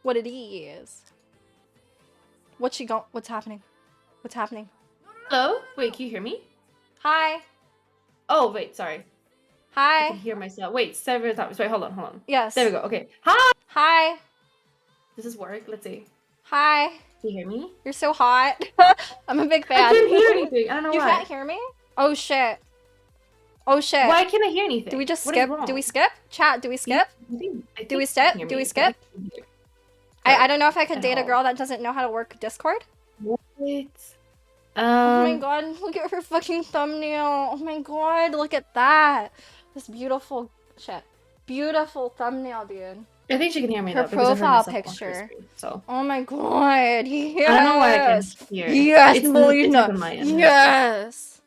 What it is. What's happening? What's happening? Hello? Wait, can you hear me? Hi. Oh, wait, sorry. I Hi. can hear myself. Wait, several times. Wait, hold on. Yes. There we go. Okay. Hi! Hi. Does this work? Let's see. Hi. Can you hear me? You're so hot. I'm a big fan. I can't hear anything. I don't know You why. can't hear me? Oh shit. Oh shit. Why can't I hear anything? Do we just What is skip? wrong? Do we skip? Chat, do we skip? I think Do we you skip? can hear Do we me, skip? but I can't hear. I don't know if I could At date a all. girl that doesn't know how to work Discord. What? Oh my god, look at her fucking thumbnail. Oh my god, look at that. This beautiful beautiful thumbnail, dude. I think she can hear me Her though, because I heard profile myself on her picture. screen, so. Oh my god, yes. I don't know why I can't hear. Yes, It's Melina. on my end. Yes.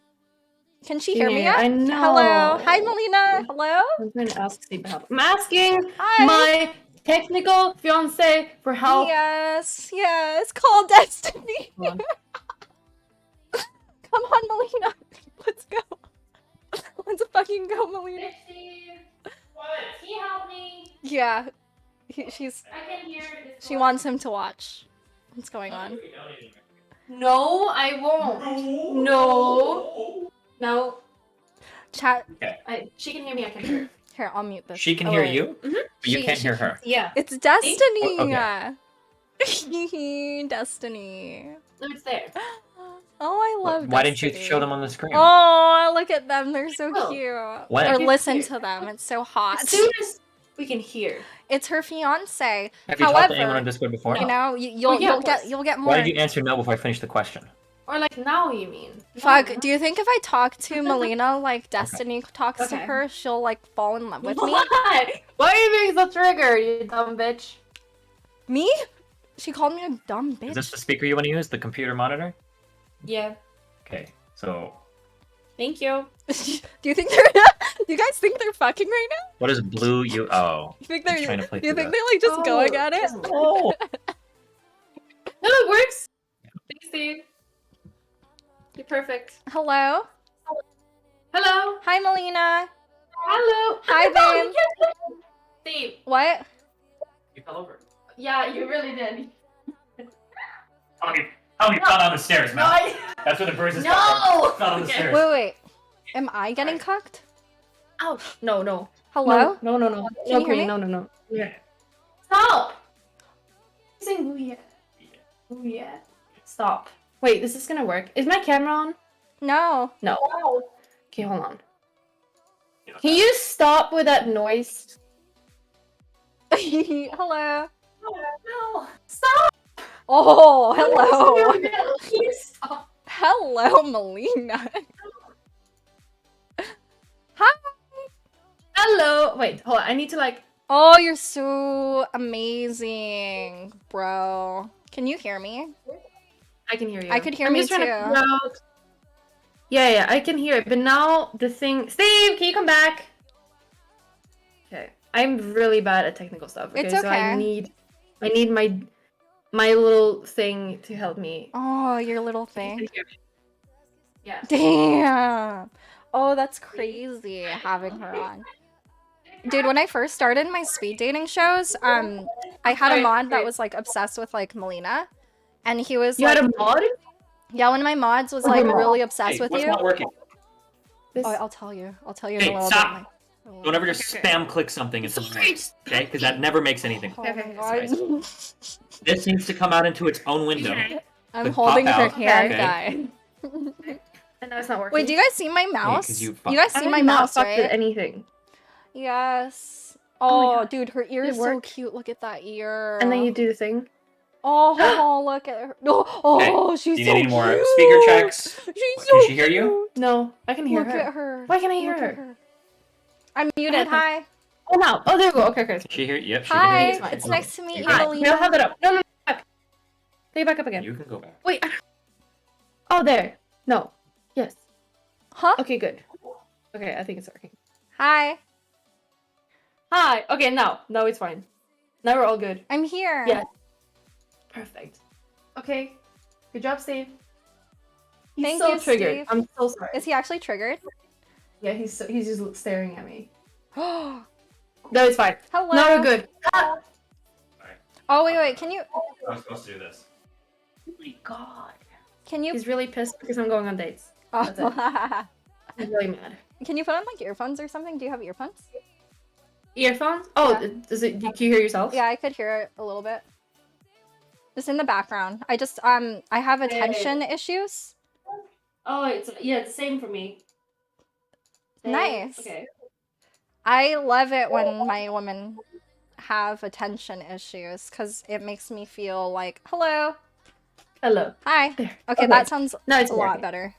Can she hear me yet? I know. Hello. Hi, Melina. Hello? I'm going to ask Steve for help. I'm asking Hi. my technical fiance for help. Yes, yes. Call Destiny. Hold on. Come on, Melina. Let's go. Let's fucking go, Melina. What? Can you help me? Yeah. I can hear it. She wants him to watch. What's going on? No, I won't. No. No. Chat. Okay. She can hear me, I can hear her. Here, I'll mute this. She can Oh, hear wait. you, but you can't hear her. Yeah. It's Destiny. Oh, Destiny. No, it's there. Oh, I love Why didn't you Destiny. show them on the screen? Oh, look at them. They're so Oh. cute. When? Or listen to them. It's so hot. As soon as we can hear. It's her fiance. Have you talked to anyone However, on Discord before? you know, yeah, you'll of course. get more. Why did you answer no before I finished the question? Or like now, you mean? Fuck, No. do you think if I talk to Melina like Destiny talks to Okay. her, she'll like fall in love with me? Why? Why are you being so triggered, you dumb bitch? Me? She called me a dumb bitch. Is this the speaker you want to use? The computer monitor? Yeah. Okay, so Thank you. Do you think they're do you guys think they're fucking right now? what is blue you? Oh, You think I'm they're trying to play do you through think that. they're like just going at it? Oh, No, it works. Thanks, Steve. You're perfect. Hello? Hello. Hi Melina. Hello. Hi, No, babe. you can't- Steve. What? you fell over. Yeah, you really did. How many fell down the stairs, No, I... That's where the bruises No. Fell down the Okay. stairs. Wait. Am I getting cucked? Ouch. No, no. Hello? No. Can No, you hear Queen. me? No. Yeah. Stop. Saying ooh yeah. Ooh yeah. Stop. Wait, is this gonna work? Is my camera on? No. No. Okay, hold on. Can you stop with that noise? Hello. No. Stop. Oh, hello. Please stop. Hello, Melina. Hi. Hello. Wait, hold on. I need to like. Oh, you're so amazing, bro. Can you hear me? I can hear you. I could hear I'm me just trying to too. figure out- Yeah, I can hear it. But now the thing. Steve, can you come back? Okay. I'm really bad at technical stuff. Okay, It's so I okay. need my little thing to help me. Oh, your little thing. Yeah. Damn. Oh, that's crazy having her on. Dude, when I first started my speed dating shows, I had a mod that was like obsessed with like Melina, and he was You like, had a mod? yeah, one of my mods was like Oh. really obsessed Hey, with what's you. not working? This... Oh, I'll tell you. I'll tell you in Hey, a little stop. bit. Don't ever just spam click something into the right, okay? Because that never makes anything. Oh Okay, my god. This needs to come out into its own window. I'm Click holding pop her out, hair, okay. guy. I know it's not working. Wait, do you guys see my mouse? 'cause you you guys I see have my not mouse, fucked with right? anything. Yes. Oh my Oh, God. dude, her ear Did it is so work? cute. Look at that ear. And then you do the thing. Oh, look at her. Oh, Okay, she's do you so need any more cute. speaker checks? She's so Can she hear you? cute. No, I can hear Look her. at her. Why can't I hear Look at her? I'm muted. Hi. Oh, now. Oh, there we go. Okay. Can she hear? Yep, she Hi. can hear you. It's nice to meet you, Hi. Melina. I'll have it up. No, back. Take it back up again. You can go back. Wait. Oh, there. No. Yes. Huh? Okay, good. Okay, I think it's working. Hi. Hi. Okay, now. No, it's fine. Now we're all good. I'm here. Yeah. Perfect. Okay. Good job, Steve. He's Thank so you, triggered. Steve. I'm so sorry. Is he actually triggered? Yeah, he's just staring at me. Hello. No, it's fine. Now we're good. Oh wait, can you I was supposed to do this. Oh my god. can you He's really pissed because I'm going on dates. That's it. oh. He's really mad. Can you put on like earphones or something? Do you have earphones? Earphones? Oh, Yeah. does it? Can you hear yourself? Yeah, I could hear it a little bit. Just in the background. I just I have attention issues. Oh, it's the same for me. Nice. Okay. I love it when my women have attention issues because it makes me feel like, hello, Hello. hi. There. Okay, Okay. that sounds Now it's a lot working. better.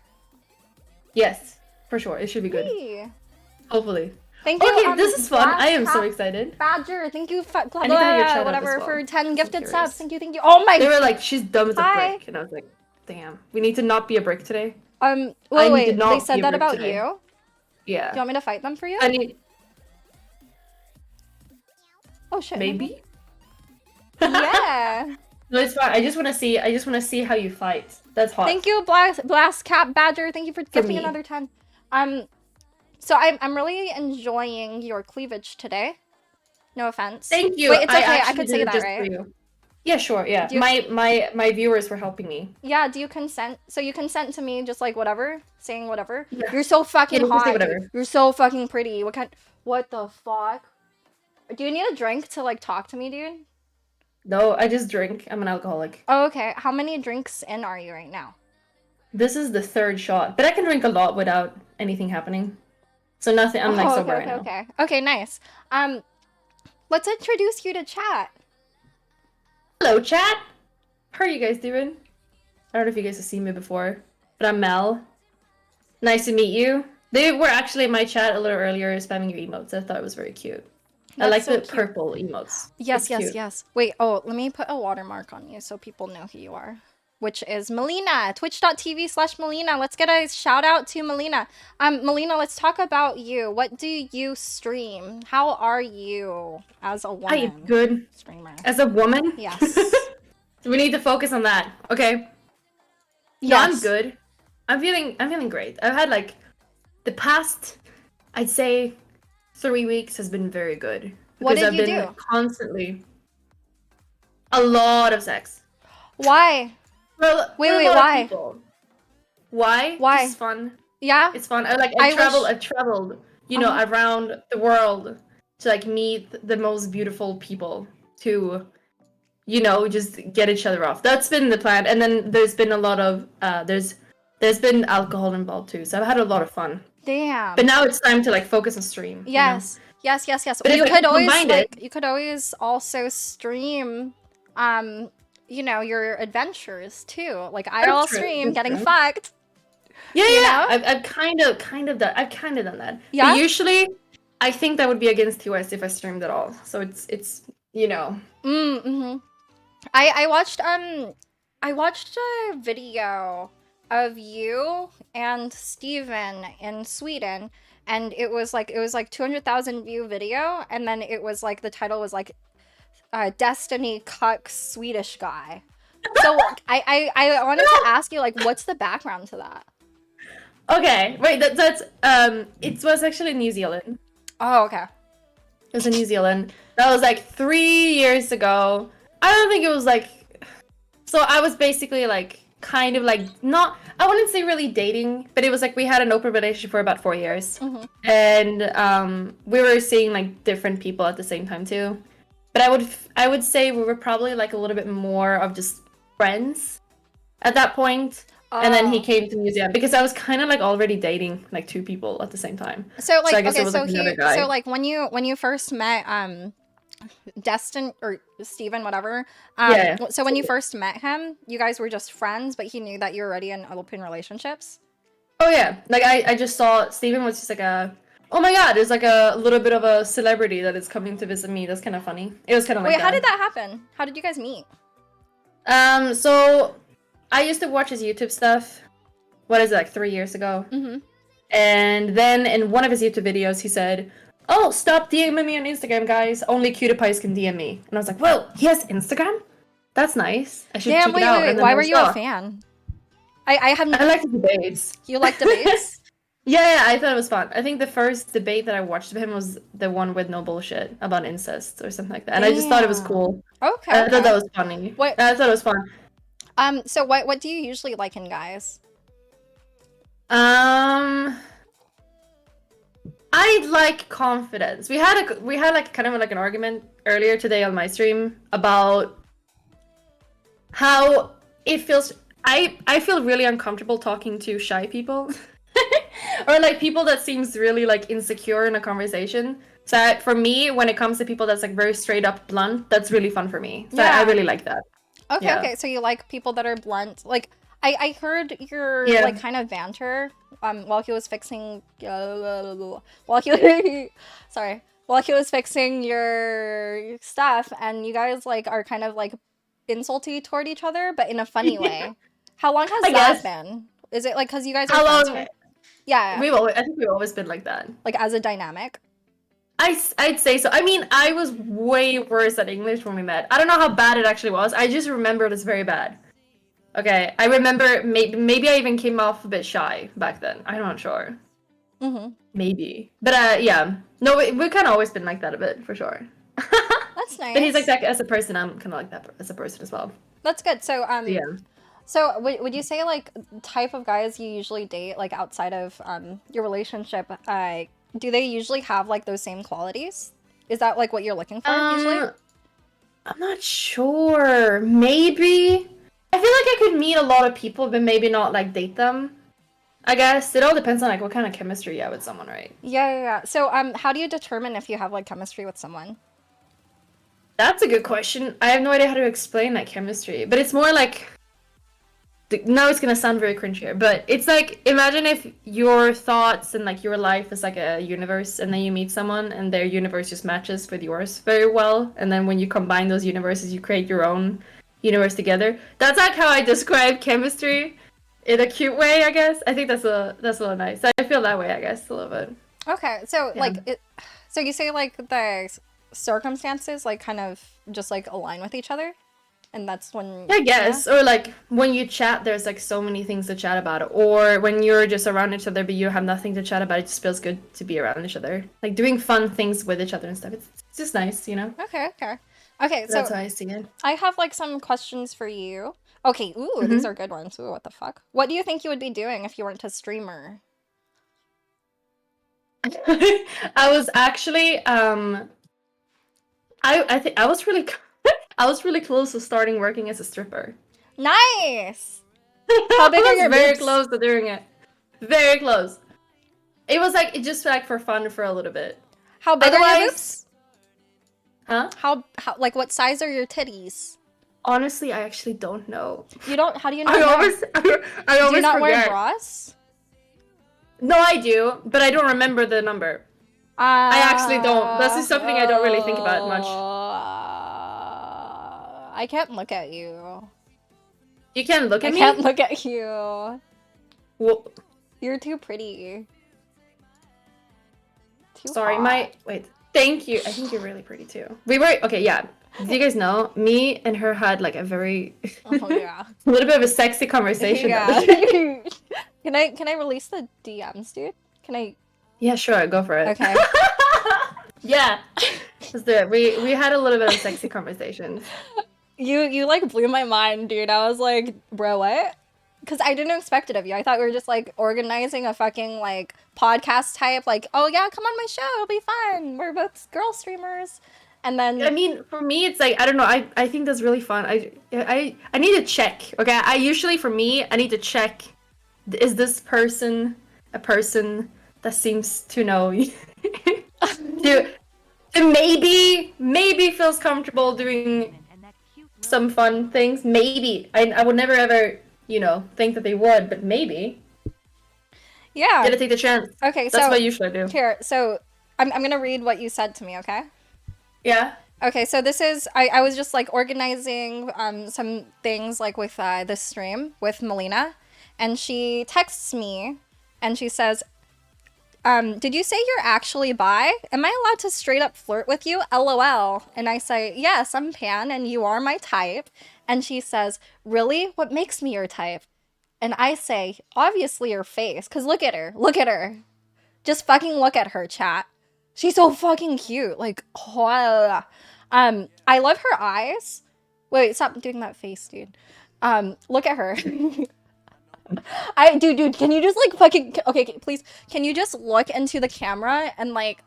Yes, for sure. It should be good. Hey. Hopefully. Thank you. Okay, this is fun. Black I am so Cat excited. Badger, thank you, blah, I need to have your blah, chat up whatever, as well. for 10 I'm gifted curious. subs. Thank you. Oh my. They were like, she's dumb as a Hi. brick, and I was like, damn. We need to not be a brick today. Wait, I need wait, to not they be said a that brick about today. you? Yeah. Do you want me to fight them for you? I need Oh shit. maybe. Yeah. No, it's fine. I just want to see. I just want to see how you fight. That's hot. Thank you, Blast Cat Badger. Thank you for gifting me. another 10. So I'm really enjoying your cleavage today. No offense. Thank you. Wait, it's okay. I actually could did say it that, just right? for you. Yeah, sure. Yeah. Do you- My viewers were helping me. Yeah, do you consent? So you consent to me just like whatever, saying whatever? Yeah. You're so fucking Yeah, you can say hot. whatever. You're so fucking pretty. What the fuck? Do you need a drink to like talk to me, dude? No, I just drink. I'm an alcoholic. Oh, okay. How many drinks in are you right now? This is the third shot, but I can drink a lot without anything happening. So nothing. I'm like Oh, sober okay, right now. okay. Okay, nice. Let's introduce you to chat. Hello, chat. How are you guys doing? I don't know if you guys have seen me before, but I'm Mel. Nice to meet you. They were actually in my chat a little earlier, spamming your emotes. I thought it was very cute. I That's like so the cute. purple emotes. Yes, It's yes, cute. yes. Wait, oh, let me put a watermark on you so people know who you are. Which is Melina, twitch.tv/Melina. Let's get a shout out to Melina. Melina, let's talk about you. What do you stream? How are you as a Hi, woman good. streamer? As a woman? Yes. We need to focus on that. Okay. Yes. No, I'm good. I'm feeling great. I've had like the past, I'd say 3 weeks has been very good. What Because did I've you been do? constantly a lot of sex. Wait, For a lot of why? people. Why? Why? It's fun. Yeah? It's fun. I I traveled. wish- I've traveled, you know, Uh-huh. around the world to like meet the most beautiful people to, you know, just get each other off. That's been the plan. And then there's been a lot of there's been alcohol involved too. So I've had a lot of fun. Damn. But now it's time to like focus on stream. you know? Yes. Yes. But You if I could always combined it- you could always also stream you know, your adventures too. Like IRL true, stream, that's getting true. fucked. Yeah, You yeah. know? I've kind of done. I've kind of done that. Yeah? But usually, I think that would be against TOS if I streamed at all. So it's you know. Mm-hmm. I watched a video of you and Steven in Sweden, and it was like 200,000 view video, and then it was like the title was like Destiny Cuck Swedish guy. So I wanted to ask you, like, what's the background to that? Okay, wait. That's it was actually New Zealand. Oh, okay. It was in New Zealand. That was like 3 years ago. I don't think it was like. So I was basically like kind of like not. I wouldn't say really dating, but it was like we had an open relationship for about 4 years, and we were seeing like different people at the same time too. But I would say we were probably like a little bit more of just friends at that point. And then he Oh. came to New Zealand because I was kind of like already dating like 2 people at the same time. So like I guess it okay, was, so like, he another guy. so like when you first met Destin or Steven, whatever. Yeah. So when you first met him, you guys were just friends, but he knew that you were already in open relationships. Oh yeah, like I just saw Steven was just like oh my god, there's like a little bit of a celebrity that is coming to visit me. That's kind of funny. It was kind of like Wait, how did that happen? How did you guys meet? So I used to watch his YouTube stuff. What is it, like 3 years ago? Mm-hmm. And then in one of his YouTube videos, he said, "Oh, stop DMing me on Instagram, guys. Only cutie pies can DM me." And I was like, "Whoa, he has Instagram? That's nice. I should Damn, check wait, it out." wait, And then why I were you saw- a fan? I have I like the debates. you like debates? Yeah, I thought it was fun. I think the first debate that I watched of him was the one with no bullshit about incest or something like that. And I just thought it was Damn. cool. Okay, I thought okay. that was funny. What I thought it was fun. so what do you usually like in guys? Um, I like confidence. We had like kind of like an argument earlier today on my stream about how it feels. I feel really uncomfortable talking to shy people, or like people that seems really like insecure in a conversation. So for me, when it comes to people that's like very straight up blunt, that's really fun for me. So I Yeah. really like that. Okay, Yeah. okay. So you like people that are blunt. Like I heard your Yeah. like kind of banter while he was fixing while he sorry, while he was fixing your stuff, and you guys like are kind of like insulty toward each other but in a funny way. How long has I that guess. been? Is it like cuz you guys are How friends long? for Yeah, I think we've always been like that. like as a dynamic. I'd say so. I mean, I was way worse at English when we met. I don't know how bad it actually was. I just remember it as very bad. Okay, I remember maybe I even came off a bit shy back then. I'm not sure. Mhm. Maybe. But yeah. No, we kind of always been like that a bit, for sure. That's But he's like nice. that as a person. I'm kind of like that as a person as well. That's good. Yeah. So would you say like type of guys you usually date like outside of your relationship do they usually have like those same qualities? Is that like what you're looking for usually? I'm not sure. Maybe. I feel like I could meet a lot of people, but maybe not like date them. I guess it all depends on like what kind of chemistry you have with someone, right? Yeah. So how do you determine if you have like chemistry with someone? That's a good question. I have no idea how to explain that chemistry, but it's more like now it's gonna sound very cringe here, but it's like imagine if your thoughts and like your life is like a universe, and then you meet someone and their universe just matches with yours very well, and then when you combine those universes, you create your own universe together. That's like how I describe chemistry in a cute way, I guess. I think that's a little nice. I feel that way, I guess, a little bit. Okay. So Yeah. like so you say like the circumstances like kind of just like align with each other and that's when I guess, or like when you chat, there's like so many things to chat about, or when you're just around each other but you have nothing to chat about, it just feels good to be around each other, like doing fun things with each other and stuff. It's just nice, you know. Okay, That's so how I see it. I have like some questions for you. Okay, ooh, these Hmm. are good ones. Ooh, what the fuck? What do you think you would be doing if you weren't a streamer? I was actually I think I was really I was really close to starting working as a stripper. Nice! How big I are was your very boobs? close to doing it. Very close. It was like just like for fun for a little bit. How big are your Otherwise, boobs? huh? How like what size are your titties? Honestly, I actually don't know. You don't, how do you not I know? always I Do you always not wear forget. bras? No, I do, but I don't remember the number. I actually don't. This is something I don't really think about much. I can't look at you. You can look I at can't me. look at you. Well, You're too pretty. Too sorry, hot. wait. Thank you. I think you're really pretty too. We were okay. Yeah. Do you guys know me and her had like a very Oh yeah. a little bit of a sexy conversation the Yeah. other day. Can I release the DMs, dude? Can I? Yeah, sure. Go for it. Okay. Yeah. Let's do it. We had a little bit of sexy conversations. You like blew my mind, dude. I was like, bro, what? Because I didn't expect it of you. I thought we were just like organizing a fucking like podcast type, like, oh yeah, come on my show, it'll be fun. We're both girl streamers. And I then mean, for me, it's like I don't know. I think that's really fun. I need to check. Okay, I usually for me, I need to check. Is this person a person that seems to know to maybe feels comfortable doing some fun things. Maybe I would never ever think that they would, but maybe yeah. gotta take the chance. Okay, That's so what I usually do. here, so I'm gonna read what you said to me, okay? Yeah. Okay, so this is I was just like organizing some things like with this stream with Melina, and she texts me and she says, did you say you're actually bi? Am I allowed to straight up flirt with you? LOL. And I say, yes, I'm pan and you are my type. And she says, really? What makes me your type? And I say, obviously her face, because look at her. Look at her. Just fucking look at her, chat. She's so fucking cute. Like, oh, I love her eyes. Wait, stop doing that face, dude. Look at her. Dude, can you just like fucking, okay, please, can you just look into the camera and like,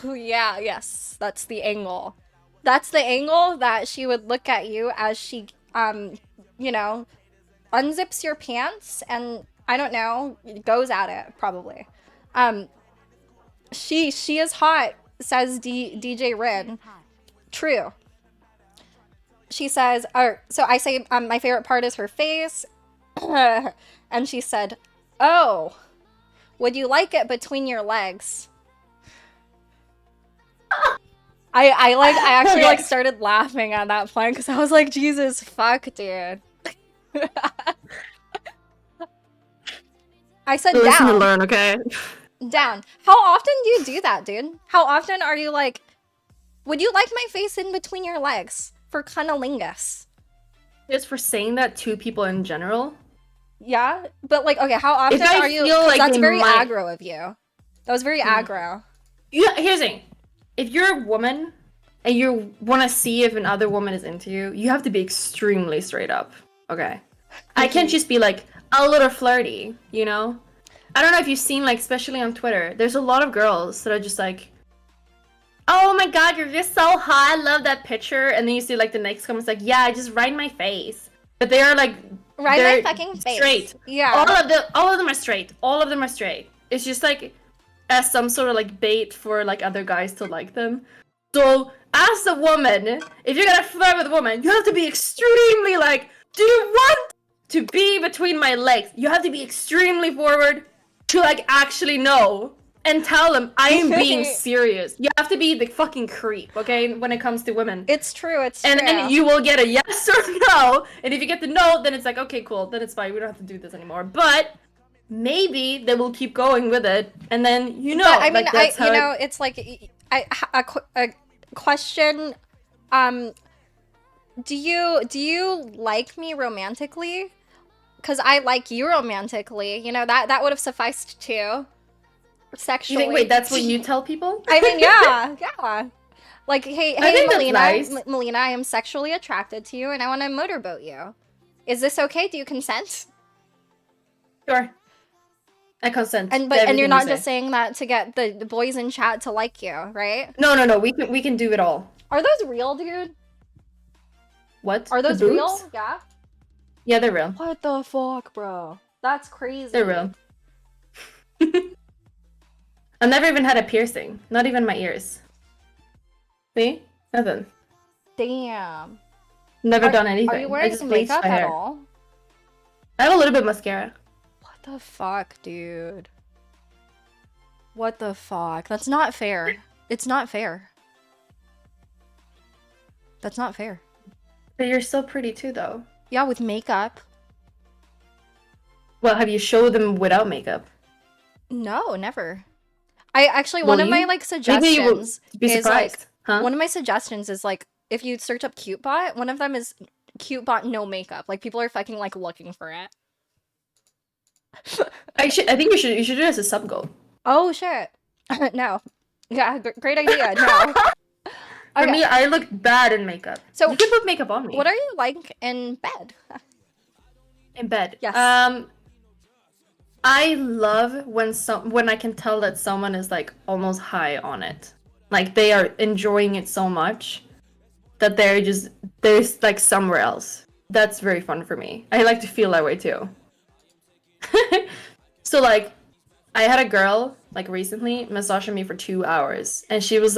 oh yeah, yes, that's the angle. That's the angle that she would look at you as she, you know, unzips your pants and I don't know, goes at it probably. She is hot, says DJ Rin. True. She says, so I say, my favorite part is her face. And she said, oh, would you like it between your legs? I actually Okay. like started laughing at that point because I was like, Jesus fuck, dude. I said Listen to down. learn, okay? Down. How often do you do that, dude? How often are you like, would you like my face in between your legs for cunnilingus? Just for saying that to people in general. Yeah, but like, okay, how often If I are you? feel 'Cause like that's they very might- aggro of you. That was very aggro. Yeah, here's the thing. If you're a woman and you want to see if another woman is into you, you have to be extremely straight up. Okay. I can't just be like a little flirty, you know? I don't know if you've seen, like, especially on Twitter, there's a lot of girls that are just like, oh my god, you're just so hot, I love that picture. And then you see, like, the next comments like, yeah, just right in my face. But they are, like, Right they're my fucking face. straight. Yeah. All of them are straight. All of them are straight. It's just, like, as some sort of, like, bait for, like, other guys to like them. So, as a woman, if you're gonna flirt with a woman, you have to be extremely, like, do you want to be between my legs? You have to be extremely forward to, like, actually know and tell them I am being serious. You have to be the fucking creep, okay, when it comes to women. It's true, it's And true. then you will get a yes or no. And if you get the no, then it's like, okay, cool, then it's fine. We don't have to do this anymore. But maybe they will keep going with it, and then you know. But I mean, like, that's how you know, it's like a question. Do you like me romantically? Because I like you romantically. You know that would have sufficed too. You Sexually. think? Wait, that's what you tell people? I mean, yeah, yeah. Like, hey, I think that's Melina, nice. Melina, I am sexually attracted to you, and I want to motorboat you. Is this okay? Do you consent? Sure. I consent. And to you're everything not you just say. saying that to get the boys in chat to like you, right? No. We can do it all. Are those real, dude? What? Are The those boobs? real? Yeah. Yeah, they're real. What the fuck, bro? That's crazy. They're real. I've never even had a piercing. Not even my ears. See? Nothing. Damn. Never done anything. Are you I wearing just bleached makeup my at hair. all? I have a little bit of mascara. What the fuck, dude? What the fuck? That's not fair. It's not fair. That's not fair. But you're still pretty too, though. Yeah, with makeup. Well, have you showed them without makeup? No, never. I actually, Will one of my you? like Maybe you will suggestions be is like surprised. Huh? one of my suggestions is like if you search up CuteBot, one of them is CuteBot no makeup. Like people are fucking like looking for it. I think you should do it as a sub goal. Oh shit. No. Yeah, great idea. No. For Okay. me, I look bad in makeup. So you can put makeup on me. what are you like in bed? In bed? Yes. I love when I can tell that someone is like almost high on it. Like they are enjoying it so much that they're like somewhere else. That's very fun for me. I like to feel that way too. So like I had a girl like recently massaging me for 2 hours, and she was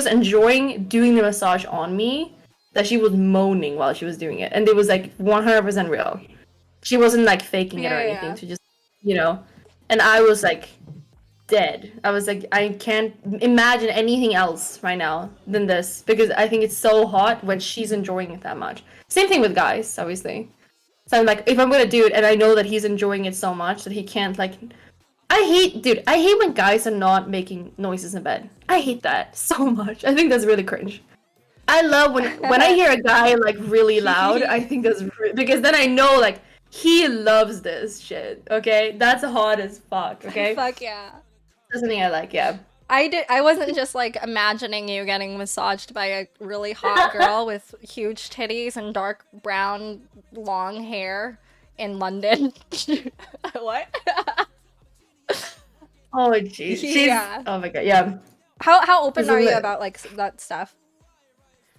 enjoying doing the massage on me, that she was moaning while she was doing it, and it was like 100% real. She wasn't like faking it or Yeah, anything. yeah. She just, you know, and I was like dead. I was like, I can't imagine anything else right now than this, because I think it's so hot when she's enjoying it that much. Same thing with guys, obviously. So I'm like, if I'm gonna do it and I know that he's enjoying it so much that he can't like, I hate when guys are not making noises in bed. I hate that so much. I think that's really cringe. I love when I hear a guy like really loud. I think that's because then I know like He loves this shit. Okay, that's hot as fuck. Okay, Fuck yeah. that's something I like. Yeah. I wasn't just like imagining you getting massaged by a really hot girl with huge titties and dark brown long hair in London. What? Oh jeez. She's. Yeah. Oh my god. Yeah. How open It's are you lit. about like that stuff?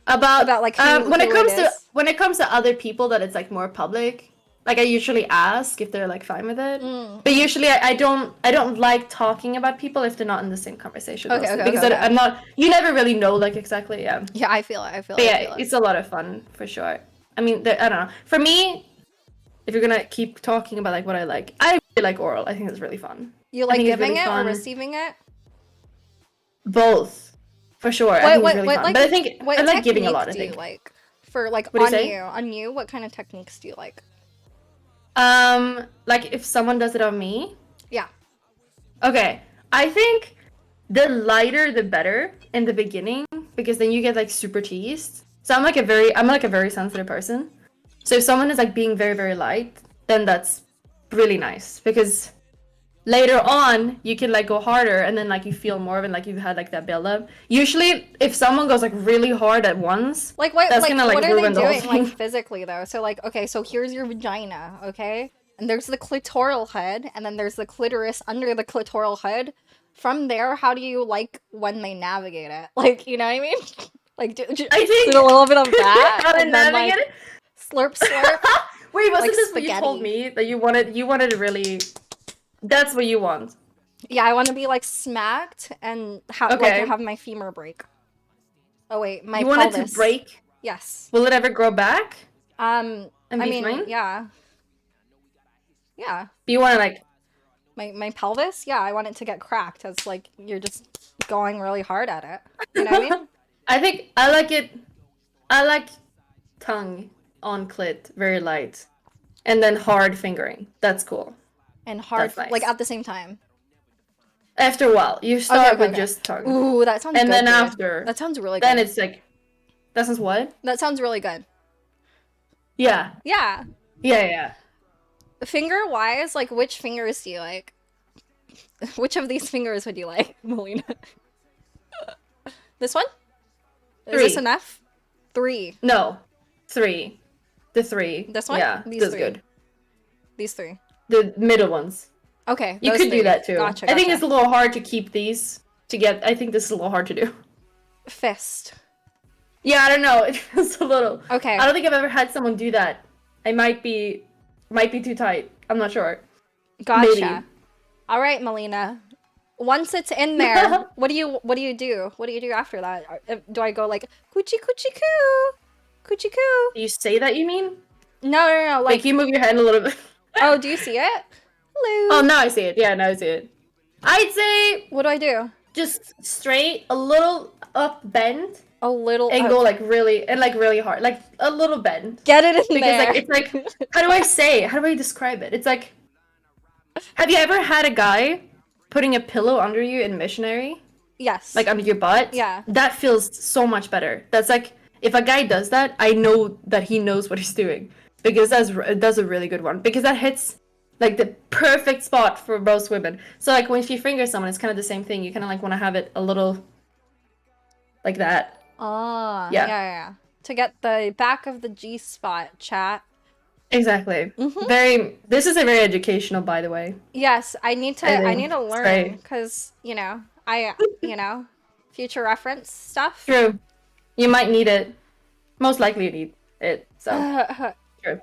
About like who when it it comes to is? when it comes to other people that it's like more public. Like I usually ask if they're like fine with it, but usually I don't like talking about people if they're not in the same conversation. Okay, mostly, okay, because okay. I'm not. You never really know like exactly. Yeah. Yeah, I feel it. I feel But it. I yeah, feel it. it's a lot of fun for sure. I mean, I don't know. For me, if you're gonna keep talking about like what I really like oral. I think it's really fun. You I like think it's giving really it or fun. receiving it? Both, for sure. I think it's really fun. like But I think what I like giving a technique lot. I do you think. like for like What do you on say? you? On you, what kind of techniques do you like? Like if someone does it on me. Yeah. Okay, I think the lighter the better in the beginning because then you get like super teased. So I'm like a very sensitive person. So if someone is like being very very light, then that's really nice because later on you can like go harder and then like you feel more of it like you've had like that build up. Usually if someone goes like really hard at once, Like what? that's Like gonna like what are they ruin the whole doing like thing. physically though? So like okay, so here's your vagina, okay, and there's the clitoral head, and then there's the clitoris under the clitoral head. From there, how do you like when they navigate it? Like you know what I mean? Like I think do a little bit of that, how to and then navigate like it. slurp slurp. Wait, wasn't Like this what you told spaghetti. me that you wanted to really? That's what you want. Yeah, I want to be like smacked and like Okay. have my femur break. Oh wait, my You want it pelvis. to break? Yes. Will it ever grow back? And And I be mean, fine? yeah. Yeah. Do you want to like? My pelvis, yeah, I want it to get cracked as like you're just going really hard at it. You know what I mean? I think I like it. I like tongue on clit, very light, and then hard fingering. That's cool. And hard, That's nice. like at the same time. After a while, you start with okay. just tongue, Ooh, that sounds and good. then Dude. after, That sounds really then good. it's like, that sounds what? That sounds really good. Yeah, Yeah. yeah. Finger wise, like which fingers do you like? Which of these fingers would you like, Melina? This one? Is this 3. enough? 3. No, 3. The 3. This one? Yeah, These that's 3. good. These 3. The middle ones. Okay. You those could 3. do that too. Gotcha. I think it's a little hard to keep these to get. I think this is a little hard to do. Fist. Yeah, I don't know. It's a little. Okay. I don't think I've ever had someone do that. I might be too tight. I'm not sure. Gotcha. Maybe. All right, Melina. Once it's in there, what do you do? What do you do after that? Do I go like coochie coochie coo, coochie coo? Do you say that? You mean? No. Like you move your head a little bit. Oh, do you see it? Hello. Oh, now I see it. Yeah, now I see it. I'd say What do I do? just straight, a little up bend, A little. and go like really hard, like a little bend. Get it in Because there. like it's like, how do I say? How do I describe it? It's like, have you ever had a guy putting a pillow under you in missionary, Yes. like under your butt? Yeah. That feels so much better. That's like, if a guy does that, I know that he knows what he's doing because that's a really good one because that hits like the perfect spot for most women. So like when you finger someone, it's kind of the same thing. You kind of like want to have it a little like that. Ah. Yeah. Yeah. To get the back of the G spot, chat. Exactly. Mm-hmm. This is a very educational, by the way. Yes, I need to. I I think need to it's learn great. because future reference stuff. True. You might need it. Most likely you need it. So true.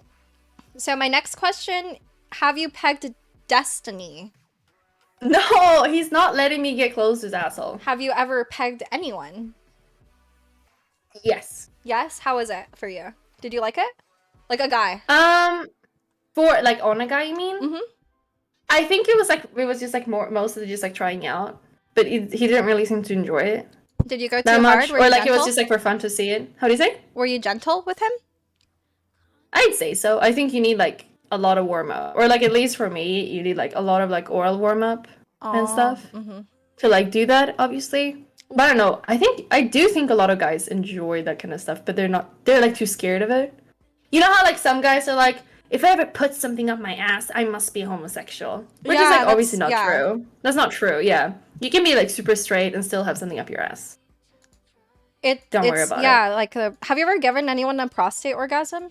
So my next question: have you pegged Destiny? No, he's not letting me get close to his asshole. Have you ever pegged anyone? Yes. Yes. How was it for you? Did you like it? Like a guy? For like on a guy, you mean? Mhm. I think it was just like mostly just like trying out, but he didn't really seem to enjoy it Did you go too that much, hard? Were or you like it was gentle? just like for fun to see it. How do you say? Were you gentle with him? I'd say so. I think you need like a lot of warm up, or like at least for me, you need like a lot of like oral warm up and stuff Mm-hmm. to like do that. Obviously, but I don't know. I do think a lot of guys enjoy that kind of stuff, but they're like too scared of it. You know how like some guys are like, if I ever put something up my ass, I must be homosexual. Which is Yeah, like obviously not that's- yeah. true. That's not true. Yeah, you can be like super straight and still have something up your ass. Don't worry It's about yeah, like have you ever given anyone a prostate orgasm?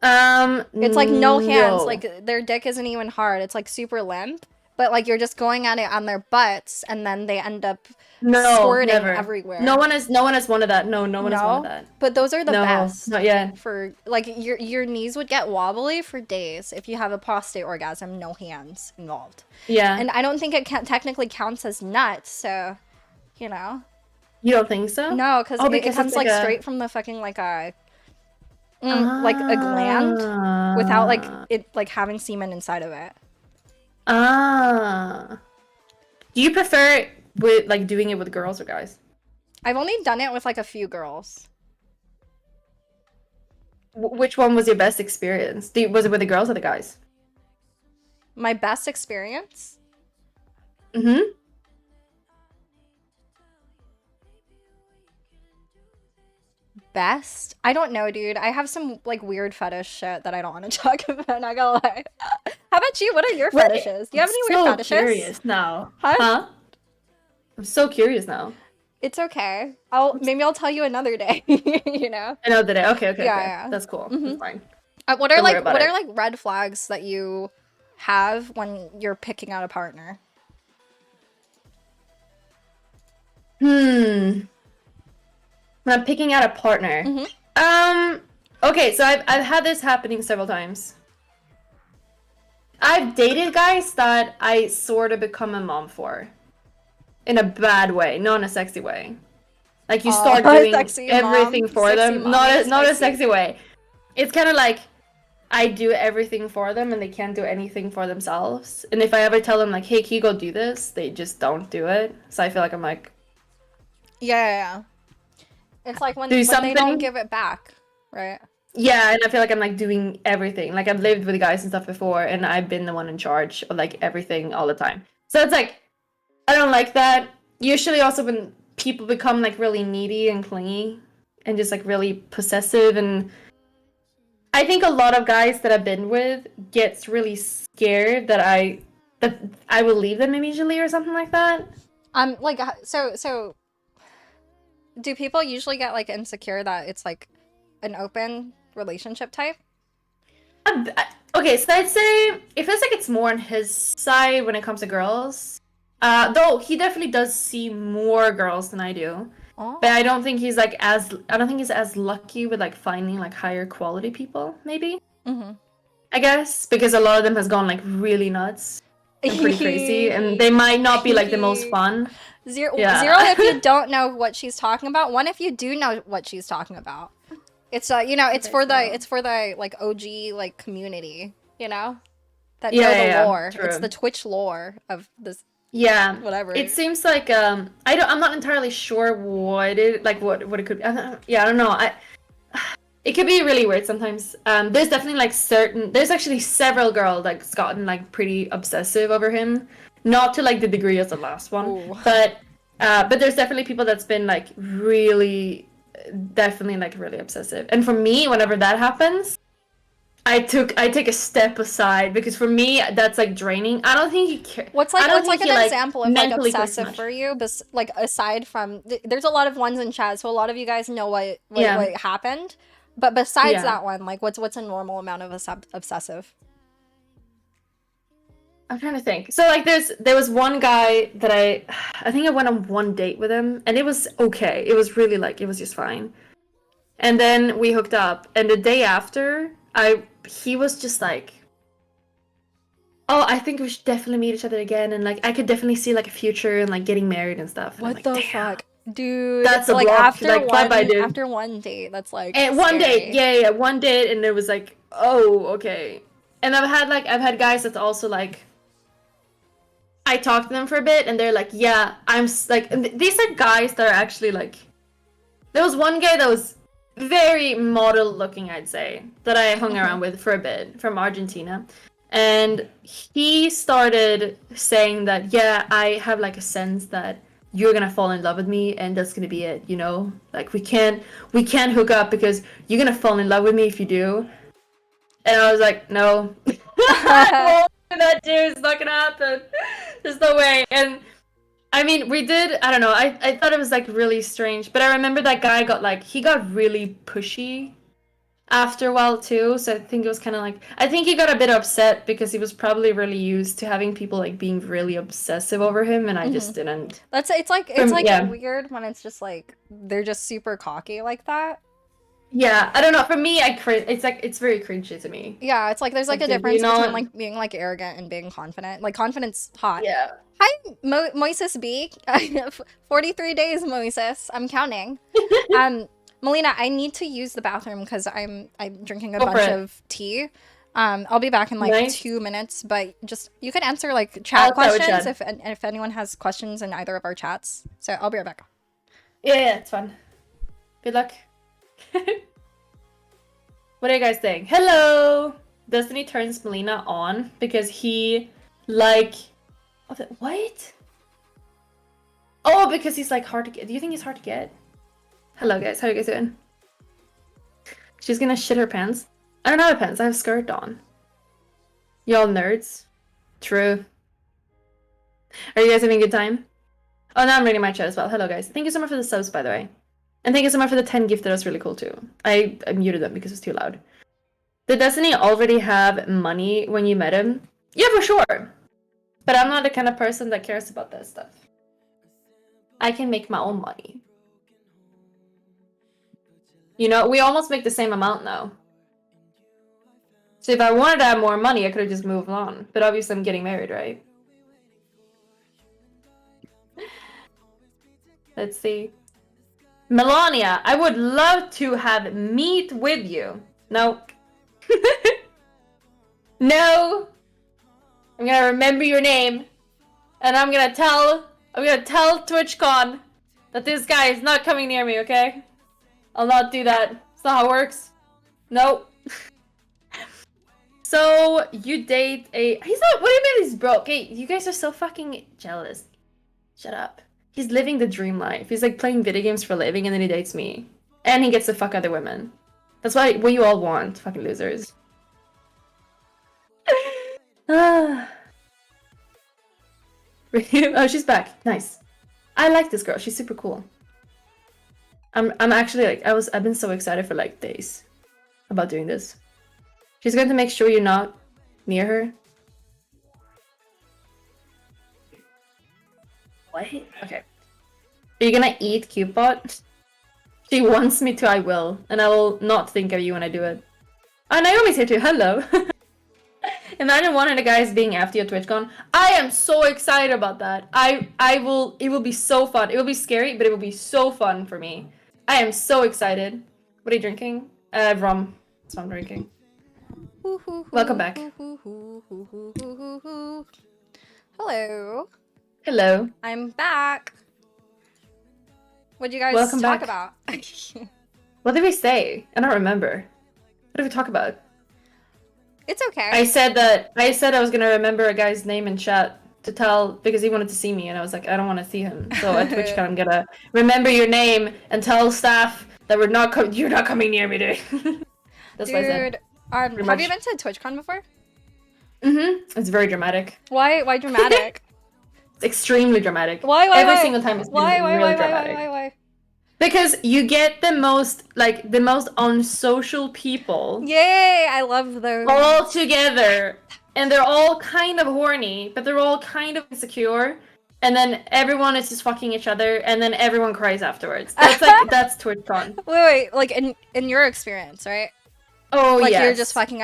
it. It's like no hands, No. like their dick isn't even hard. It's like super limp, but like you're just going at it on their butts, and then they end up No, squirting never. everywhere. No one has wanted that. No, no one has wanted No, that. but those are the No, best not yet. for like your knees would get wobbly for days if you have a prostate orgasm, no hands involved. Yeah. And I don't think it technically counts as nuts, so you know. You don't think so? No, because Oh, it because comes it's like like a- straight from the fucking like a gland without like it like having semen inside of it. Ah. Do you prefer it with like doing it with girls or guys? I've only done it with like a few girls. Which one was your best experience? Was it with the girls or the guys? My best experience? Mm-hmm. Best? I don't know, dude. I have some like weird fetish shit that I don't want to talk about, not gonna lie. How about you? What are your fetishes? Do you have any weird fetishes? Curious now. Huh? I'm so curious now. It's okay. Maybe I'll tell you another day, you know? I know that. Okay. Yeah, Okay. yeah. That's cool. Mhm. That's fine. What are Don't worry like about what it. are like red flags that you have when you're picking out a partner? When I'm picking out a partner. Mhm. Okay, so I've had this happening several times. I've dated guys that I sort of become a mom for. In a bad way, not in a sexy way. Like you start doing sexy everything mom, for sexy them. mom Not is a sexy. sexy way. It's kind of like I do everything for them and they can't do anything for themselves. And if I ever tell them like, "Hey, can you go do this?" they just don't do it. So I feel like I'm like, Yeah. It's like when Do they don't something. give it back, right? Yeah, and I feel like I'm like doing everything. Like I've lived with guys and stuff before, and I've been the one in charge of like everything all the time. So it's like I don't like that. Usually, also when people become like really needy and clingy, and just like really possessive, and I think a lot of guys that I've been with gets really scared that I will leave them immediately or something like that. Like so do people usually get like insecure that it's like an open relationship type? Okay, so I'd say it feels like it's more on his side when it comes to girls. Though he definitely does see more girls than I do. Oh. But I don't think he's as lucky with like finding like higher quality people, maybe. Mm-hmm. I guess because a lot of them has gone like really nuts and pretty crazy, and they might not be like the most fun. Zero Yeah. if you don't know what she's talking about. One if you do know what she's talking about. It's you know, it's Okay, for so- it's for the like OG like community, you know? That Yeah, know the yeah, lore. true. It's the Twitch lore of this Yeah, whatever. it seems like I'm not entirely sure what it could be. I don't know. It could be really weird sometimes. There's definitely like there's actually several girls that's gotten like pretty obsessive over him, not to like the degree as the last one, Ooh. but there's definitely people that's been like really, definitely like really obsessive. And for me, whenever that happens, I take a step aside because for me that's like draining. I don't think he cares. What's I don't like think an he, example of like mentally cares obsessive much. for you? Like aside from there's a lot of ones in chat, so a lot of you guys know what Yeah. what happened. But besides Yeah. that one, like what's a normal amount of obsessive? I'm trying to think. So like there was one guy that I think I went on one date with him and it was okay. It was really like it was just fine. And then we hooked up and the day after he was just like, "Oh, I think we should definitely meet each other again and like I could definitely see like a future and like getting married and stuff." And I'm What like, the "Damn." fuck? Dude, That's a like block. after Like, one bye-bye, dude. after one date, that's like And one date, scary. yeah, one date, and it was like, "Oh, okay." And I've had guys that's also like, I talked to them for a bit, and they're like, "Yeah, like." And these are guys that are actually like. There was one guy that was very model looking, I'd say, that I hung around with for a bit from Argentina, and he started saying that, "Yeah, I have like a sense that you're gonna fall in love with me, and that's gonna be it. You know, like we can't hook up because you're gonna fall in love with me if you do." And I was like, no. I won't do that, dude. It's not gonna happen. There's no way. And I mean, we did, I don't know, I thought it was like really strange. But I remember that guy he got really pushy after a while too. So I think it was kind of like, I think he got a bit upset because he was probably really used to having people like being really obsessive over him. And I just didn't. It's like yeah. weird when it's just like they're just super cocky like that. Yeah, I don't know. For me, it's like it's very cringy to me. Yeah, it's like there's like a Like, did difference you not- between like being like arrogant and being confident. Like confidence hot. Yeah. Hi, Moises B. 43 days, Moises. I'm counting. Melina, I need to use the bathroom because I'm drinking a Go for bunch it. of tea. I'll be back in like Nice. 2 minutes, but just you could answer like chat I'll chat with questions Chad. if anyone has questions in either of our chats. So I'll be right back. Yeah, it's fun. Good luck. What are you guys saying? Hello! Destiny turns Melina on because he, like... What? Oh, because he's, like, hard to get. Do you think he's hard to get? Hello, guys. How are you guys doing? She's gonna shit her pants. I don't have pants. I have a skirt on. Y'all nerds. True. Are you guys having a good time? Oh, now I'm reading my chat as well. Hello, guys. Thank you so much for the subs, by the way. And thank you so much for the 10 gift. That was really cool, too. I muted them because it was too loud. Did Destiny already have money when you met him? Yeah, for sure. But I'm not the kind of person that cares about that stuff. I can make my own money. You know, we almost make the same amount now. So if I wanted to have more money, I could have just moved on. But obviously I'm getting married, right? Let's see. Melania, I would love to have meet with you. No. No. I'm gonna remember your name. And I'm gonna tell TwitchCon that this guy is not coming near me, okay? I'll not do that. It's not how it works. Nope. So you date a he's not what do you mean he's broke? Hey, you guys are so fucking jealous. Shut up. He's living the dream life. He's like playing video games for a living and then he dates me. And he gets to fuck other women. That's what you all want, fucking losers. Oh, she's back. Nice. I like this girl. She's super cool. I'm actually like I've been so excited for like days about doing this. She's going to make sure you're not near her. What? Okay. Are you gonna eat Cupid? She wants me to, I will. And I will not think of you when I do it. Oh, Naomi's here too. Hello. Imagine one of the guys being after you at TwitchCon. I am so excited about that. It will be so fun. It will be scary, but it will be so fun for me. I am so excited. What are you drinking? Rum. That's what I'm drinking. Welcome back. Hello. Hello. I'm back. What'd you guys Welcome talk back. about? What did we say? I don't remember. What did we talk about? It's okay. I said I was gonna remember a guy's name in chat to tell because he wanted to see me and I was like, I don't want to see him. So at TwitchCon I'm gonna remember your name and tell staff that you're not coming near me, dude. That's what I said. Dude, have you been to TwitchCon before? It's very dramatic. Why dramatic? It's extremely dramatic. Why? Every single time it's really dramatic. Why? Because you get the most unsocial people Yay! I love those. all together, and they're all kind of horny, but they're all kind of insecure, and then everyone is just fucking each other, and then everyone cries afterwards. That's that's TwitchCon. Wait, like in your experience, right? Oh like yes. you're just fucking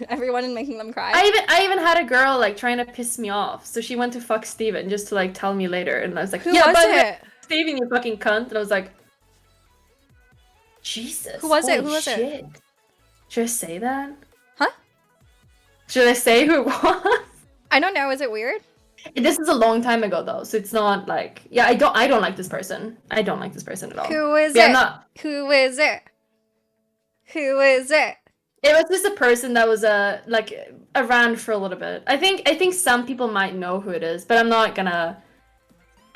everyone and making them cry. I even had a girl like trying to piss me off, so she went to fuck Steven just to like tell me later, and I was like, Who was it? Steven, you fucking cunt, and I was like, Jesus. Who was it? Holy Who was it? shit. Should I say that? Huh? Should I say who it was? I don't know. Is it weird? This is a long time ago though, so it's not like I don't like this person. I don't like this person at all. Who is But it? I'm not... Who is it? Who is it? It was just a person that was around for a little bit. I think some people might know who it is, but I'm not gonna.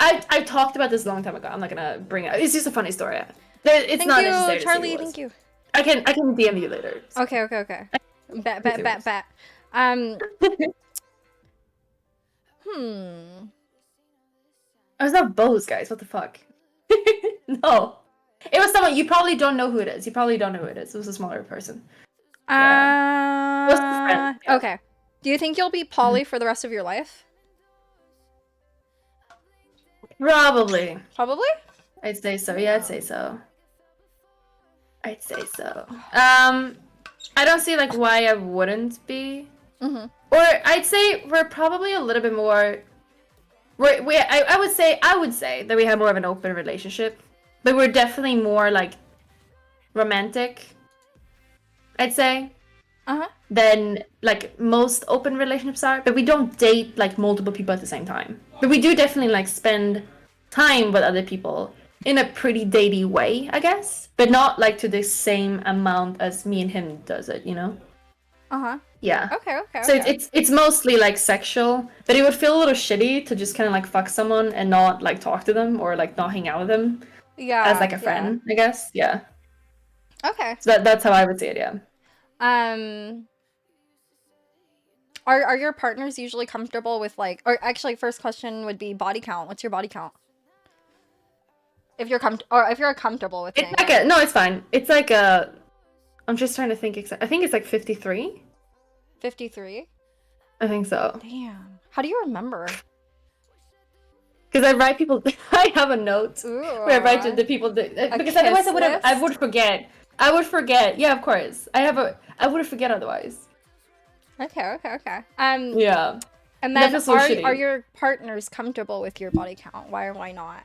I talked about this a long time ago. I'm not gonna bring it. It's just a funny story. It's Thank not you, necessary to say Charlie. who it was. Thank you. I can DM you later. Okay. Bet, bet, bet, bet. Hmm. Oh, it's not Bose, guys. What the fuck? No. It was someone you probably don't know who it is. You probably don't know who it is. It was a smaller person. Yeah. It was a friend. Yeah. Okay. Do you think you'll be poly for the rest of your life? Probably. Probably? I'd say so. Yeah, I'd say so. I'd say so. I don't see like why I wouldn't be. Mm-hmm. Or I'd say we're probably a little bit more. I would say that we have more of an open relationship, but we're definitely more like romantic. I'd say. Than like most open relationships are, but we don't date like multiple people at the same time. But we do definitely like spend time with other people in a pretty datey way, I guess, but not like to the same amount as me and him does it, you know? Yeah. Okay. So it's mostly like sexual, but it would feel a little shitty to just kind of like fuck someone and not like talk to them or like not hang out with them. Yeah. As like a friend, I guess. Yeah. Okay. So that's how I would see it. Yeah. Are your partners usually comfortable with like, or actually, first question would be body count. What's your body count? If you're comfortable with It's it. like a no, it's fine. It's like a. I'm just trying to think. I think it's like 53. 53? I think so. Damn. How do you remember? Because I write people. I have a note Ooh. where I write to the people that, because otherwise I would forget. I would forget. Yeah, of course. I would forget otherwise. Okay. Yeah. And then so are your partners comfortable with your body count? Why or why not?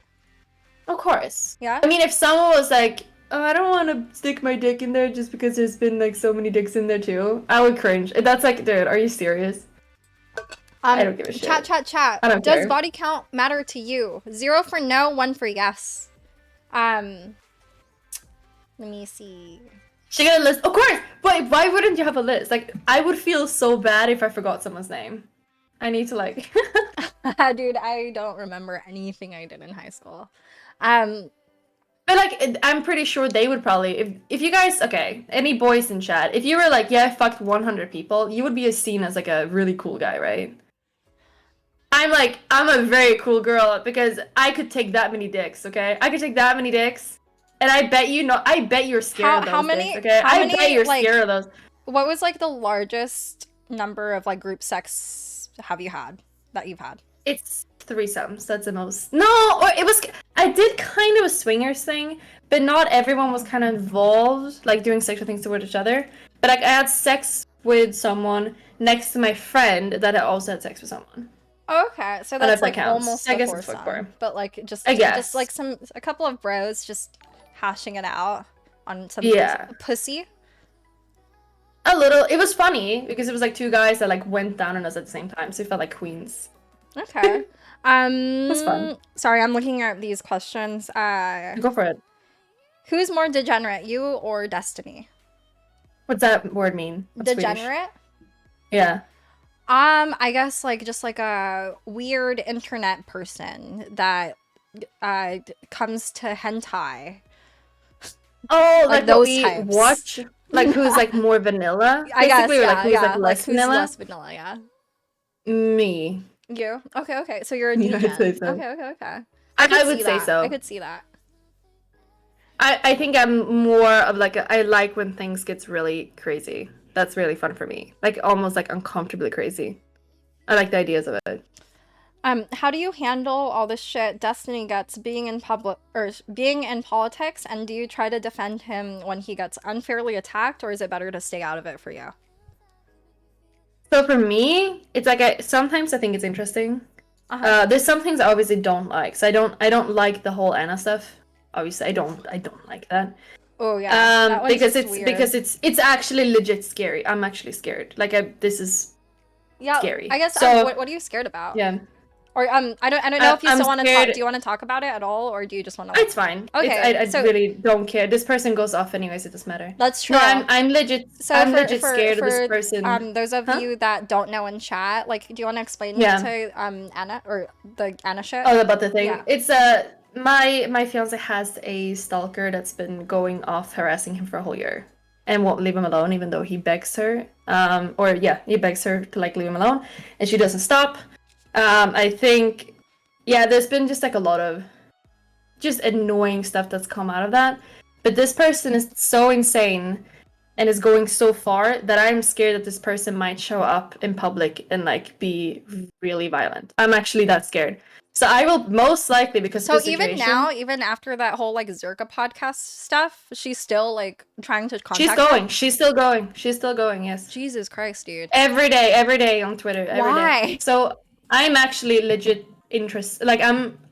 Of course. Yeah? I mean, if someone was like, oh, I don't want to stick my dick in there just because there's been like so many dicks in there too, I would cringe. That's like, dude, are you serious? I don't give a shit. Chat. I don't Does care. body count matter to you? 0 for no, 1 for yes. Let me see. She got a list. Of course! But why wouldn't you have a list? Like, I would feel so bad if I forgot someone's name. I need to like... Dude, I don't remember anything I did in high school. But like, I'm pretty sure they would probably... If you guys... Okay, any boys in chat, if you were like, yeah, I fucked 100 people, you would be seen as like a really cool guy, right? I'm a very cool girl because I could take that many dicks, okay? I could take that many dicks. And I bet you're scared of those how many, dicks, okay? I bet you're like, scared of those. What was like the largest number of like group sex have you had that you've had? It's threesomes. That's the most. No, or it was. I did kind of a swingers thing, but not everyone was kind of involved, like doing sexual things toward each other. But like I had sex with someone next to my friend that had also had sex with someone. Okay, so that's like counts. almost I a guess it's foursome, but like just like a couple of bros just hashing it out on some pussy. A little. It was funny because it was like two guys that like went down on us at the same time, so it felt like queens. Okay. It was fun. Sorry, I'm looking at these questions. Go for it. Who's more degenerate, you or Destiny? What's that word mean? What's degenerate? Swedish? Yeah. I guess like just like a weird internet person that comes to hentai. Oh, like those we types. watch, like who's like more vanilla? I guess, basically, or like who's like less who's vanilla? less vanilla, yeah. Me. You? Okay. So you're a Yeah, degen. I'd say so. Okay. I would say so. I could see that. I think I'm more of like I like when things gets really crazy. That's really fun for me. Like almost like uncomfortably crazy. I like the ideas of it. How do you handle all this shit Destiny gets being in politics, and do you try to defend him when he gets unfairly attacked, or is it better to stay out of it for you? So for me, it's like sometimes I think it's interesting. There's some things I obviously don't like. So I don't like the whole Anna stuff. Obviously, I don't like that. Oh yeah. Because it's actually legit scary. I'm actually scared. Like this is scary. I guess. So what are you scared about? yeah. Or I don't know if you still want to talk. scared- Do you want to talk about it at all, or do you just want to? It's fine. Okay, I really don't care. This person goes off anyways. It doesn't matter. That's true. No, I'm legit. So I'm legit scared of this person. Those of you that don't know in chat, like, do you want to explain to Anna or the Anna shit? Oh, about the thing. Yeah. It's my fiance has a stalker that's been going off harassing him for a whole year. and won't leave him alone, even though he begs her. He begs her to like leave him alone, and she doesn't stop. I think, yeah, there's been just like a lot of just annoying stuff that's come out of that. But this person is so insane and is going so far that I'm scared that this person might show up in public and like be really violent. I'm actually that scared. So I will most likely, because So of the even situation, now, even after that whole like Zerka podcast stuff, she's still like trying to contact she's him? going. She's still going. She's still going. Yes. Jesus Christ, dude. Every day on Twitter. Every day. Why? So I'm actually legit interested. Like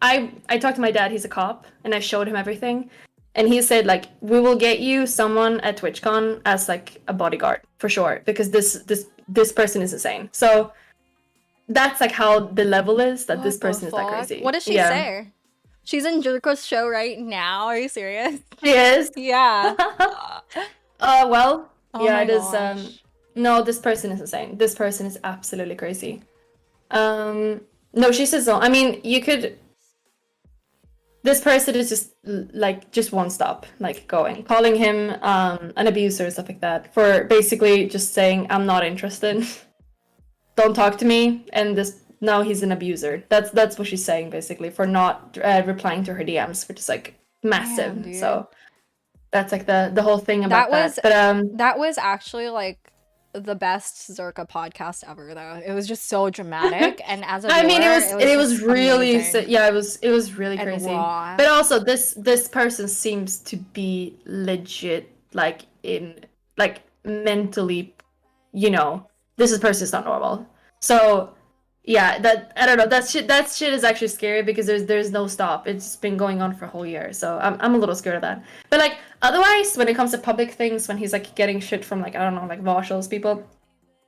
I talked to my dad. He's a cop, and I showed him everything, and he said like, we will get you someone at TwitchCon as like a bodyguard for sure, because this person is insane. So that's like how the level is, that this What the person is that fuck? crazy. What does she say? She's in Jericho's show right now. Are you serious? She is. Yeah. Well, Oh yeah, my it is. gosh. No, this person is insane. This person is absolutely crazy. No, she says no. I mean, you could. This person is just won't stop, like going, calling him an abuser, stuff like that, for basically just saying, I'm not interested. Don't talk to me, and now he's an abuser. That's what she's saying, basically, for not replying to her DMs, which is like massive. Damn, dude. So that's like the whole thing about that. But that was actually like the best Zerka podcast ever, though. It was just so dramatic, and as a I mean, viewer, it was just really amazing. yeah, it was really And crazy. raw. But also this person seems to be legit, like in like mentally, this person is not normal. So yeah, that I don't know, that shit is actually scary, because there's no stop. It's been going on for a whole year, so I'm a little scared of that. But like otherwise, when it comes to public things, when he's like getting shit from like, I don't know, like Varshals people,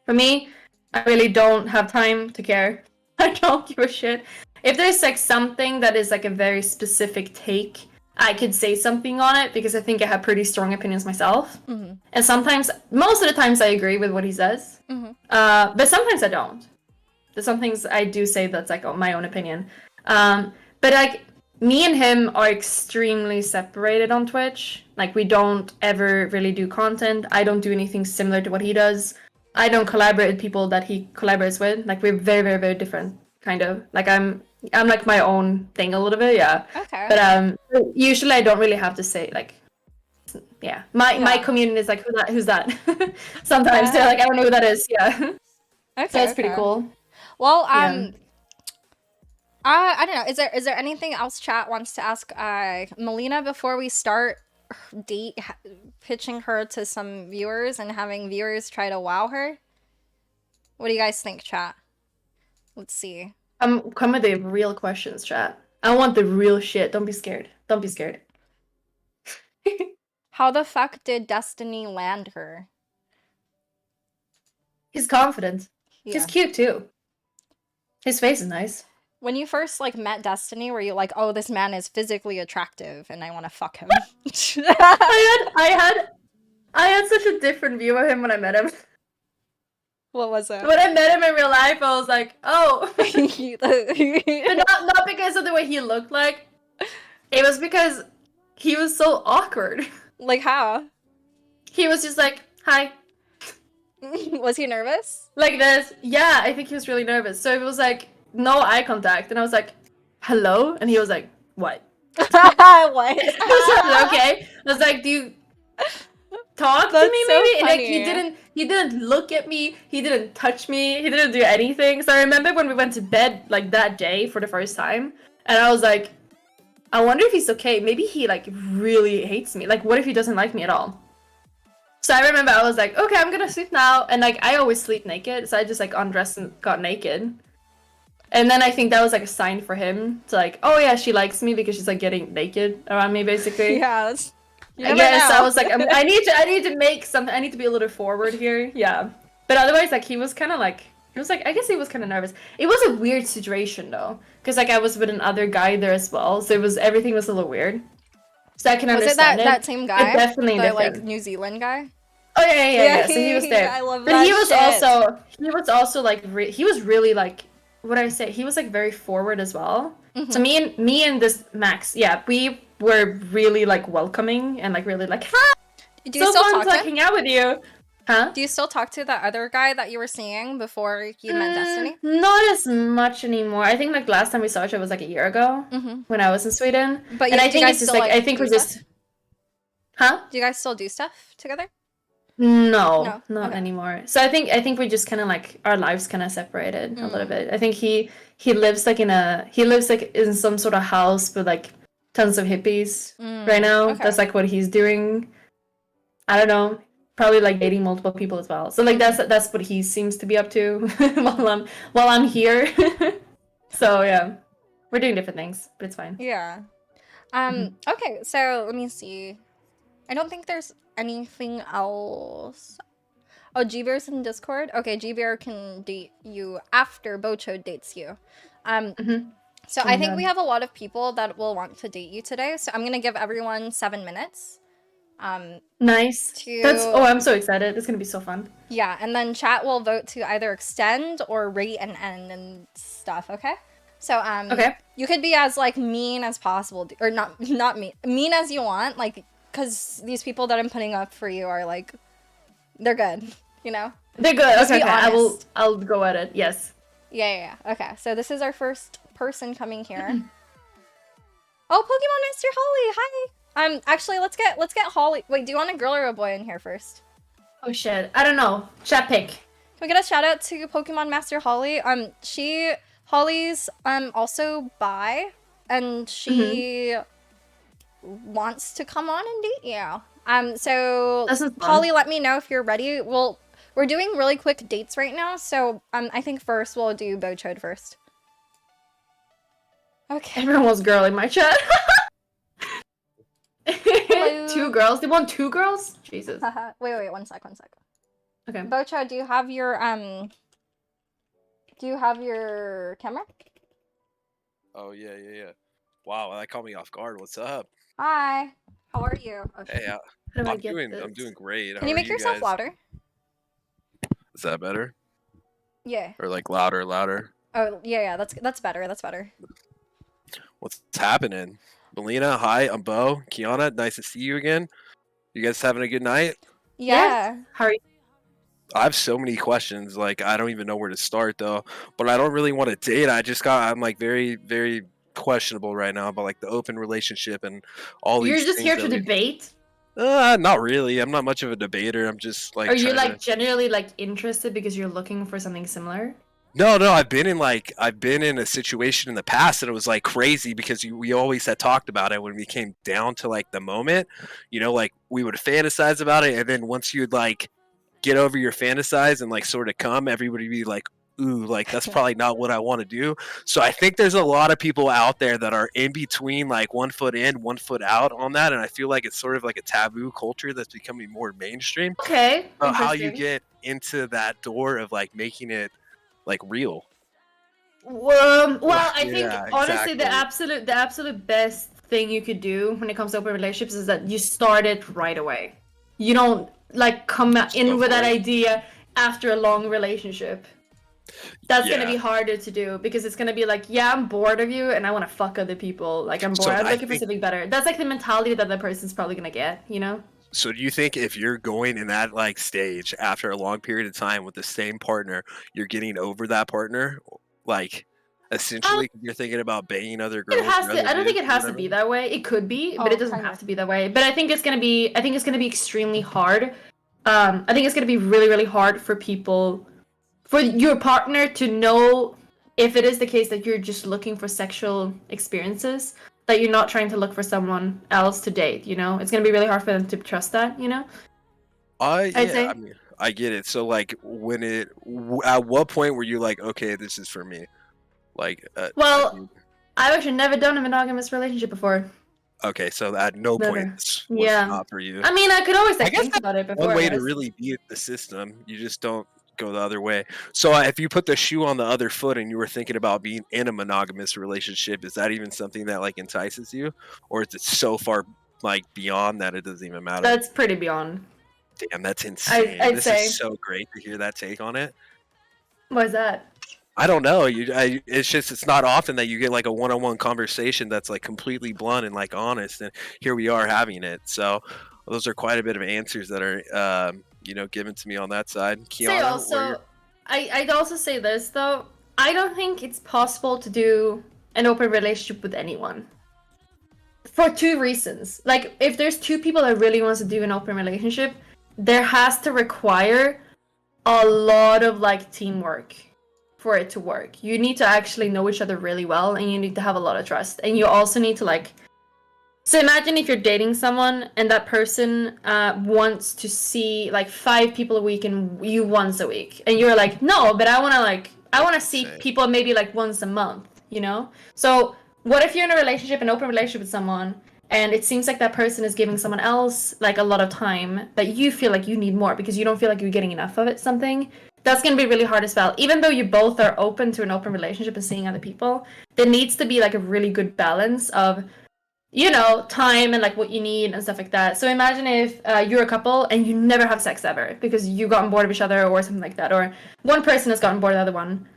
for me, I really don't have time to care. I don't give a shit. If there's like something that is like a very specific take, I could say something on it, because I think I have pretty strong opinions myself. Mm-hmm. And sometimes, most of the times, I agree with what he says. Mm-hmm. But sometimes I don't. There's some things I do say that's like my own opinion. But like, me and him are extremely separated on Twitch. Like, we don't ever really do content. I don't do anything similar to what he does. I don't collaborate with people that he collaborates with. Like, we're very, very, very different, kind of. Like, I'm like my own thing a little bit, yeah. Okay. But usually I don't really have to say, like, yeah. My community is like, who's that? Sometimes they're like, I don't know who that is, yeah. Okay, So it's pretty cool. Well, Yeah. I don't know. Is there anything else chat wants to ask Melina before we start pitching her to some viewers and having viewers try to wow her? What do you guys think, chat? Let's see. Come with the real questions, chat. I want the real shit. Don't be scared. Don't be scared. How the fuck did Destiny land her? He's confident. Yeah. He's cute too. His face is nice. When you first like met Destiny, were you like, oh, this man is physically attractive and I want to fuck him? I had such a different view of him when I met him. What was it? When I met him in real life, I was like, oh. But But not because of the way he looked like. It was because he was so awkward. Like how? He was just like, hi. Was he nervous? Like this. Yeah, I think he was really nervous. So it was like, no eye contact. And I was like, hello? And he was like, what? What? I was like, okay. I was like, do you talk to me so maybe? And like, funny. he didn't look at me. He didn't touch me. He didn't do anything. So I remember when we went to bed like that day for the first time. And I was like, I wonder if he's okay. Maybe he like really hates me. Like, what if he doesn't like me at all? So I remember I was like, okay, I'm gonna sleep now. And like, I always sleep naked. So I just like undressed and got naked. And then I think that was like a sign for him to like, oh yeah, she likes me because she's like getting naked around me, basically. Yeah. I guess I was like, I need to make something. I need to be a little forward here. Yeah. But otherwise, like, he was kind of like, I guess he was kind of nervous. It was a weird situation though, because like I was with another guy there as well, so everything was a little weird. So I can understand it. Was it that same guy? It definitely the like New Zealand guy? Oh yeah. So he was there. I love but that he was shit. also like he was really like, what I say? He was like very forward as well. Mm-hmm. So me and this Max, yeah, we were really like welcoming and like really like, ha! Do you So still fun talk to to like him? hang out with you. Huh? Do you still talk to that other guy that you were seeing before you met Destiny? Not as much anymore. I think like last time we saw each other was like a year ago Mm-hmm. when I was in Sweden. But And I do you think guys it's just still like I like think do we're stuff? just huh? Do you guys still do stuff together? No, No. not Okay. anymore. So I think we just kind of like our lives kind of separated a little Mm. bit. I think he lives like in some sort of house with like tons of hippies right now. Okay. That's like what he's doing. I don't know. Probably like dating multiple people as well. So like that's what he seems to be up to while I'm here. So yeah, we're doing different things, but it's fine. Yeah. Mhm. Okay, so let me see. I don't think there's anything else. Oh, GBear's in Discord? Okay, GBear can date you after Bocho dates you. Mhm. So Oh I my think we God. have a lot of people that will want to date you today. So I'm gonna give everyone 7 minutes. Um, Nice. to I'm so excited. It's gonna be so fun. Yeah, and then chat will vote to either extend or rate and end and stuff, okay? So Okay. you could be as like mean as possible or not mean as you want, like cuz these people that I'm putting up for you are like they're good, you know? They're good. Just Okay, be okay. honest. I'll go at it. Yes. Yeah. Okay. So this is our first person coming here. Oh, Pokemon Master Holly. Hi. Actually, let's get Holly. Wait, do you want a girl or a boy in here first? Oh shit. I don't know. Chat pick. Can we get a shout out to Pokemon Master Holly? Holly's also bi, and she wants to come on and date you. So This is fun. Holly, let me know if you're ready. We're doing really quick dates right now, so I think first we'll do Bochode first. Okay. Everyone was girl in my chat. Hello. 2 girls. They want 2 girls? Jesus. Wait, one sec. Okay. Bocho, do you have your camera? Oh yeah. Wow, that caught me off guard. What's up? Hi. How are you? Oh, shit. Hey, How do I I'm get doing this? great. How Can you are make you yourself guys? louder? Is that better? Yeah. Or like louder? Oh, yeah. That's better. That's better. What's happening? Melina, hi, I'm Bo. Kiana, nice to see you again. You guys having a good night? Yeah. How are you? I have so many questions, like I don't even know where to start though. But I don't really want to date. I'm like very questionable right now about like the open relationship and all You're these just things here that to we debate? not really. I'm not much of a debater. I'm just like Are you trying to like generally like interested because you're looking for something similar? No, I've been in a situation in the past that it was like crazy because we always had talked about it when we came down to like the moment, like we would fantasize about it, and then once you'd like get over your fantasize and like sort of come, everybody would be like, ooh, like that's probably not what I want to do. So I think there's a lot of people out there that are in between, like 1 foot in, 1 foot out on that, and I feel like it's sort of like a taboo culture that's becoming more mainstream. Okay, So how you interesting. get into that door of like making it like real. Well, I think Yeah, honestly exactly. the absolute best thing you could do when it comes to open relationships is that you start it right away. You don't like come Just in go with for that it. idea after a long relationship. That's gonna Yeah. be harder to do because it's gonna be like, yeah, I'm bored of you and I want to fuck other people. Like I'm bored. So I'm I looking for think. something better. That's like the mentality that the person's probably gonna get. You know? So do you think if you're going in that like stage after a long period of time with the same partner, you're getting over that partner, like Um, essentially 'cause you're thinking about banging other it girls has or to. other I don't think dudes it or has to whatever? be that way. It could be, but it Oh, doesn't kind have of. to be that way. But I think it's gonna be. I think it's gonna be extremely hard. I think it's gonna be really, really hard for people, for your partner to know if it is the case that you're just looking for sexual experiences, that you're not trying to look for someone else to date. You know, it's gonna be really hard for them to trust that. You know, I'd Yeah, I say. mean, I get it. So like at what point were you like, okay, this is for me? Like, Well, I've actually never done a monogamous relationship before. okay, so at no point Never. this was Yeah. not for you. I mean, I could always I like guess think that's about it one before, I way to guess. really beat the system. You just don't go the other way. So if you put the shoe on the other foot and you were thinking about being in a monogamous relationship, is that even something that like entices you, or is it so far like beyond that it doesn't even matter? That's pretty beyond. Damn, that's insane. I'd This is say. so great to hear that take on it. Why's that? I don't know. It's just it's not often that you get like a one-on-one conversation that's like completely blunt and like honest, and here we are having it. So those are quite a bit of answers that are given to me on that side. Say Kiana, also, I'd also say this though. I don't think it's possible to do an open relationship with anyone. For two reasons. Like, if there's two people that really wants to do an open relationship, there has to require a lot of like teamwork for it to work. You need to actually know each other really well, and you need to have a lot of trust. And you also need to like. So imagine if you're dating someone and that person wants to see like 5 people a week and you once a week, and you're like, no, but I want to see people maybe like once a month, you know? So what if you're in a relationship, an open relationship with someone, and it seems like that person is giving someone else like a lot of time that you feel like you need more because you don't feel like you're getting enough of it, something? That's going to be really hard as well. Even though you both are open to an open relationship and seeing other people, there needs to be like a really good balance of time and like what you need and stuff like that. So imagine if you're a couple and you never have sex ever because you gotten bored of each other or something like that, or one person has gotten bored of the other one,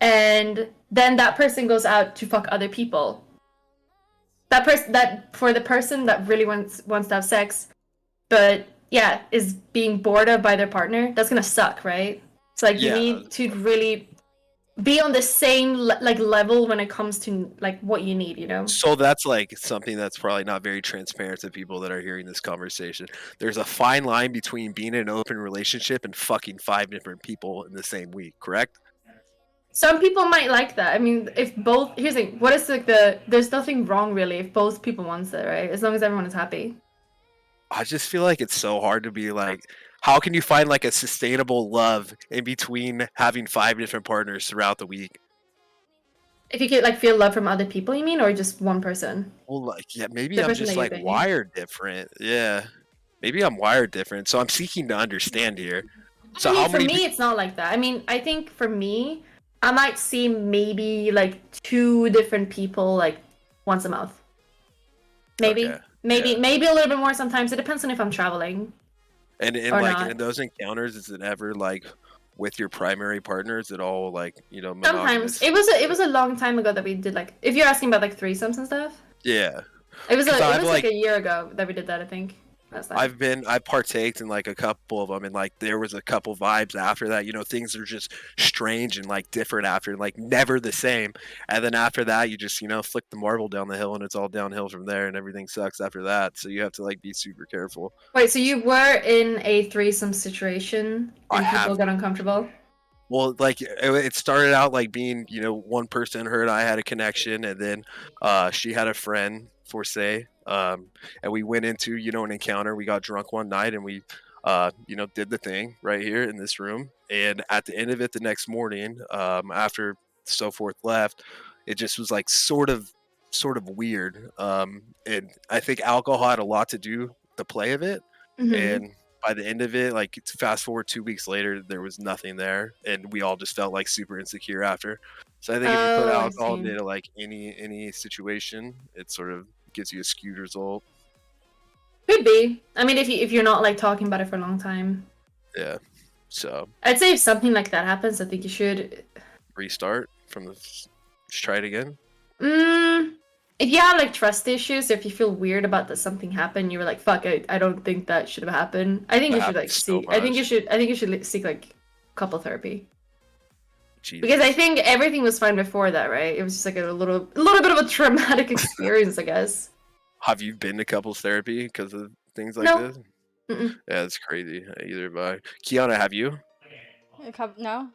and then that person goes out to fuck other people. That for the person that really wants to have sex, but yeah, is being bored of by their partner, that's gonna suck, right? So like you need to really be on the same like level when it comes to like what you need, So that's like something that's probably not very transparent to people that are hearing this conversation. There's a fine line between being in an open relationship and fucking 5 different people in the same week, correct? Some people might like that. I mean, if both, here's the thing, what is like there's nothing wrong really if both people wants it, right? As long as everyone is happy. I just feel like it's so hard to be like, how can you find like a sustainable love in between having 5 different partners throughout the week? If you could like feel love from other people, you mean, or just one person? Well, like, yeah, maybe The I'm person just that you're like dating. wired different. Yeah, maybe I'm wired different. So I'm seeking to understand here. So I mean, how for many? me, it's not like that. I mean, I think for me, I might see maybe like 2 different people like once a month. Maybe, Okay, maybe, yeah. maybe a little bit more sometimes. It depends on if I'm traveling And or like not. in those encounters, is it ever like with your primary partner? Is it all like Sometimes monogamous? it was a long time ago that we did like, if you're asking about like threesomes and stuff. Yeah, It was because I've like a year ago that we did that, I think. Last time. I've partaked in like a couple of them, and like there was a couple vibes after that. Things are just strange and like different after, like never the same. And then after that, you just flick the marble down the hill, and it's all downhill from there, and everything sucks after that. So you have to like be super careful. Wait, so you were in a threesome situation I and people have. got uncomfortable? Well, like it started out like being, one person, her and I had a connection, and then she had a friend, for say, and we went into, an encounter. We got drunk one night, and we, did the thing right here in this room. And at the end of it, the next morning, after so forth left, it just was like sort of weird. And I think alcohol had a lot to do with the play of it, Mm-hmm. and by the end of it, like fast forward 2 weeks later, there was nothing there, and we all just felt like super insecure after. So I think if you put Oh, I alcohol see. into like any situation, it sort of gives you a skewed result. Could be. I mean, if you're not like talking about it for a long time, Yeah. So I'd say if something like that happens, I think you should. restart from the just try it again. Mm, if you have like trust issues, if you feel weird about that something happened, you were like, "Fuck, I don't think that should have happened." I think That you should like happens so seek. much. I think you should like, seek like couple therapy. Because I Jesus. think everything was fine before that, right? It was just like a little bit of a traumatic experience, I guess. Have you been to couples therapy because of things like No. this? Mm-mm. Yeah, it's crazy. Either by Kiana, have you? No,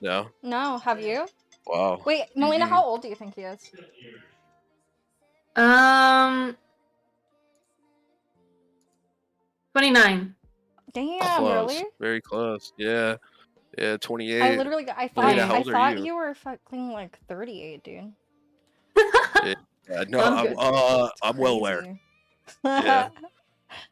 No. no. Have you? Wow. Wait, Melina, how old do you think he is? Um, 29. Damn, Close. really? Very close. Yeah. Yeah, I 28. literally, Melina, how I old are thought you? you were fucking like 38, dude. No, Sounds good. I'm well aware. Crazy. Yeah,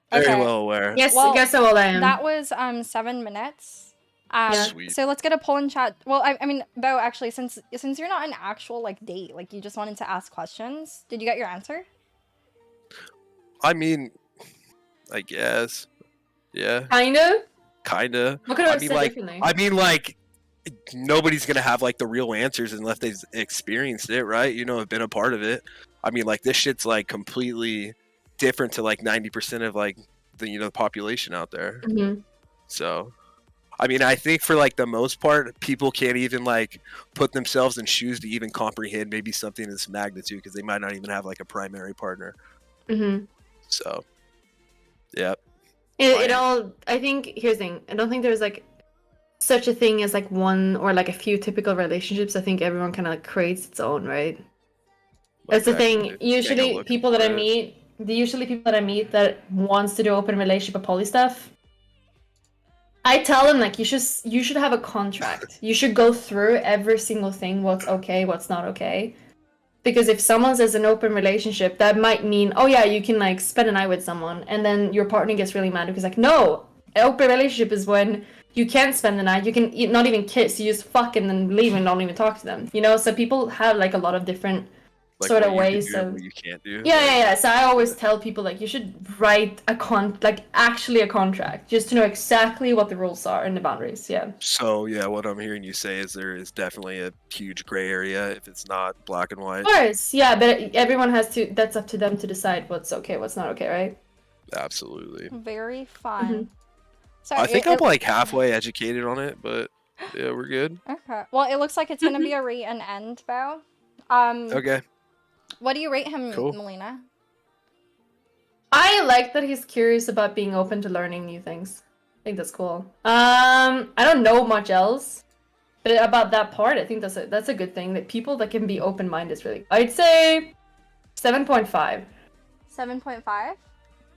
very Okay. well aware. Yes, Well, guess how old I am. That was 7 minutes. Yeah. Sweet. So let's get a poll in chat. Well, I mean, Bo, actually, since you're not an actual like date, like you just wanted to ask questions, did you get your answer? I mean, I guess. Yeah, Kinda. kinda. What could I I have mean, said like, differently? nobody's gonna have like the real answers unless they've experienced it, right? Have been a part of it. I mean, like this shit's like completely different to like 90% of like the population out there. Mm-hmm. So, I mean, I think for like the most part, people can't even like put themselves in shoes to even comprehend maybe something of this magnitude because they might not even have like a primary partner. Mm-hmm. So, yeah. It all. I think here's the thing. I don't think there's like such a thing as like one or like a few typical relationships. I think everyone kind of like creates its own, right? That's the thing. Exactly. Usually, looking people that for I it. meet, usually people that I meet that wants to do open relationship or poly stuff, I tell them like you should have a contract. You should go through every single thing, what's okay, what's not okay. Because if someone says an open relationship, that might mean, oh yeah, you can like spend a night with someone, and then your partner gets really mad because like, no, an open relationship is when you can't spend the night, you can not even kiss, you just fuck and then leave and don't even talk to them. You know, so people have like a lot of different Like sort what of you can ways do and of. what you can't do. Yeah, like, yeah, yeah. So I always tell people like you should write actually a contract, just to know exactly what the rules are and the boundaries. Yeah. So yeah, what I'm hearing you say is there is definitely a huge gray area if it's not black and white. Of course, yeah, but everyone has to. That's up to them to decide what's okay, what's not okay, right? Absolutely. Very fun. So I think I'm like halfway educated on it, but yeah, we're good. Okay. Well, it looks like it's gonna be a rate and end, Bo. Okay. What do you rate him, Cool. Melina? I like that he's curious about being open to learning new things. I think that's cool. I don't know much else, but about that part, I think that's a good thing. That people that can be open minded is really. I'd say 7.5. 7.5.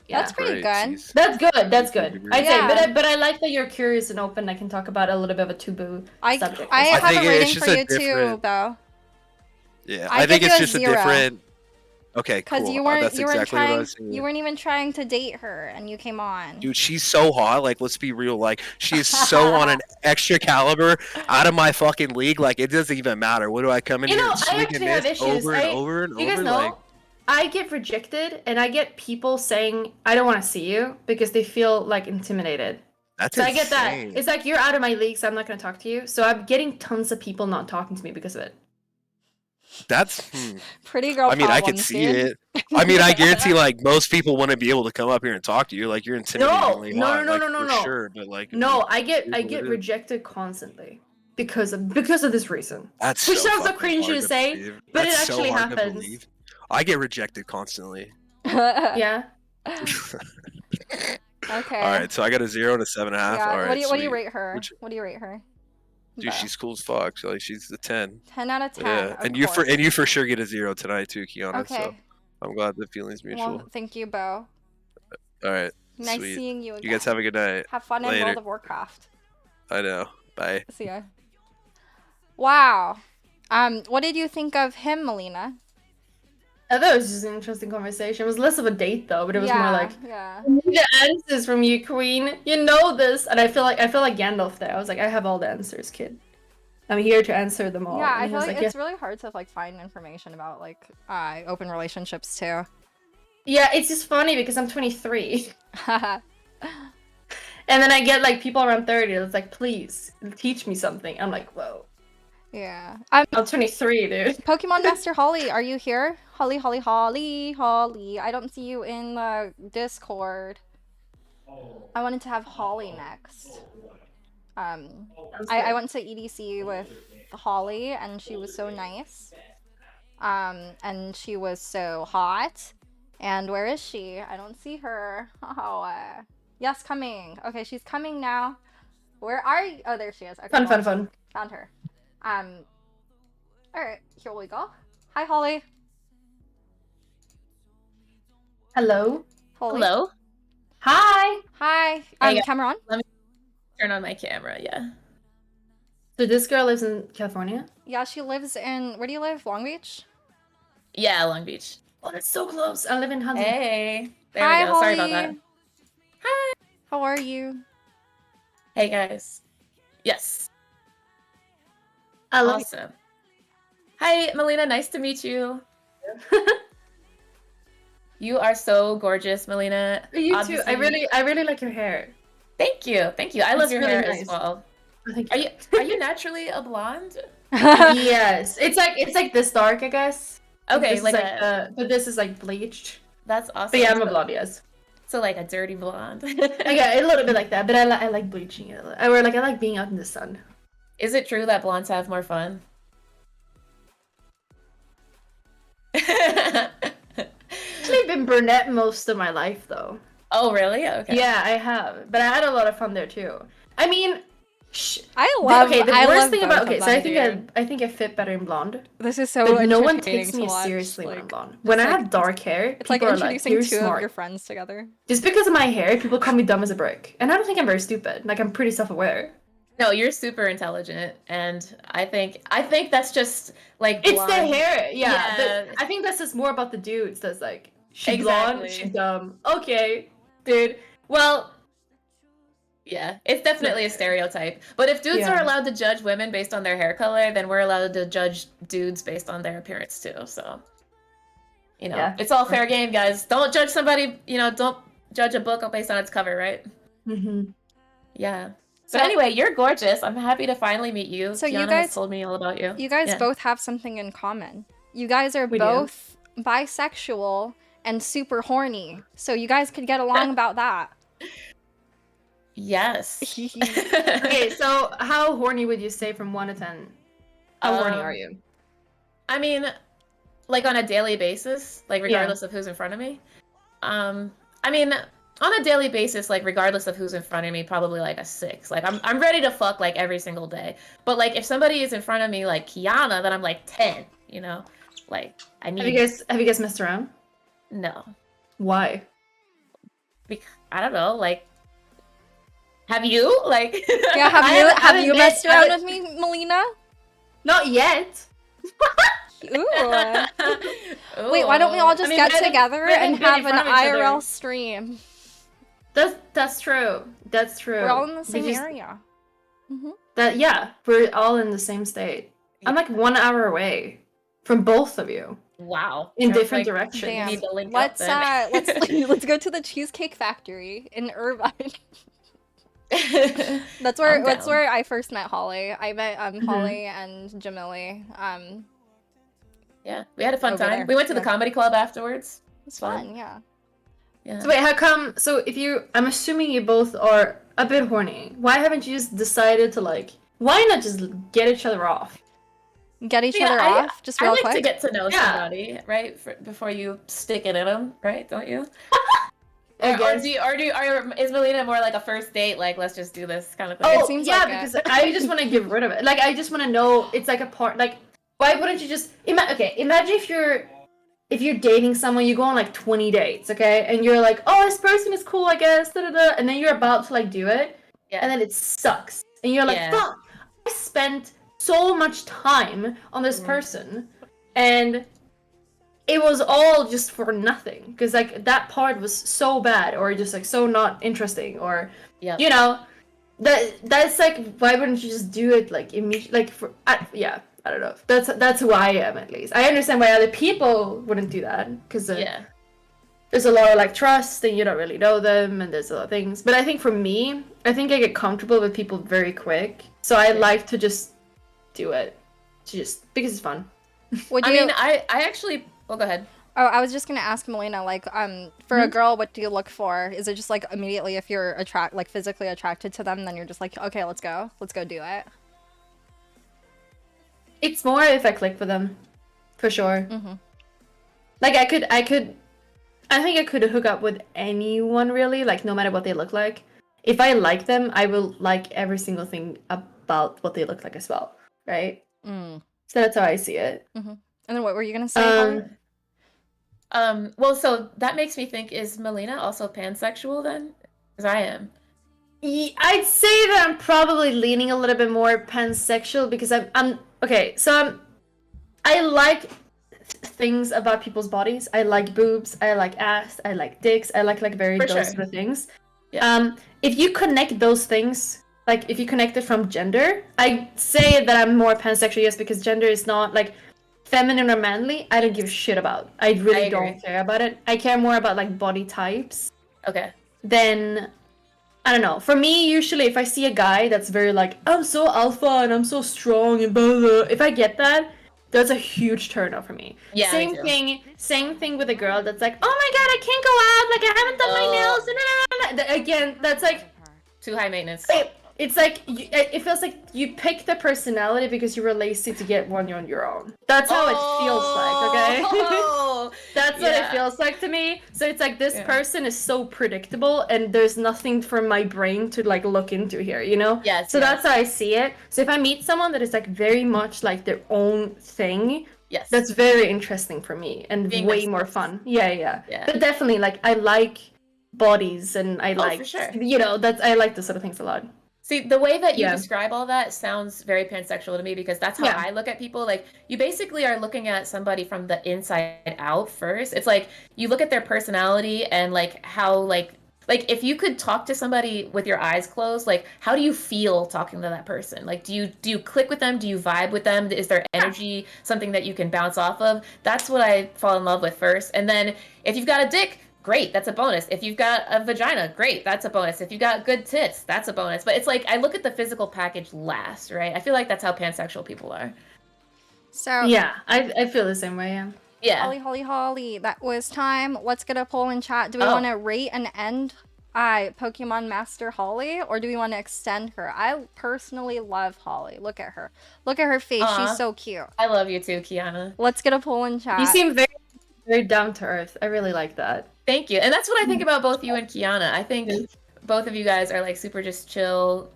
Yeah. That's pretty Great, good. jeez. That's good. That's Good good. degree. I'd Yeah. say, but I like that you're curious and open. I can talk about a little bit of a taboo subject. I I have think a it's rating just for a you too, different- Bo. Yeah, I I think give it's you a just a 0. different. Okay, Because cool. you weren't That's you weren't exactly what I trying was saying. you weren't even trying to date her, and you came on. Dude, she's so hot. Like, let's be real. Like, she is so on an extra caliber, out of my fucking league. Like, it doesn't even matter. What do I come in You here know, and I swing and actually have miss issues. over and over and You guys over? know, Like, I get rejected, and I get people saying, "I don't want to see you," because they feel like intimidated. that's So I insane. get that. It's like you're out of my league, so I'm not going to talk to you. So I'm getting tons of people not talking to me because of it. That's. Pretty girl I mean, I problems, could see dude. it. I mean, I guarantee, like, most people wouldn't be able to come up here and talk to you. Like, you're intimidatingly No, hot. no, like, no, for no. sure. But like, No, it I get is what it is. rejected constantly because of this reason. That's Which so sounds so fucking cringy hard to say, believe. but That's it actually so hard to happens. believe. I get rejected constantly. Yeah. Okay. All right, so I got a 0 to 7.5. Yeah. All right, what do you sweet. rate her? Which- What do you rate her? Dude, Bo. she's cool as fuck. So, like, she's a 10. 10 out of 10. Yeah, Of and course. you for sure get a 0 tonight too, Kiana. Okay. So I'm glad the feeling's mutual. Well, thank you, Bo. All right, Nice sweet. seeing you again. You guys have a good night. Have fun in Later. World of Warcraft. I know. Bye. See ya. Wow. What did you think of him, Melina? I thought it was just an interesting conversation. It was less of a date though, but it was more like yeah. I need the answers from you, Queen. You know this, and I feel like Gandalf there. I was like, I have all the answers, kid. I'm here to answer them all. Yeah, And I he feel was like yeah. it's really hard to like find information about like open relationships too. Yeah, it's just funny because I'm 23, and then I get like people around 30 that's like, please teach me something. I'm like, whoa. Yeah. I'm 23, dude. Pokemon Master Holly, are you here? Holly, Holly, Holly, Holly. I don't see you in the Discord. I wanted to have Holly next. I went to EDC with Holly, and she was so nice. And she was so hot. And where is she? I don't see her. Oh, yes, coming. Okay, she's coming now. Where are you? Oh, there she is. Okay, Fun, well, fun, fun. Found her. All right, here we go. Hi, Holly. Hello. Holly. Hello? Hi. Hi. Hey, Camera on? Turn on my camera, yeah. So this girl lives in California? Yeah, she lives in. Where do you live? Long Beach. Yeah, Long Beach. Oh, that's so close. I live in Hudson. Hey. There Hi, we go. Sorry Holly. about that. How are you? Hey, guys. Yes. I love Awesome. Hi, Melina. Nice to meet you. You are so gorgeous, Melina. you too. Obviously- I really like your hair. Thank you. Thank you. I love It's your really hair nice. as well. I think Are you naturally a blonde? yes. It's like this dark, I guess. Okay, This like is but this is like bleached. that's awesome. But yeah, I'm a blonde, yes. So like a dirty blonde. Yeah, a little bit like that, but I like bleaching it. Or like I like being out in the sun. Is it true that blondes have more fun? I've been brunette most of my life though. Oh, really? Okay. Yeah, I have, but I had a lot of fun there too. I mean, I love. okay, the I worst love thing about both of so I them, think dude. I think I fit better in blonde. This is so But no one entertaining takes to me watch, seriously when I'm like, blonde. When I like- have dark hair, It's like people are like, introducing "You're two smart." of your friends together. Just because of my hair, people call me dumb as a brick, and I don't think I'm very stupid. Like I'm pretty self-aware. No, you're super intelligent, and I think that's just like It's the blonde. hair, yeah. Yeah. But I think that's just more about the dudes. That's like, she's blonde, Exactly. she's dumb. Okay, dude. Well, Yeah, it's definitely a stereotype. But if dudes Yeah. are allowed to judge women based on their hair color, then we're allowed to judge dudes based on their appearance too. So, Yeah. it's all fair game, guys. Don't judge somebody, don't judge a book based on its cover, right? mm-hmm. Yeah. So So- anyway, you're gorgeous. I'm happy to finally meet you. So you Kiana guys- has told me all about you. You guys Yeah. both have something in common. You guys are We do. both bisexual and super horny. So you guys could get along about that. Yes. Okay, so how horny would you say from 1 to 10? How horny are you? I mean, like on a daily basis, like regardless of who's in front of me. I mean, on a daily basis, like regardless of who's in front of me, probably like a 6. Like I'm ready to fuck like every single day. But like if somebody is in front of me like Kiana, then I'm like 10, Like I need Have you guys messed around? no. Why? I don't know, like have you? Like Yeah, I haven't- have you I messed around haven't- with me, Melina? Not yet. Ooh. Ooh. Wait, why don't we all just I mean, get we haven't- together we haven't and been in have an front of each other. IRL stream? That's true. That's true. We're all in the We same just- area. Yeah, we're all in the same state. I'm like 1 hour away from both of you Wow. in Sounds different like directions. we Damn. need to link Let's up then. let's go to the Cheesecake Factory in Irvine. That's I'm that's down. where I first met Holly. I met Mm-hmm. Holly and Jamili. Yeah, we had a fun Over time. there. We went to the Yeah. comedy club afterwards. It's fun, yeah. Yeah. So wait, how come? So I'm assuming you both are a bit horny. Why haven't you just decided to like? Why not just get each other off? Get each Yeah, other off, just I real like quick. to get to know Yeah. somebody, right? Before you stick it in them, right? Don't you? I Or guess. is Melina more like a first date, like let's just do this kind of thing? Oh, seems yeah, like it. because I just want to get rid of it. Like, I just want to know it's like a part. Like, why wouldn't you just imagine if you're dating someone, you go on like 20 dates, okay, and you're like, oh, this person is cool, I guess, da da da, and then you're about to like do it, Yeah. and then it sucks, and you're like, Yeah. fuck, I spent so much time on this person, and it was all just for nothing, because like that part was so bad, or just like so not interesting, or Yep. you know, that's like, why wouldn't you just do it like immediately? Like I don't know. That's who I am, at least. I understand why other people wouldn't do that, because Yeah. there's a lot of like trust, and you don't really know them, and there's a lot of things. But I think for me, I think I get comfortable with people very quick, so I like to just do it, because it's fun. Would I you? mean, I actually. Oh, go ahead. Oh, I was just gonna ask Melina, like, for Mm-hmm. a girl, what do you look for? Is it just like immediately if you're physically attracted to them, then you're just like, okay, let's go do it. It's more if I click with them, for sure. Mm-hmm. Like I think I could hook up with anyone really, like no matter what they look like. If I like them, I will like every single thing about what they look like as well, right? Mm. So that's how I see it. And then what were you gonna say? Holly? Well, so that makes me think: is Melina also pansexual then? Because I am. I'd say that I'm probably leaning a little bit more pansexual, because I'm okay. So I like things about people's bodies. I like boobs. I like ass. I like dicks. I like very For those sure. sort of things. Yeah. If you connect those things, like if you connect it from gender, I say that I'm more pansexual, yes, because gender is not like feminine or manly. I don't give a shit about. I really I agree. don't care about it. I care more about like body types. Okay. Then I don't know. For me, usually, if I see a guy that's very like, I'm so alpha and I'm so strong and blah blah, if I get that, That's a huge turn-off for me. Yeah, me too. Same thing with a girl that's like, oh my god, I can't go out, like I haven't done my nails. Again, that's like Too high maintenance. it's like it feels like you pick the personality because you were lazy to get one on your own. That's how it feels like, okay? Oh, That's what it feels like to me. So it's like this person is so predictable and there's nothing for my brain to like look into here, you know? Yes. So that's how I see it. So if I meet someone that is like very much like their own thing, Yes. that's very interesting for me and Being way themselves. more fun. Yeah. Yeah. But definitely like I like bodies and I like for sure. you know, I like those sort of things a lot. See, the way that you Yeah. describe all that sounds very pansexual to me because that's how Yeah. I look at people. Like, you basically are looking at somebody from the inside out first. It's like you look at their personality and like how like if you could talk to somebody with your eyes closed, like how do you feel talking to that person? Like do you click with them? Do you vibe with them? Is their energy something that you can bounce off of? That's what I fall in love with first. And then if you've got a dick, great, that's a bonus. If you've got a vagina, great, that's a bonus. If you've got good tits, that's a bonus. But it's like I look at the physical package last, right? I feel like that's how pansexual people are. So Yeah, I feel the same way, yeah. Yeah. Holly, that was time. Let's get a poll in chat. Do we Oh. want to rate and end Pokemon Master Holly, or do we want to extend her? I personally love Holly. Look at her. Look at her face. Aw. She's so cute. I love you too, Kiana. Let's get a poll in chat. You seem very down to earth. I really like that. Thank you. And that's what I think about both you and Kiana. I think both of you guys are like super just chill,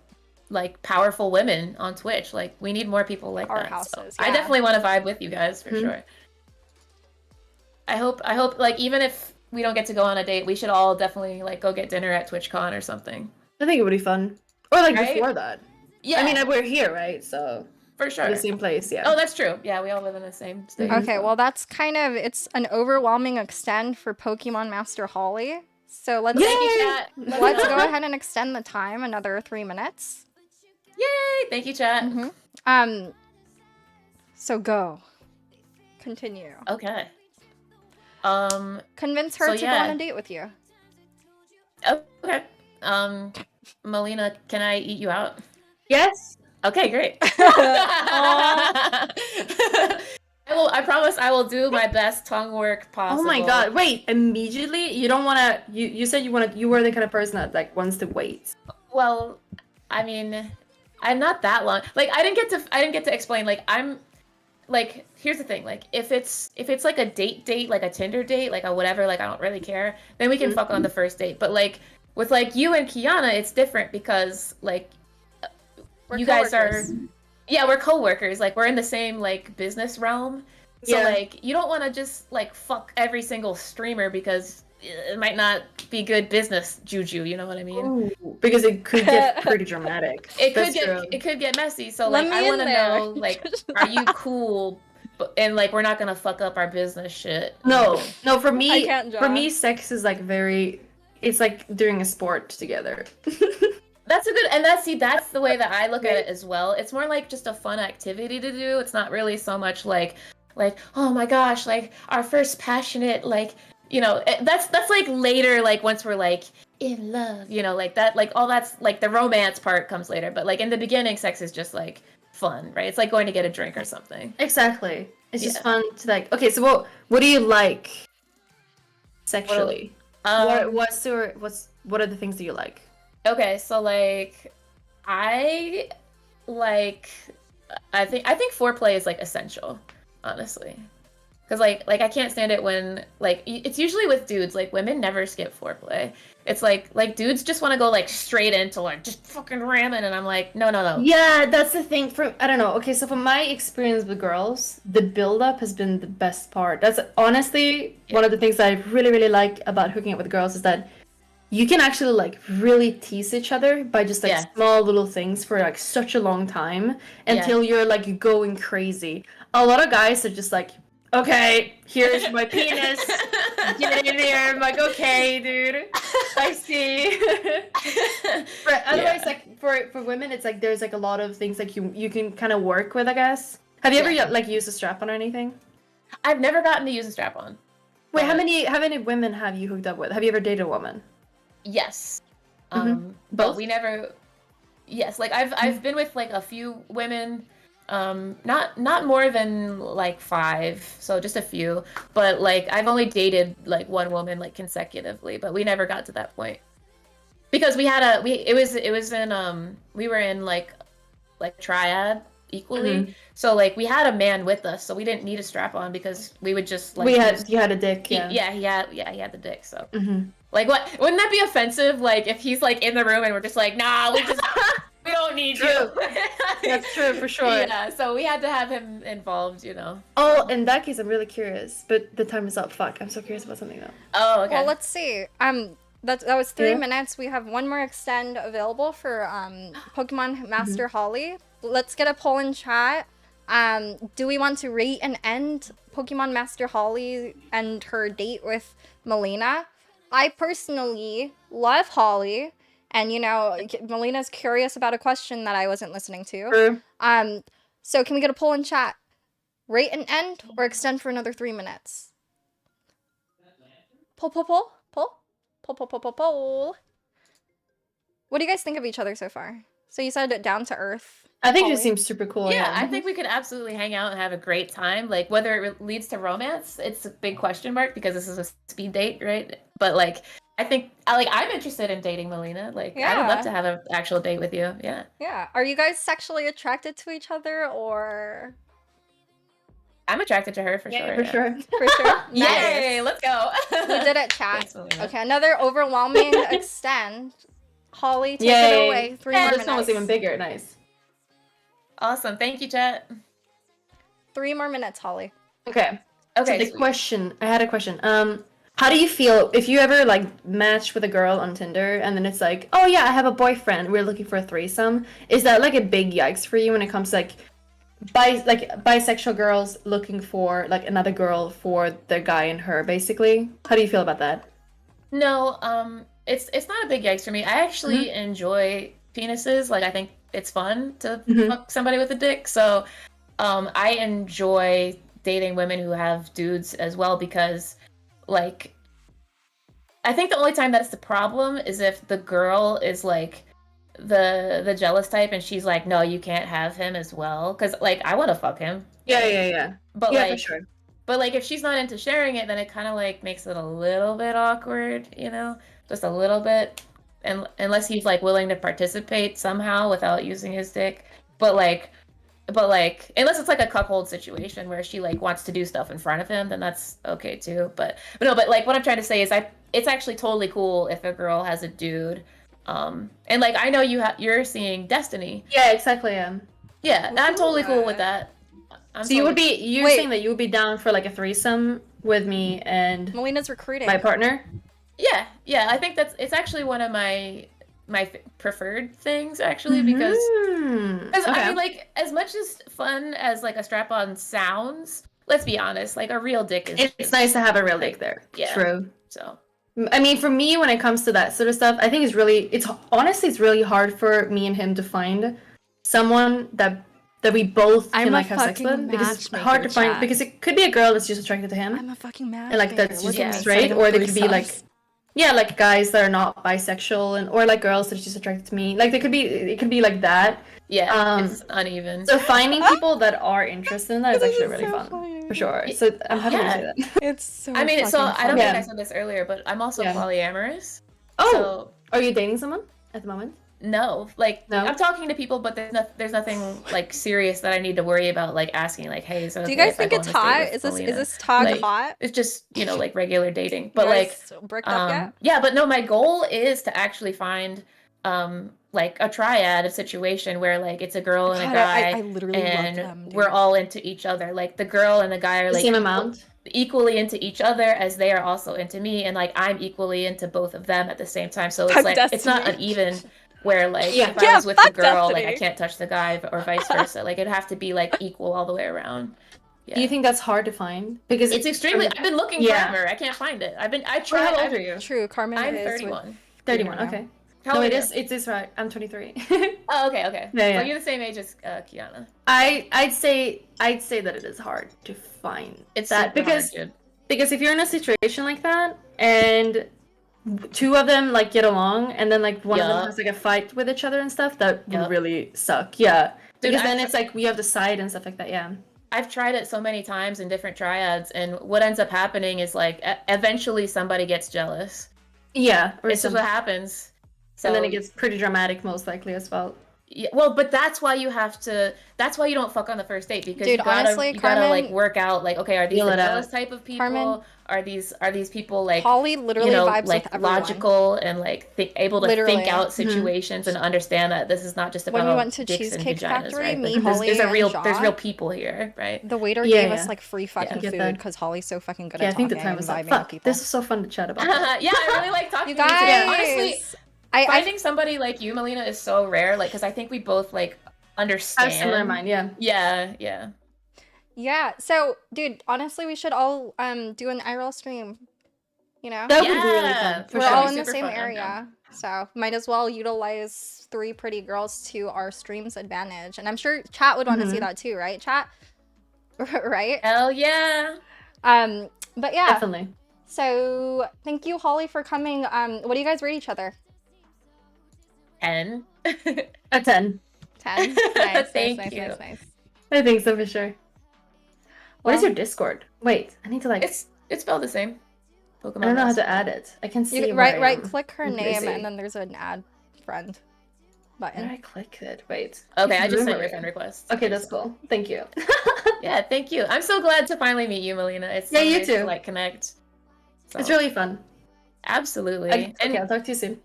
like powerful women on Twitch. Like we need more people like Our that. houses, I yeah. definitely want to vibe with you guys for sure. I hope like even if we don't get to go on a date, we should all definitely like go get dinner at TwitchCon or something. I think it would be fun. Or like Right? before that. Yeah, I mean, we're here, right? So for sure. the same place, yeah. Oh, that's true. Yeah, we all live in the same state. Okay, well that's it's an overwhelming extend for Pokemon Master Holly. So let's Thank you, chat. let's go ahead and extend the time another 3 minutes. Yay! Thank you, chat. So go. Continue. Okay. Convince her So, to go yeah. on a date with you. Okay. Melina, can I eat you out? Yes. Okay, great. I promise I will do my best tongue work possible. Oh my god, wait, immediately? You don't wanna you said you were the kind of person that like wants to wait. Well, I mean, I'm not that long. Like I didn't get to explain like I'm like here's the thing, like if it's like a date, like a Tinder date, like a whatever, like I don't really care, then we can fuck on the first date. But like with like you and Kiana, it's different because like you guys are we're co-workers, like we're in the same like business realm. So like you don't want to just like fuck every single streamer because it might not be good business juju, you know what I mean? Ooh, because it could get pretty dramatic. It That's could true. get messy. So Let like me I in want to there. know like are you cool and like we're not going to fuck up our business shit. No, for I me can't, sex is like it's like doing a sport together. That's a good, and that's the way that I look at it as well. It's more like just a fun activity to do. It's not really so much like oh my gosh, like our first passionate like, you know, that's like later, like once we're like in love, you know, like that, like all that's like the romance part comes later. But like in the beginning, sex is just like fun, right? It's like going to get a drink or something. Exactly. It's just fun to like. Okay, so what do you like sexually? What are the things that you like? Okay, so like I think foreplay is like essential, honestly. Cuz like I can't stand it when like it's usually with dudes, like women never skip foreplay. It's like dudes just want to go like straight into like just fucking ramming and I'm like no. Yeah, that's the thing. I don't know. Okay, so from my experience with girls, the build up has been the best part. That's honestly one of the things that I really really like about hooking up with girls is that you can actually like really tease each other by just like small little things for like such a long time until you're like going crazy. A lot of guys are just like, okay, here's my penis, get in there. I'm like, okay, dude, I see. But otherwise, like for women, it's like there's like a lot of things like you can kind of work with, I guess. Have you ever like used a strap on or anything? I've never gotten to use a strap on. Wait, how many women have you hooked up with? Have you ever dated a woman? Yes. Both? But we never. Yes, like I've been with like a few women. Not more than like 5, so just a few. But like I've only dated like one woman like consecutively, but we never got to that point because we had a we it was in we were in like triad equally. Mhm. So like we had a man with us, so we didn't need a strap on because we would just like you had a dick, he, yeah. he had the dick. So Mm-hmm. like what wouldn't that be offensive? Like if he's like in the room and we're just like, nah, we don't need you. True. That's true for sure. Yeah, so we had to have him involved, you know. Oh, in that case, I'm really curious, but the time is up. Fuck, I'm so curious about something though. Oh, okay. Well, let's see. That was 3 Yeah. minutes. We have one more extend available for Pokemon Master Holly. Let's get a poll in chat. Do we want to rate and end Pokemon Master Holly and her date with Melina? I personally love Holly, and you know, Melina's curious about a question that I wasn't listening to. True. So can we get a poll in chat? Rate and end or extend for another 3 minutes? Poll, poll, poll, poll, poll, poll, poll, poll, poll. What do you guys think of each other so far? So you said down to earth. I think Holly? she seems super cool. Yeah, I think we could absolutely hang out and have a great time. Like whether it leads to romance, it's a big question mark because this is a speed date, right? But like I think I'm interested in dating Melina. Like I would Yeah. love to have an actual date with you. Yeah. Yeah. Are you guys sexually attracted to each other or I'm attracted to her for Yeah, sure. for yeah. sure. for sure? Yay, let's go. We did it, chat. Thanks, Melina. Okay, another overwhelming extend. Holly, take it Yay. away. 3 Oh, more this minutes. one was even bigger. Nice. Awesome. Thank you, Chet. 3 more minutes, Holly. Okay. Okay. So the sweet. question, I had a question. How do you feel if you ever like match with a girl on Tinder and then it's like, oh yeah, I have a boyfriend, we're looking for a threesome? Is that like a big yikes for you when it comes to like bisexual girls looking for like another girl for the guy and her, basically? How do you feel about that? No, it's not a big yikes for me. I actually enjoy penises. Like I think it's fun to Mhm. fuck somebody with a dick. So, I enjoy dating women who have dudes as well because, like, I think the only time that's the problem is if the girl is like the jealous type and she's like, no, you can't have him as well. Because like I want to fuck him. Yeah. But Yeah, like for sure. But like if she's not into sharing it, then it kind of like makes it a little bit awkward, you know? Just a little bit. And unless he's like willing to participate somehow without using his dick. But like unless it's like a cuckold situation where she like wants to do stuff in front of him, then that's okay too. But like what I'm trying to say is it's actually totally cool if a girl has a dude. And like I know you're seeing Destiny. Yeah, exactly. Yeah, I'm totally cool with that. So you're Wait. saying that you would be down for like a threesome with me and Melina's recruiting. my partner? Yeah, I think it's actually one of my preferred things actually because I mean like as much as fun as like a strap-on sounds, let's be honest, like a real dick is It's just, nice to have a real dick there. Yeah. True. So I mean, for me, when it comes to that sort of stuff, I think it's honestly, it's really hard for me and him to find someone that we both can I'm a like have sex fucking with because it's matchmaker, hard to find chat. because it could be a girl that's just attracted to him I'm a fucking matchmaker. and like that's just Look at me straight, setting or up they could be like threesomes. like guys that are not bisexual and or like girls that are just attracted to me. Like it could be like that. yeah, it's uneven. So finding people that are interested in that is This actually is really so fun funny. for sure. So I'm happy to say that. It's so. I mean, so I don't funny. think I said this earlier, but I'm also Yeah. polyamorous. Oh, So are you dating someone at the moment? no, like No? I'm talking to people, but there's nothing like serious that I need to worry about, like asking, like, hey, so Do you guys think it's hot? Is this talk Like, hot? It's just like regular dating, but You like guys bricked up yet? yeah, but no, my goal is to actually find like a triad, a situation where like it's a girl and a God, guy, I literally love and them, dude. we're all into each other. Like the girl and the guy are The like same amount? equally into each other as they are also into me, and like I'm equally into both of them at the same time. So it's Fuck like it's not Destiny. uneven where like Yeah. if I was with the fuck girl, like I Destiny. can't touch the guy or vice versa. Like it'd have to be like equal all the way around. Yeah. Do you think that's hard to find? Because It's extremely. I've been looking Yeah. forever. I can't find it. I How tried. old are you? True, Carmen I'm is 31. 31. Yeah. Okay. How No, old it are is. It is right. I'm 23. Oh, okay. Yeah. So you're the same age as Kiana. I'd say that it is hard to find It's that super because hard, dude. because if you're in a situation like that and two of them like get along and then like one of Yeah. them has like a fight with each other and stuff, that Yeah. would really suck. Yeah. Dude, because then it's like we have the side and stuff like that. Yeah. I've tried it so many times in different triads, and what ends up happening is like eventually somebody gets jealous. Yeah. Or It's just what happens. So, and then it gets pretty dramatic, most likely as well. yeah, well, but that's why you have to. That's why you don't fuck on the first date, because Dude, you gotta, honestly, you gotta like Carmen- work out like, okay, are these Feel the it out. jealous type of people? Carmen- Are these people like Holly literally you know vibes like with everyone. logical and like able to Literally. think out situations and understand that this is not just about When we went to dicks and Cheesecake vaginas, Factory, right? me, Like, Holly, there's and there's Jaw- real people here, right? The waiter Yeah, gave yeah. us like free fucking get food that. because Holly's so fucking good Yeah, at I think the talking time and was up. vibing with Fuck, people. this was so fun to chat about. That. Yeah, I really like talking You to you too. guys, Honestly, I finding somebody like you, Melina, is so rare. Like, because I think we both like I understand. have similar mind. Yeah. Yeah. yeah. So, dude, honestly, we should all do an IRL stream. You know, That would be really Yeah, fun. For we're sure. all in the Super same fun, I'm area, down. so might as well utilize 3 pretty girls to our stream's advantage. And I'm sure chat would want to see that too, right? Chat, right? Hell yeah. But yeah. Definitely. So thank you, Holly, for coming. What do you guys rate each other? 10. A 10. 10. Nice, Thank nice, you. nice. I think so for sure. What is Well- your Discord? Wait, I need to like. It's spelled the same. Pokemon I don't know how Master. to add it. I can see. You where I right am. click her I'm name, busy. and then there's an add friend Where did button. I click it? Wait. Okay, I It's just sent really your friend request. Okay, that's cool. Thank you. Yeah, thank you. I'm so glad to finally meet you, Melina. It's so Yeah, you nice too. to like connect. So, It's really fun. absolutely. Okay, And I'll talk to you soon.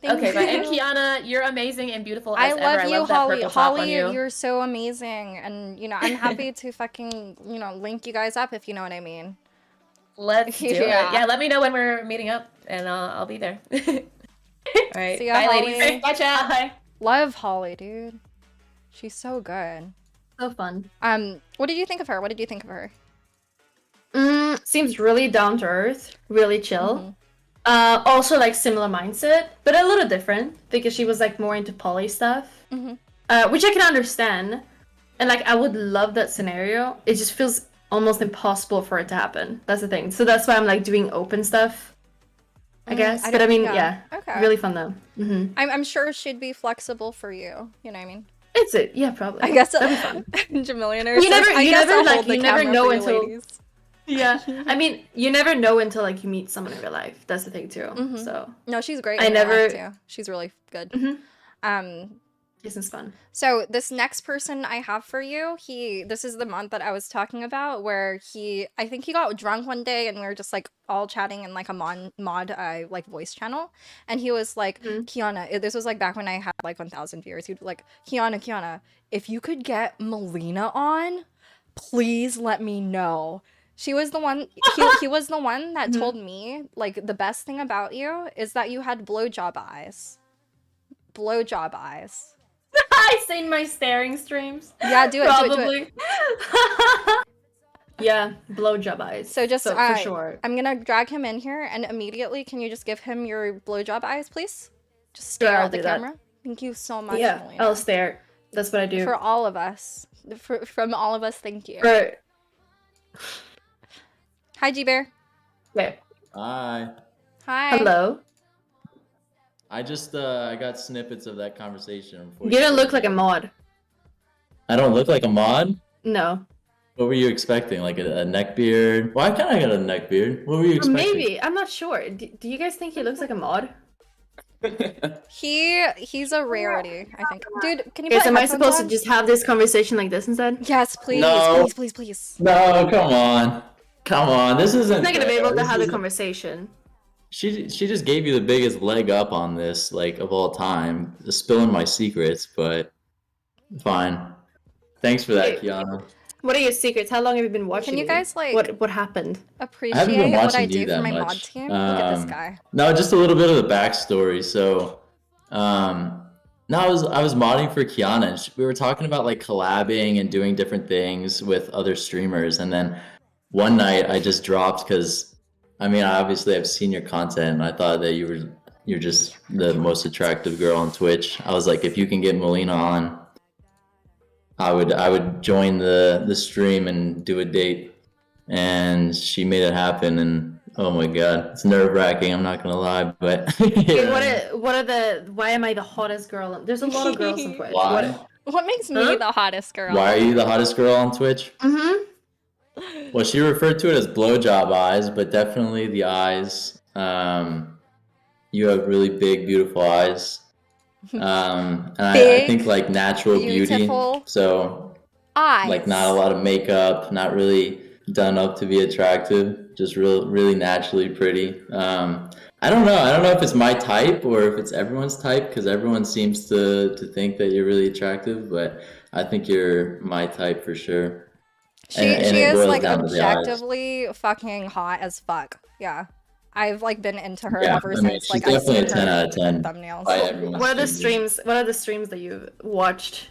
Thank okay, but and you. Kiana, you're amazing and beautiful I as love ever. you, I love that Holly. purple top on Holly, you. you're so amazing, and you know I'm happy to fucking link you guys up if you know what I mean. Let's do Yeah. it. Yeah, let me know when we're meeting up, and I'll be there. All right, See ya, bye, Holly. ladies. Bye, chat. Bye. Love Holly, dude. She's so good. So fun. What did you think of her? What did you think of her? Seems really down to earth, really chill. Mhm. Also like similar mindset, but a little different because she was like more into poly stuff, Mhm. which I can understand. And like I would love that scenario. It just feels almost impossible for it to happen. That's the thing. So that's why I'm like doing open stuff, I guess. But I mean, yeah, Okay. really fun though. I'm sure she'd be flexible for you. You know what I mean? It's it. Yeah, probably. I guess that'd be fun. Jamillionaire. You says, never- I you guess never, I'll like, hold the you never camera know for you until- ladies. Yeah, I mean, you never know until like you meet someone in real life. That's the thing too. So No, she's great. I in real life, never- too. She's really good. Mhm. this is fun. So this next person I have for you, this is the month that I was talking about, where I think he got drunk one day, and we were just like all chatting in like a mod like voice channel, and he was like, Kiana, this was like back when I had like 1,000 viewers. He'd be like, Kiana, if you could get Melina on, please let me know. She was the one. He was the one that told me like the best thing about you is that you had blowjob eyes. Blowjob eyes. I seen my staring streams. Yeah, do it. Probably. Yeah, blowjob eyes. So just for sure. I'm gonna drag him in here, and immediately, can you just give him your blowjob eyes, please? Just stare I'll at the do that. camera. Thank you so much, Yeah, Melina. I'll stare. That's what I do. For all of us, from all of us, thank you. For- Hi, G Bear. okay. Hi. Hi. Hello. I just I got snippets of that conversation. Before You don't look like a mod. I don't look like a mod. No. What were you expecting? Like a neck beard? Well, I kind of got a neck beard. What were you Or expecting? maybe. I'm not sure. Do you guys think he looks like a mod? He's a rarity, I think. Dude, can you Okay, put so am I headphones supposed on? to just have this conversation like this instead? Yes, please, No. please. No, come on, come on. This isn't. I'm not gonna be fair. able to This have the isn't- conversation. She just gave you the biggest leg up on this, like of all time, spilling my secrets. But fine. Thanks for that, Okay. Kiana. What are your secrets? How long have you been watching? you me? guys, like- what happened? Appreciate been what watching I you do for that my mod much. team. Look at this Um, guy. No, just a little bit of the backstory. So, no, I was modding for Kiana. And we were talking about like collabing and doing different things with other streamers. And then one night I just dropped because, I mean, obviously I've seen your content. And I thought that you're just the most attractive girl on Twitch. I was like, if you can get Melina on, I would join the stream and do a date. And she made it happen. And oh my god, it's nerve-wracking, I'm not gonna lie, but Okay, what are the? Why am I the hottest girl? There's a lot of girls on Twitch. Why? What makes me Huh? the hottest girl? Why are you the hottest girl on Twitch? Well, she referred to it as blowjob eyes, but definitely the eyes. You have really big, beautiful eyes. And I think Big, like natural beauty. beautiful So like not a eyes. lot of makeup, not really done up to be attractive, just really naturally pretty. I don't know. I don't know if it's my type or if it's everyone's type because everyone seems to think that you're really attractive, but I think you're my type for sure. And She it is boils like down to the eyes. objectively fucking hot as fuck. Yeah. I've like been into her Yeah, ever I mean since she's like I've definitely seen a 10 her out of 10 thumbnails. by everyone's What are the standards. streams? What are the streams that you watched?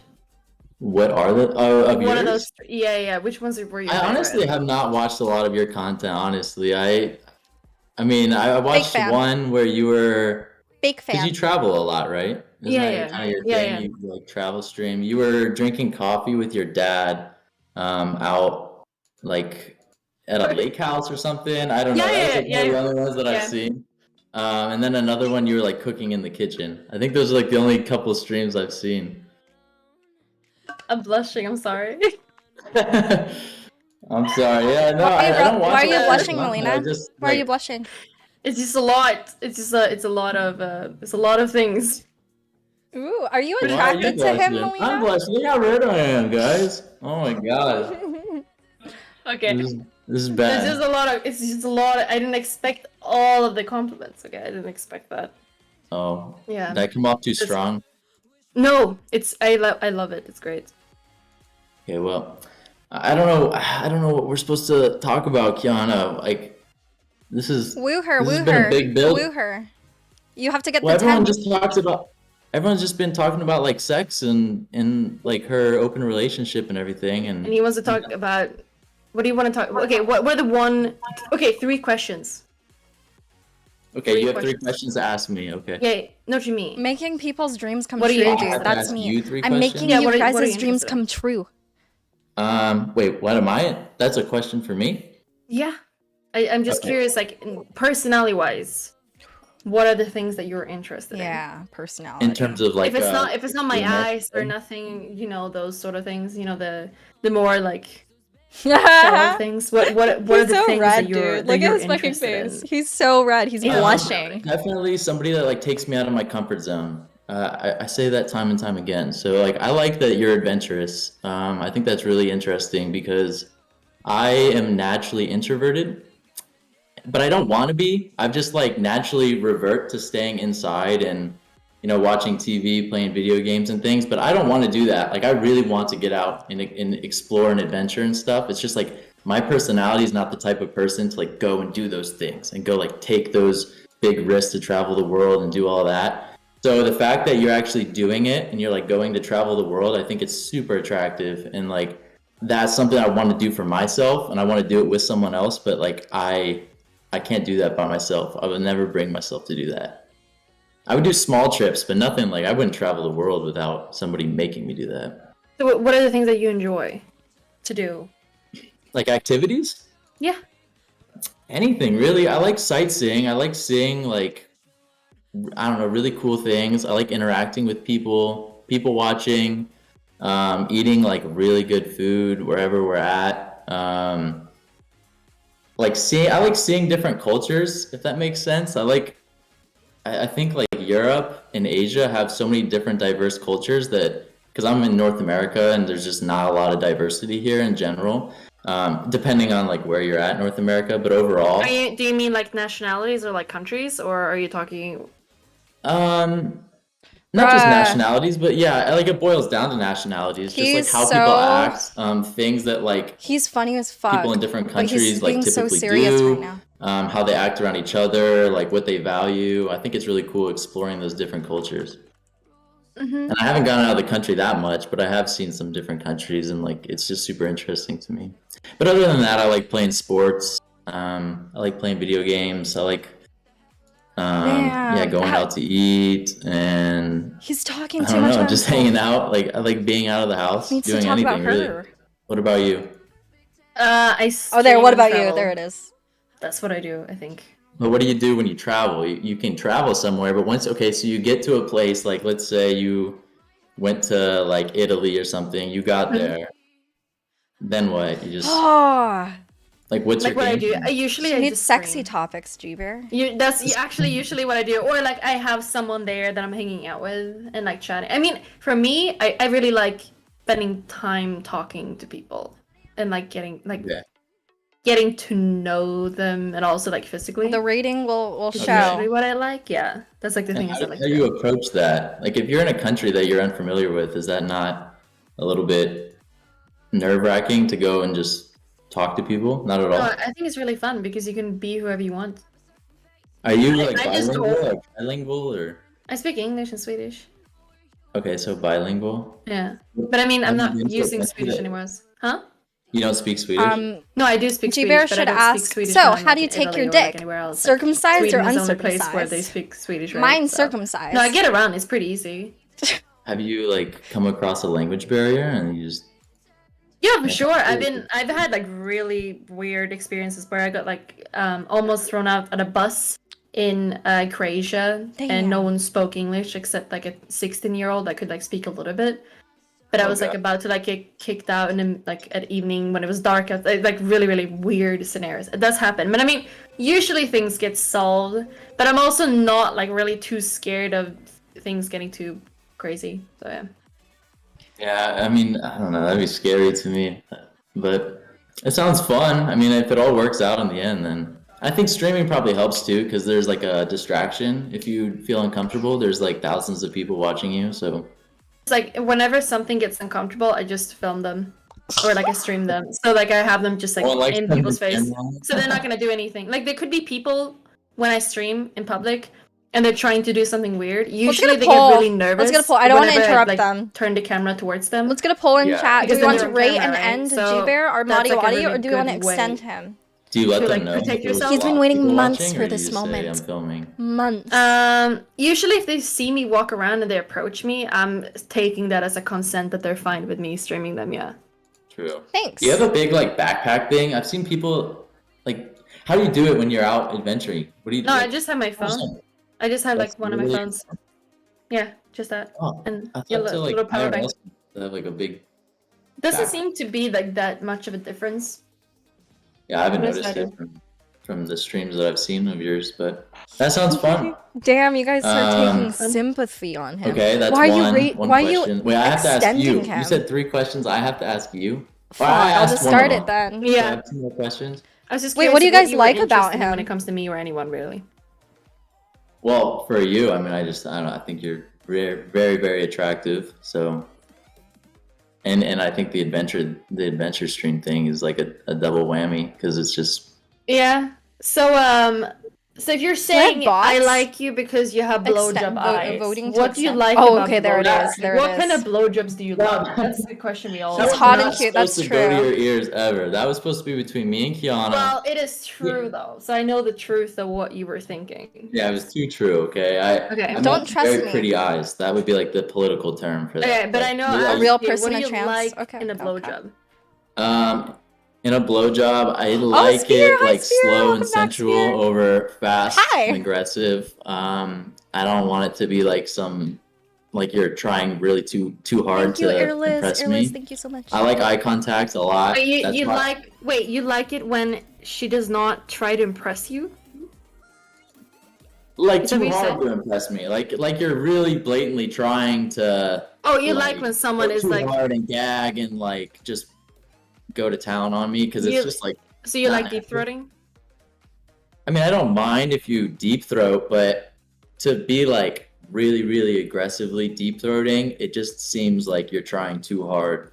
What are the of One of yours? those. Yeah, yeah. Which ones were your I favorite? honestly have not watched a lot of your content, honestly. I mean, I Big watched fan. one where you were, Big because you fan. travel a lot, right? Isn't Yeah, that yeah, kind of your yeah, thing? yeah. You like travel stream. You were drinking coffee with your dad, out like at a lake house or something. I don't know. Yeah, That was yeah, like one yeah, of the yeah. only ones that I've Yeah. seen. And then another one you were like cooking in the kitchen. I think those are like the only couple of streams I've seen. I'm blushing. I'm sorry. I'm sorry. Yeah, no, Why are you, I don't why watch are a you lot of your blushing, content. Melina? I just Why are you like blushing? It's just a lot. It's a lot of things. Ooh, are you why are you attracted to him, blushing? I'm Melina? blushing. Look how red I am, guys. Oh my god. Okay. This is It's bad. just a lot of. It's just a lot. I didn't expect all of the compliments. Okay, I didn't expect that. Oh. Yeah. Did I come off too It's- strong? No, it's I love it. It's great. Okay, well, I don't know. I don't know what we're supposed to talk about, Kiana. Like, this is Woo her, this has woo been a her, big build. woo her. You have to get Well, the 10. everyone's just been talking about like sex and like her open relationship and everything, And he wants to talk about. What do you want to talk? Okay, what were the one? Okay, 3 questions. okay, three you have 3 questions. questions to ask me. Okay. Yeah, no, to me. Making people's dreams come What are true, you dude. interested in? That's Ask me. you 3 I'm making questions? Yeah, you what are you guys' dreams interested in? come true. Wait, what am I? That's a question for me? Yeah, I'm just Okay. curious, like personality wise, what are the things that you're interested in? Yeah, personality. In terms of like If it's not my streamer eyes or thing? nothing, those sort of things, the more like shallow things. What are He's the so things red, that you're dude. Look at his fucking interested face. in? He's so red. He's Yeah. blushing. Definitely somebody that like takes me out of my comfort zone. I say that time and time again. So like I like that you're adventurous. I think that's really interesting because I am naturally introverted, but I don't want to be. I've just like naturally revert to staying inside and watching TV, playing video games and things. But I don't want to do that. Like I really want to get out and explore and adventure and stuff. It's just like my personality is not the type of person to like go and do those things and go like take those big risks to travel the world and do all that. So the fact that you're actually doing it and you're like going to travel the world, I think it's super attractive and like that's something I want to do for myself and I want to do it with someone else, but like I can't do that by myself. I would never bring myself to do that. I would do small trips, but nothing like I wouldn't travel the world without somebody making me do that. So what are the things that you enjoy to do? Like activities? Yeah. Anything really. I like sightseeing. I like seeing like I don't know, really cool things. I like interacting with people, people watching, eating like really good food wherever we're at. I like seeing different cultures, if that makes sense. I think like Europe and Asia have so many different diverse cultures that, because I'm in North America and there's just not a lot of diversity here in general, depending on like where you're at in North America, but overall. Do you mean like nationalities or like countries, or are you talking? Not just Bruh. nationalities, but yeah, like it boils down to nationalities, just like He's how people so- act, things that like He's funny as fuck. people in different but he's countries like being so typically serious do, right now. how they act around each other, like what they value. I think it's really cool exploring those different cultures. And I haven't gone out of the country that much, but I have seen some different countries, and like it's just super interesting to me. But other than that, I like playing sports. I like playing video games. I like going out to eat, and He's talking I too don't much know, about just himself. hanging out. Like I like being out of the house, He needs doing to talk anything about really. her. What about you? Oh, there. What about you? There it is. That's what I do, I think. But what do you do when you travel? You can travel somewhere, but so you get to a place, like let's say you went to like Italy or something, you got there, then what? You just Oh, like what's Like your what I game do, plan? I need just sexy stream. topics, G-Bear. That's actually usually what I do, or like I have someone there that I'm hanging out with and like chatting. I mean, for me, I really like spending time talking to people and like Yeah. getting to know them, and also like physically. The rating will Is show. usually what I like. Yeah, that's like the And things how, I like how to do do. you approach that? Like if you're in a country that you're unfamiliar with, is that not a little bit nerve-wracking to go and just talk to people? Not at No, all. I think it's really fun because you can be whoever you want. Are you like I just bilingual go. or trilingual or I speak English and Swedish. okay, so bilingual? Yeah, but I mean, I'm Have you not been to a using country Swedish that- anymore. Huh? You don't speak Swedish? No, I do speak G-Bear Swedish, but I should don't speak ask, Swedish so when I'm how like do you in take Italy your or like dick? anywhere else. Circumcised or Sweden is the only place where they uncircumcised? speak Swedish, right? Mine's So- circumcised. No, I get around. It's pretty easy. Have you like come across a language barrier and you just Yeah, for Yeah. sure. I've had like really weird experiences where I got like almost thrown out at a bus in Croatia, and no Damn. one spoke English except like a 16-year-old that could like speak a little bit. But I Oh, was like God. about to like get kicked out, and then like at evening when it was dark, like really really weird scenarios. It does happen, but I mean, usually things get solved. But I'm also not like really too scared of things getting too crazy. So yeah. Yeah, I mean, I don't know, that'd be scary to me. But it sounds fun. I mean, if it all works out in the end, then I think streaming probably helps too, because there's like a distraction. If you feel uncomfortable, there's like thousands of people watching you, so It's like whenever something gets uncomfortable, I just film them, or like I stream them. So like I have them just like Well, like in some people's face, camera. so they're not gonna do anything. Like there could be people when I stream in public, and they're trying to do something weird. Usually they get really nervous. Let's get a poll. I don't want to whenever interrupt like, them. Turn the camera towards them. Let's get a poll in Yeah. chat. Do Because we want then to you're on rate camera, and right? end So G-Bear or that's, like, a Madiwadi, really or do we want to good way. extend him? Do you let To, them like, know? protect that there's yourself? a He's been lot of waiting people months watching, for or do you this just say, moment. I'm filming. Months. Usually if they see me walk around and they approach me, I'm taking that as a consent that they're fine with me streaming them. Yeah. True. Thanks. Do you have a big like backpack thing? I've seen people like. How do you do it when you're out adventuring? What do you do? No, I just have my phone. I just have That's like one of my really- phones. Yeah, just that. Oh, And I your thought to like little power bank. IRL they have like a big. Doesn't back. seem to be like that much of a difference. Yeah, I haven't What does noticed that it from the streams that I've seen of yours, but that sounds fun. Damn, you guys are taking Um, sympathy on him. Okay, that's Why are you one. rate- One why are you question. Wait, I have to ask extending you. him? You said 3 questions. I have to ask you. Fine, Or I I'll asked just one of start it them. then. So I Yeah. have 2 more questions. I was just Wait, curious what do you what guys were like about interested in him? when it comes to me or anyone really? Well, for you, I mean, I don't know. I think you're very, very, very attractive. So, and I think the adventure stream thing is like a double whammy because it's just Yeah. So if you're saying bots? I like you because you have blowjob Extend- eyes, voting to what do you extend- like Oh, about okay, there it blowjobs? is, there it what is. kind of blowjobs do you Well, like? That's the question we all He's That hot was and not cute, that's supposed to go to true. your ears ever. That was supposed to be between me and Kiana. Well, it is true though, so I know the truth of what you were thinking. Yeah, it was too true. Okay, Okay. I Don't meant trust very me. pretty eyes. That would be like the political term for that. Okay, but I know maybe I A real asked you, person, what a do you trans- like okay, in a okay. blowjob? In a blowjob, I like Spear, it hi, like Spear, slow welcome and back, sensual Spear. over fast Hi. and aggressive. I don't want it to be like some like you're trying really too hard Thank you, to Airliz. impress Airliz, me. thank you so much. I like eye contact a lot. That's You my- like it when she does not try to impress you? like Is that too what you hard said? to impress me. Like you're really blatantly trying to. Oh, you like when someone go is too like, hard and gag and like just go to town on me because it's You- just like. so you like Nah. deep throating? I mean, I don't mind if you deep throat, but to be like really, really aggressively deep throating, it just seems like you're trying too hard.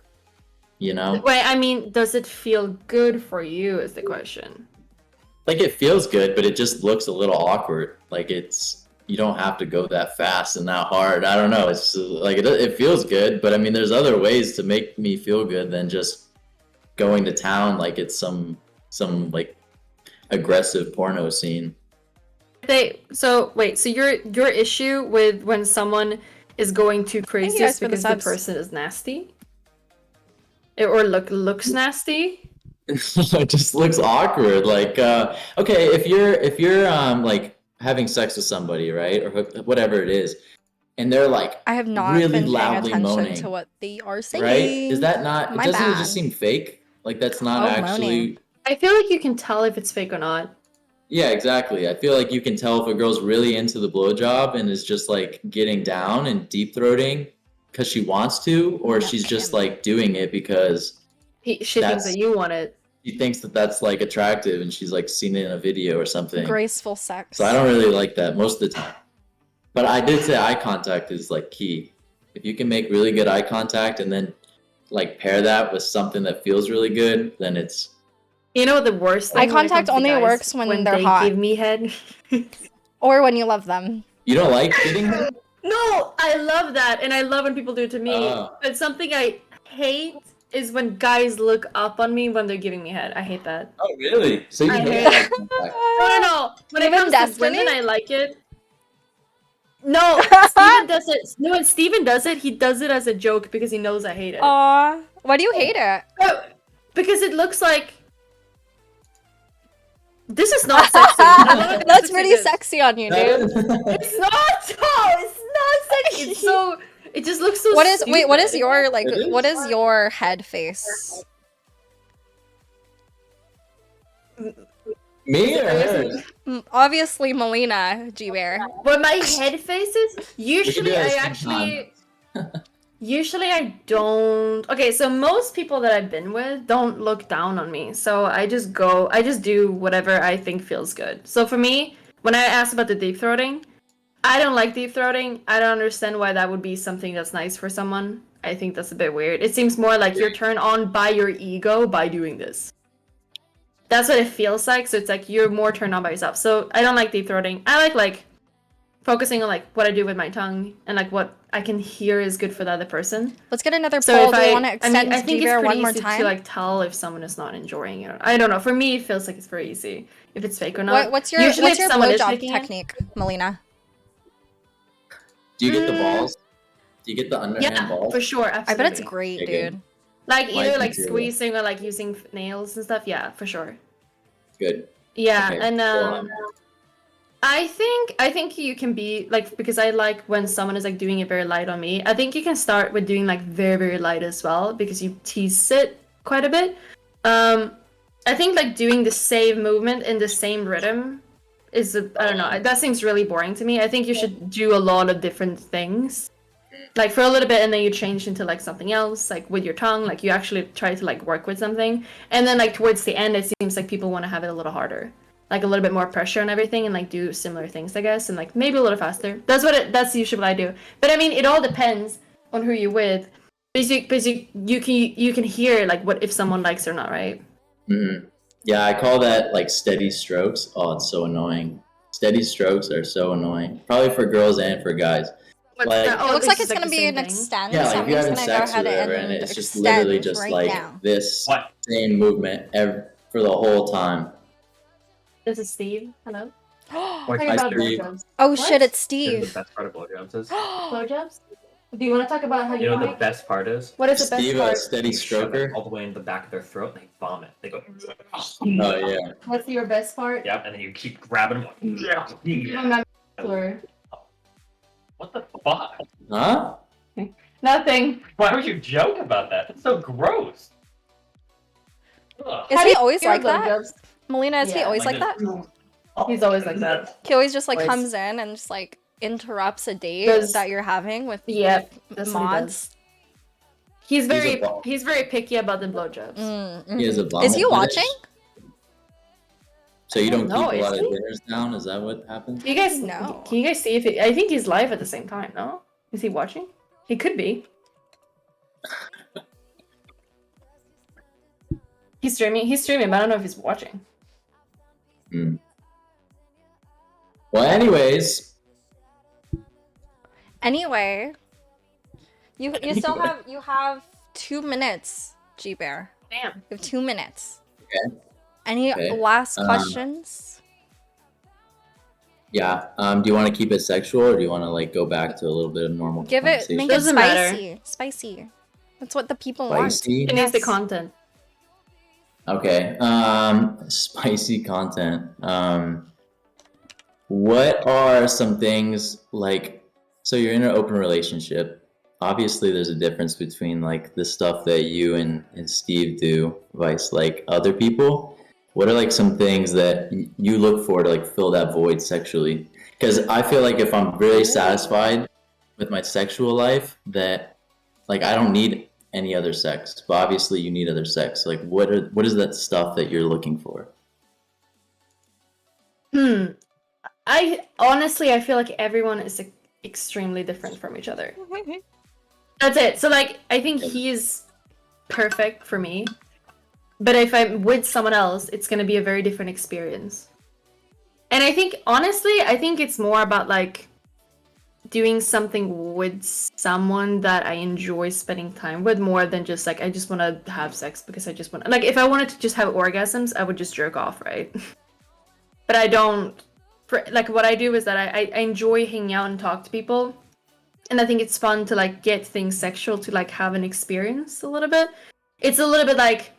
You know, Wait, I mean, does it feel good for you? Is the question. like it feels good, but it just looks a little awkward. Like you don't have to go that fast and that hard. I don't know. It's like it feels good, but I mean, there's other ways to make me feel good than just going to town like it's some like aggressive porno scene. So your issue with when someone is going too crazy guys is for the because the subs. person is nasty? Or looks nasty? It just looks awkward. Like, okay, if you're like having sex with somebody, right, or whatever it is, and they're like I have not really been paying loudly attention moaning, to what they are saying. right? Is that not? My Doesn't it bad. just seem fake? Like that's not Oh, actually. moaning. I feel like you can tell if it's fake or not. Yeah, exactly. I feel like you can tell if a girl's really into the blowjob and is just like getting down and deep throating because she wants to, or she's just like doing it because She thinks that you want it. she thinks that that's like attractive and she's like seen it in a video or something. Graceful sex. So I don't really like that most of the time. But I did say eye contact is like key. If you can make really good eye contact and then like pair that with something that feels really good, then it's. You know what the worst thing? Eye when it contact comes to only guys, works when they're they hot. give me head. Or when you love them. You don't like getting her? No, I love that, and I love when people do it to me. Oh. But something I hate is when guys look up on me when they're giving me head. I hate that. Oh, really? So you I hate hate eye it. contact. No. When it Even comes Destiny? to women, I like it. No, Steven does it. No, when Steven does it, he does it as a joke because he knows I hate it. Aw. Why do you hate it? Because it looks like. This is not sexy. I don't know what That's sexy pretty is. sexy on you, dude. It's not. No, it's not sexy. It's so. It just looks so. What is stupid. wait, what is your like It is. what is your head face? Me or her? Obviously Melina, G-Bear. What my head face is? Usually do it I at the same actually. Usually I don't. Okay, so most people that I've been with don't look down on me. So I just do whatever I think feels good. So for me, when I asked about the deep throating, I don't like deep throating. I don't understand why that would be something that's nice for someone. I think that's a bit weird. It seems more like you're turned on by your ego by doing this. That's what it feels like. So it's like you're more turned on by yourself. So I don't like deep throating. I like focusing on like what I do with my tongue and like what I can hear is good for the other person. Let's get another So poll. if Do you I want to extend I think it's G-Bear pretty one more easy time? to like tell if someone is not enjoying it. I don't know. For me, it feels like it's very easy if it's fake or not. What's your Usually what's if your someone is blowjob faking it- technique, Melina? Do you get the balls? Do you get the underhand Yeah, balls? for sure. Absolutely. I bet it's great, Okay, good. dude. Like Might either be like too. squeezing or like using nails and stuff. Yeah, for sure. Good. Yeah, Okay, and go on. I think you can be like because I like when someone is like doing it very light on me. I think you can start with doing like very very light as well because you tease it quite a bit. I think like doing the same movement in the same rhythm is I don't know. That seems really boring to me. I think you should do a lot of different things. Like for a little bit and then you change into like something else, like with your tongue, like you actually try to like work with something. And then like towards the end it seems like people want to have it a little harder. Like a little bit more pressure and everything and like do similar things, I guess, and like maybe a little faster. That's usually what I do. But I mean it all depends on who you're with. Basically you can hear like what if someone likes or not, right? Mm-hmm. Yeah, I call that like steady strokes. Oh, it's so annoying. Steady strokes are so annoying. Probably for girls and for guys. What's Like- that? It looks this like is, it's gonna the be same an thing. extend, Yeah, so like I'm if you're just having gonna go sex ahead or whatever, and and it's just extend literally just right like now. this What? same movement for the whole time. This is Steve. Hello. Like, Talking I about see. blowjobs. Oh What? shit, it's you know the Steve. best part of blowjobs is? Blowjobs? Do you want to talk about how You know the like? best part is? What is the best Steve, a part? steady You shove it stroker. all the way in the back of their throat and they vomit. They go, Oh yeah. What's your best part? yep, and then you keep grabbing them. Or What the fuck? Huh? nothing. Why would you joke about that? That's so gross. Ugh. Is How do he you always feel like about that? blowjobs? Melina, is he Yeah, always like that? He's always like that. He always just like Always. comes in and just like interrupts a date Does- that you're having with Yeah, with that's what he does. mods. He's a very ball. he's very picky about the blowjobs. He has a Is vomit he fetish? watching? So you don't No, keep a is lot of he? dinners down? Is that what happens? You guys No. Can you guys see if he, I think he's live at the same time, no? Is he watching? He could be. He's streaming, but I don't know if he's watching. Hmm. Well, anyways, Anyway, you still have 2 minutes, G Bear. Damn. You have 2 minutes. Okay. Any Okay. last questions? yeah. Do you want to keep it sexual, or do you want to like go back to a little bit of normal Give it, conversation? make it Doesn't matter. spicy. Spicy. That's what the people want. Spicy. It needs the Yes. content. Okay. Spicy content. What are some things like So you're in an open relationship. Obviously, there's a difference between like the stuff that you and Steve do, vice like other people. What are like some things that you look for to like fill that void sexually? Because I feel like if I'm really satisfied with my sexual life, that like I don't need any other sex. But obviously, you need other sex. Like, what is that stuff that you're looking for? I honestly, I feel like everyone is extremely different from each other. That's it. So like, I think he's perfect for me, but if I'm with someone else, it's gonna be a very different experience. And I think honestly, I think it's more about like doing something with someone that I enjoy spending time with more than just like I just want to have sex because I just want like if I wanted to just have orgasms, I would just jerk off, right? But I don't. Like what I do is that I enjoy hanging out and talk to people, and I think it's fun to like get things sexual to like have an experience a little bit. It's a little bit like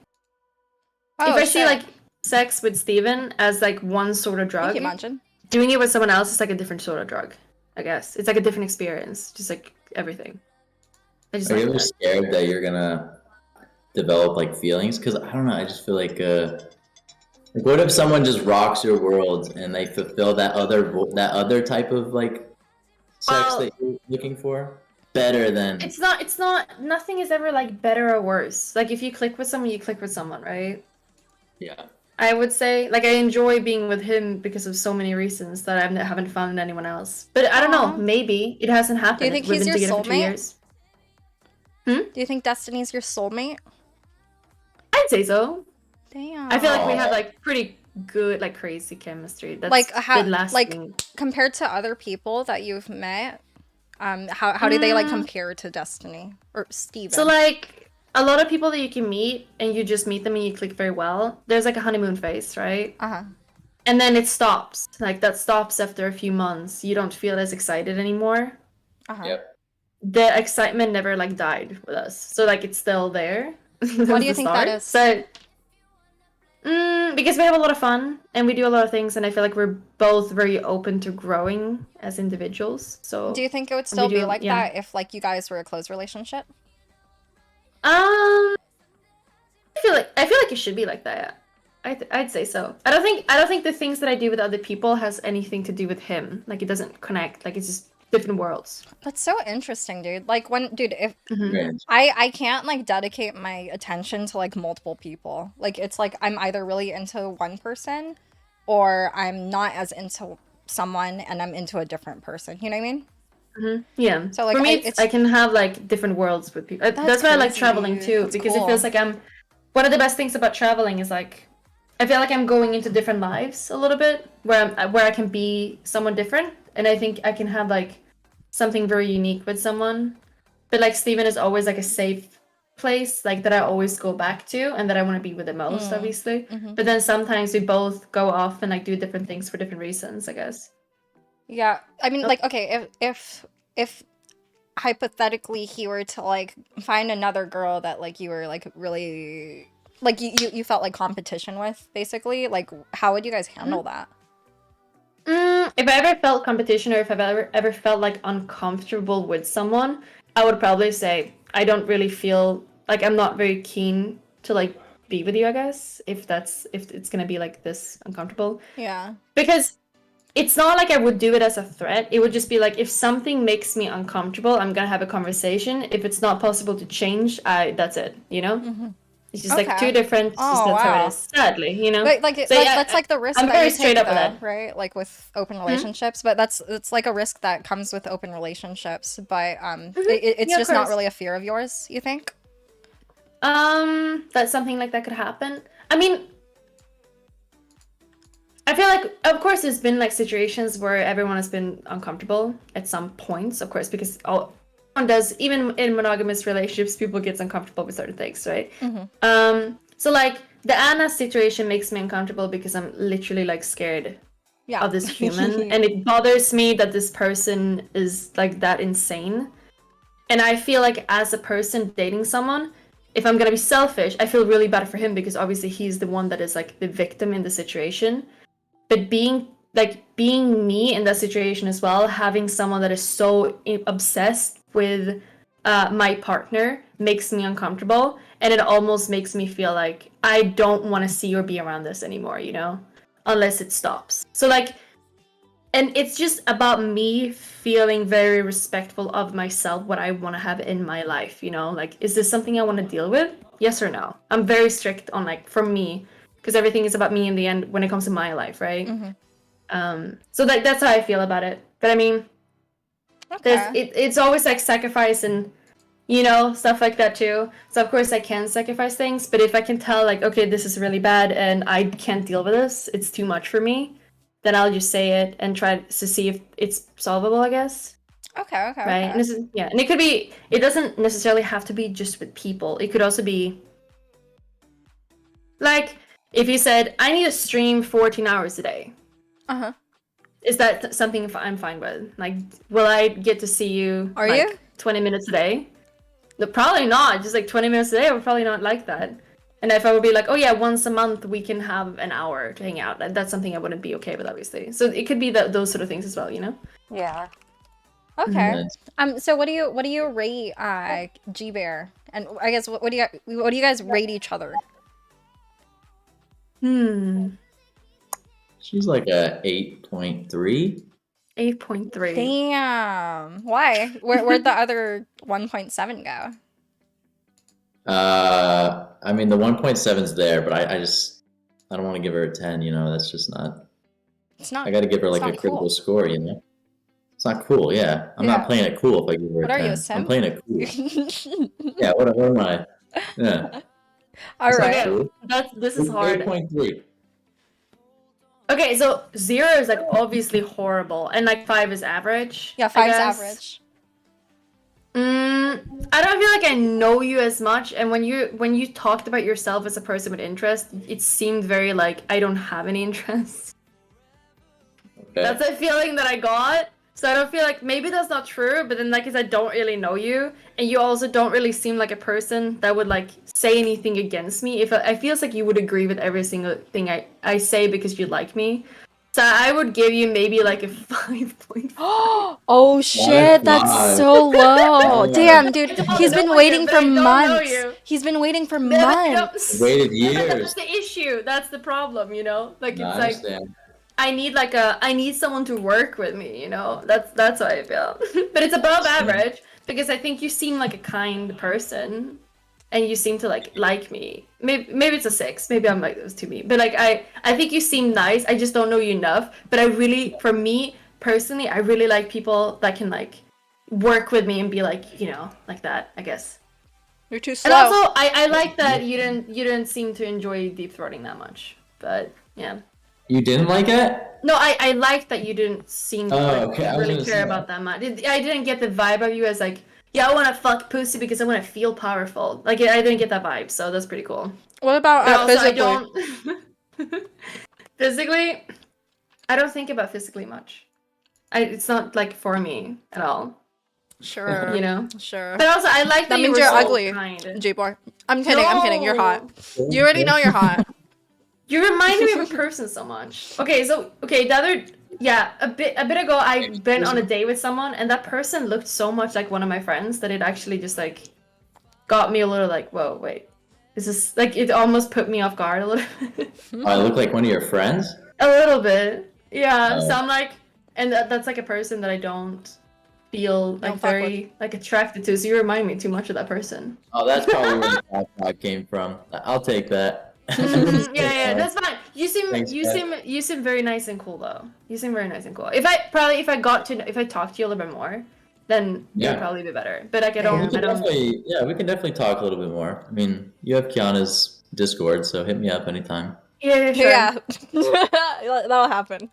if I see like sex with Steven as like one sort of drug, Can you imagine? doing it with someone else is like a different sort of drug. I guess it's like a different experience, just like everything. I just Are like you ever that. scared that you're gonna develop like feelings? Because I don't know, I just feel like what if someone just rocks your world and they fulfill that other type of like sex Well, that you're looking for better than it's not nothing is ever like better or worse. Like if you click with someone, you click with someone, right? yeah. I would say like I enjoy being with him because of so many reasons that I haven't found in anyone else. But I don't know, Aw. maybe it hasn't happened. Do you think We've he's been your together for 2 soulmate? years. Do you think Destiny's your soulmate? I'd say so. Damn. I feel like we Aw. have like pretty good, like crazy chemistry. That's Like how been lasting. compared to other people that you've met, how do they like compare to Destiny or Steven? So like a lot of people that you can meet and you just meet them and you click very well. There's like a honeymoon phase, right? uh-huh. And then it stops. Like that stops after a few months. You don't feel as excited anymore. Uh-huh. Yep. The excitement never like died with us. So like it's still there. Why do you think that is? So because we have a lot of fun and we do a lot of things, and I feel like we're both very open to growing as individuals. So Do you think it would still be do- like yeah. that if like you guys were a close relationship? I feel like it should be like that. Yeah. I'd say so. I don't think the things that I do with other people has anything to do with him. Like it doesn't connect. Like it's just different worlds. That's so interesting, dude. Like if Mhm. I can't like dedicate my attention to like multiple people. Like it's like I'm either really into one person or I'm not as into someone and I'm into a different person. You know what I mean? Yeah. So, like, for me, it's- I can have like different worlds with people. That's That's why I like crazy, traveling dude. too, That's because cool. it feels like I'm. One of the best things about traveling is like, I feel like I'm going into different lives a little bit, where I can be someone different, and I think I can have like something very unique with someone. But like Steven is always like a safe place, like that I always go back to, and that I want to be with the most, obviously. Mhm. But then sometimes we both go off and like do different things for different reasons, I guess. Yeah. I mean, Oh. like, okay, if hypothetically he were to like find another girl that like you were like really like you felt like competition with, basically, like how would you guys handle that? If I ever felt competition, or if I've ever felt like uncomfortable with someone, I would probably say I don't really feel like I'm not very keen to like be with you, I guess, if it's gonna be like this uncomfortable. Yeah. Because it's not like I would do it as a threat. It would just be like if something makes me uncomfortable, I'm gonna have a conversation. If it's not possible to change, that's it, you know? It's just like Okay. two different, Oh, just that's how wow. it is. Sadly, you know? But like So, yeah, that's like the risk I'm that very you straight take, up with though, that. right? Like with open relationships, but it's like a risk that comes with open relationships. But it's Yeah, of just not course. really a fear of yours, you think? That something like that could happen. I mean, I feel like, of course, there's been like situations where everyone has been uncomfortable at some points, of course, because everyone does. Even in monogamous relationships, people get uncomfortable with certain things, right? So like the Anna situation makes me uncomfortable because I'm literally like scared Yeah. of this human, and it bothers me that this person is like that insane. And I feel like as a person dating someone, if I'm gonna be selfish, I feel really bad for him because obviously he's the one that is like the victim in the situation. But being like being me in that situation as well, having someone that is so obsessed with my partner makes me uncomfortable, and it almost makes me feel like I don't want to see or be around this anymore, you know, unless it stops. So like, and it's just about me feeling very respectful of myself, what I want to have in my life, you know, like, is this something I want to deal with? Yes or no? I'm very strict on, like, for me, because everything is about me in the end when it comes to my life, right? So that's how I feel about it. But I mean, Okay. it's always like sacrifice and, you know, stuff like that too. So of course I can sacrifice things, but if I can tell like, okay, this is really bad and I can't deal with this, it's too much for me, then I'll just say it and try to see if it's solvable, I guess. Okay. Okay. Right? Okay. And this is, yeah, and it doesn't necessarily have to be just with people. It could also be like if you said, I need to stream 14 hours a day. Uh-huh. Is that something I'm fine with? Like, will I get to see you Are like you? 20 minutes a day? No, probably not. Just like 20 minutes a day, I would probably not like that. And if I would be like, oh yeah, once a month we can have an hour to hang out, that's something I wouldn't be okay with, obviously. So it could be those sort of things as well, you know? Yeah. Okay. Nice. So what do you rate G Bear? And I guess what do you guys rate each other? She's like a 8.3. 8.3. Damn. Why? Where'd the other 1.7 go? I mean the 1.7's there, but I don't want to give her a 10. You know, that's just not. It's not. I got to give her like it's a not critical cool. score. You know, it's not cool. Yeah, I'm Yeah. not playing it cool if I give her What a are 10. you, a I'm simp? playing it cool. Yeah. What am I? Yeah. All It's not right. cool. This is hard. 8.3. Okay, so 0 is like obviously horrible, and like 5 is average. Yeah, I 5's guess. average. I don't feel like I know you as much, and when you talked about yourself as a person with interest, it seemed very like I don't have any interest. Okay. That's a feeling that I got. So I don't feel like maybe that's not true, but then like I don't really know you, and you also don't really seem like a person that would like say anything against me. If I feels like you would agree with every single thing I say because you like me. So I would give you maybe like a 5.5. Oh shit, that's five. so low. Damn, dude, I don't he's been know waiting you, for but I don't know months. you. He's been waiting for Then I don't- months. Waited That's years. the issue. That's the problem, you know? Like No, it's I like understand. I need someone to work with me, you know? That's how I feel. But it's above average because I think you seem like a kind person and you seem to like me. Maybe it's a 6. Maybe I'm like this to me. But like I think you seem nice. I just don't know you enough. But I really, for me personally, I really like people that can like work with me and be like, you know, like that, I guess. You're too And slow. also I like that you didn't seem to enjoy deep throating that much. But yeah. You didn't like it? No, I like that you didn't seem to Okay, I was really gonna care say. about that much. I didn't get the vibe of you as like, yeah, I want to fuck pussy because I want to feel powerful. Like I didn't get that vibe, so that's pretty cool. What about But also, physically? I don't physically. I don't think about physically much. It's not like for me at all. Sure. You know. Sure. But also, I like that, That you means were you're so ugly, kind. J-Boy. I'm kidding. I'm kidding. You're hot. No. You already know you're hot. You reminded me of a person so much. Okay, the other a bit ago I've been on a date with someone and that person looked so much like one of my friends that it actually just like got me a little like, whoa, wait. This is like it almost put me off guard a little bit. Oh, I look like one of your friends? A little bit. Yeah. Oh. So I'm like and that's like a person that I don't feel like Don't fuck very like attracted to. So you remind me too much of that person. Oh, that's probably where the top 5 came from. I'll take that. Yeah, that's fine. You Thanks, Beth. you seem very nice and cool though. You seem very nice and cool. If I talked to you a little bit more, then it Yeah. would probably be better. But like I We don't can definitely talk a little bit more. I mean, you have Kiana's Discord, so hit me up anytime. Yeah, sure. Yeah. That'll happen.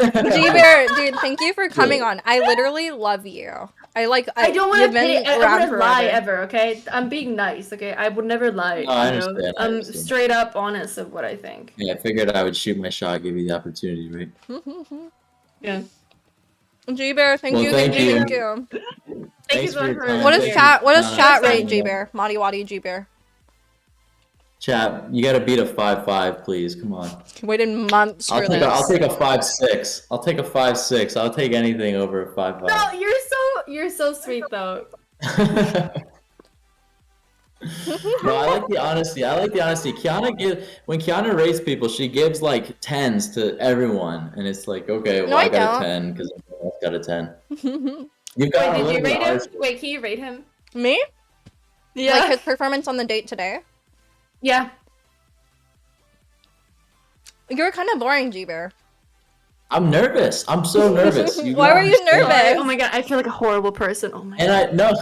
G-Bear, dude, thank you for coming on. I literally love you. I don't want you've to been I around wouldn't lie forever. ever, okay? I'm being nice, okay? I would never lie. No, I you know? understand, I I'm understand. straight up honest of what I think. Yeah, I figured I would shoot my shot, give you the opportunity, right? Yeah. G-Bear, thank Well, you. thank you. Thank you Thanks so for much your for time. What does Thank chat you. what does chat Next rate time. G-Bear? Madi Wadi G-Bear. Chat, you gotta beat a 5-5, please. Come on. Waited months for this. I'll take a 5-6. I'll take a 5-6. I'll take anything over a 5-5. No, you're so sweet though. No, I like the honesty. When Kiana rates people, she gives like 10s to everyone, and it's like, okay, well, No, I I got don't. a 10 because everyone else got a 10. You Wait, got a did little you bit rate him? harsh. Wait, can you rate him? Me? Yeah. Like his performance on the date today? Yeah. You were kind of boring, G-Bear. I'm nervous. I'm so nervous. Why don't were you understand. nervous? Oh my god, I feel like a horrible person. Oh my god. And I no,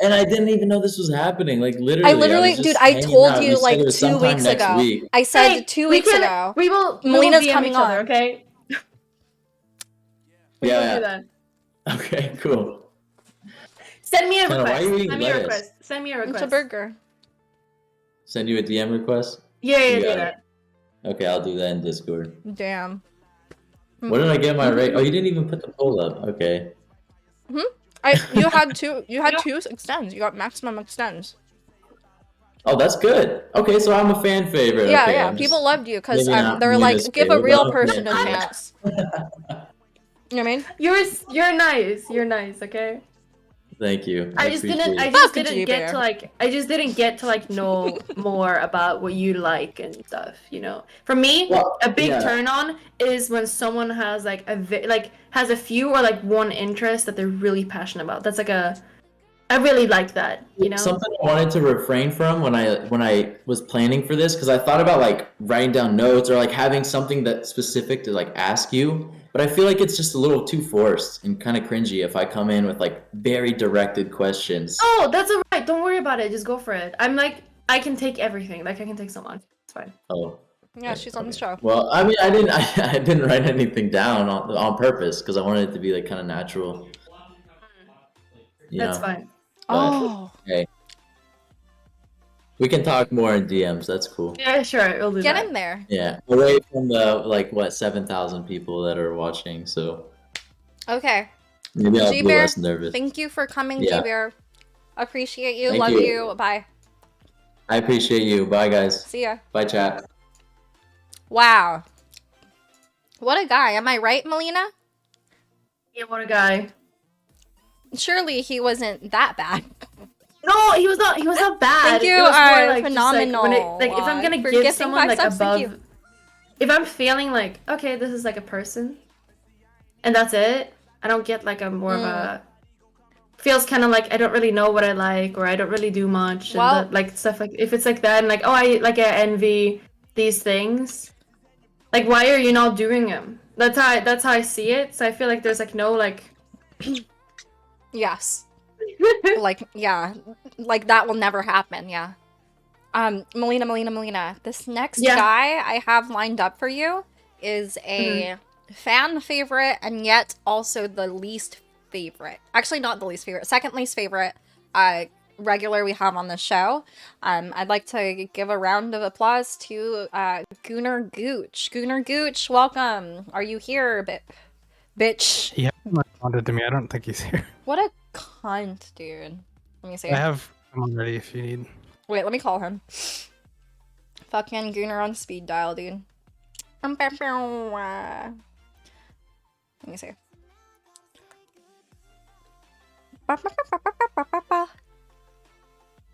and I didn't even know this was happening. Like literally, I literally, was just dude, I hanging told out. you You said like it was 2 sometime weeks next ago. week. I said Hey, 2 weeks ago. We will Melina's DM coming each other, on. okay? We will Yeah. do that. Okay, cool. Send me a Tanner, why request. are you eating Send me a lettuce? request. Send me a It's request. a burger. Send you a DM request. Yeah, You do got that. Okay, I'll do that in Discord. Damn. What did I get my rate? Oh, you didn't even put the poll up. Okay. You had two extends. You got maximum extends. Oh, that's good. Okay, so I'm a fan favorite. Yeah, okay, yeah. I'm People just loved you because maybe not they were Melina's like, give a favorite, real but I'm a fan person a favorite. chance. You know what I mean? You're nice. You're nice, okay? Thank you. I just appreciate didn't it. get to know more about what you like and stuff, you know. For me, Well, a big yeah. turn on is when someone has like has a few or like one interest that they're really passionate about. That's like I really like that, you know. Something I wanted to refrain from when I was planning for this, because I thought about like writing down notes or like having something that's specific to like ask you, but I feel like it's just a little too forced and kind of cringy if I come in with like very directed questions. Oh, that's alright. Don't worry about it. Just go for it. I'm like, I can take everything. Like I can take someone. It's fine. Oh. Yeah, she's on the show. Well, I mean, I didn't write anything down on purpose because I wanted it to be like kind of natural. You That's know? fine. But, Oh, hey, we can talk more in DMs. That's cool. Yeah, sure. We'll do get that. in there. Yeah, away from the like what 7,000 people that are watching. So Okay. maybe I'll be G-Bear, less nervous. thank you for coming, Yeah. G-Bear. Appreciate you. Thank Love you. you. Bye. I appreciate you. Bye, guys. See ya. Bye, chat. Wow. What a guy. Am I right, Melina? Yeah, what a guy. Surely he wasn't that bad. No, he was not. He was not bad. Thank you, It was more like, phenomenal. Just, like, if I'm gonna for give gifting someone 5 like subs, thank above, if I'm feeling like okay, this is like a person, and that's it. I don't get like a more of a. Feels kind of like I don't really know what I like, or I don't really do much, and Well- like stuff like if it's like that, and like oh I envy these things. Like why are you not doing them? That's how I see it. So I feel like there's like no like. Yes. Like, yeah. Like, that will never happen, yeah. Melina, this next Yeah. guy I have lined up for you is a fan favorite and yet also the least favorite. Actually, not the least favorite. Second least favorite regular we have on the show. I'd like to give a round of applause to Gunnar Gooch. Gunnar Gooch, welcome. Are you here, bitch? He hasn't responded to me. I don't think he's here. What a cunt, dude. Let me see. I have someone ready if you need. Wait, let me call him. Fucking Gunnar on speed dial, dude. Let me see.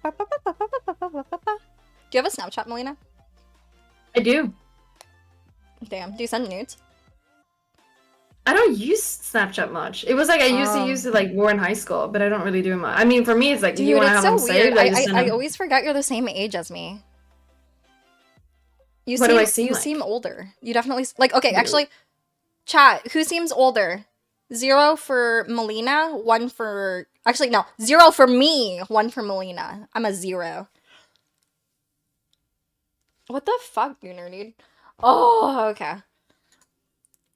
Do you have a Snapchat, Melina? I do. Damn. Do you send nudes? I don't use Snapchat much. It was like I used to use it like more in high school, but I don't really do it much. I mean, for me, it's like Dude, you want to it's have so them weird. saved. I just send I them. always forget you're the same age as me. You What do I seem you like? seem older. You definitely like. Okay, actually, chat. Who seems older? 0 for Melina. 1 for. Actually, no. 0 for me. 1 for Melina. I'm a 0. What the fuck, Gunnar, dude? Oh, okay.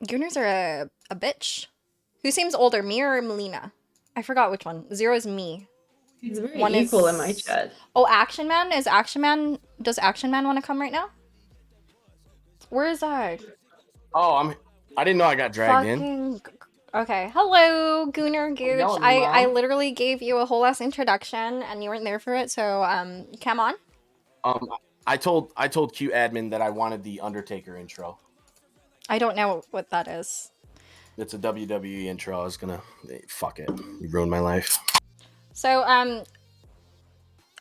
Gunnars are a bitch. Who seems older, me or Melina? I forgot which one. 0 is me. It's very One is- equal in my chat. Oh, Action Man? Does Action Man want to come right now? Where is that? Oh, I didn't know I got dragged in. Okay. Hello, Gunnar Gooch. yelling, I Mom. literally gave you a whole ass introduction and you weren't there for it, so come on. I told Q admin that I wanted the Undertaker intro. I don't know what that is. It's a WWE intro. I was gonna fuck it. You ruined my life. So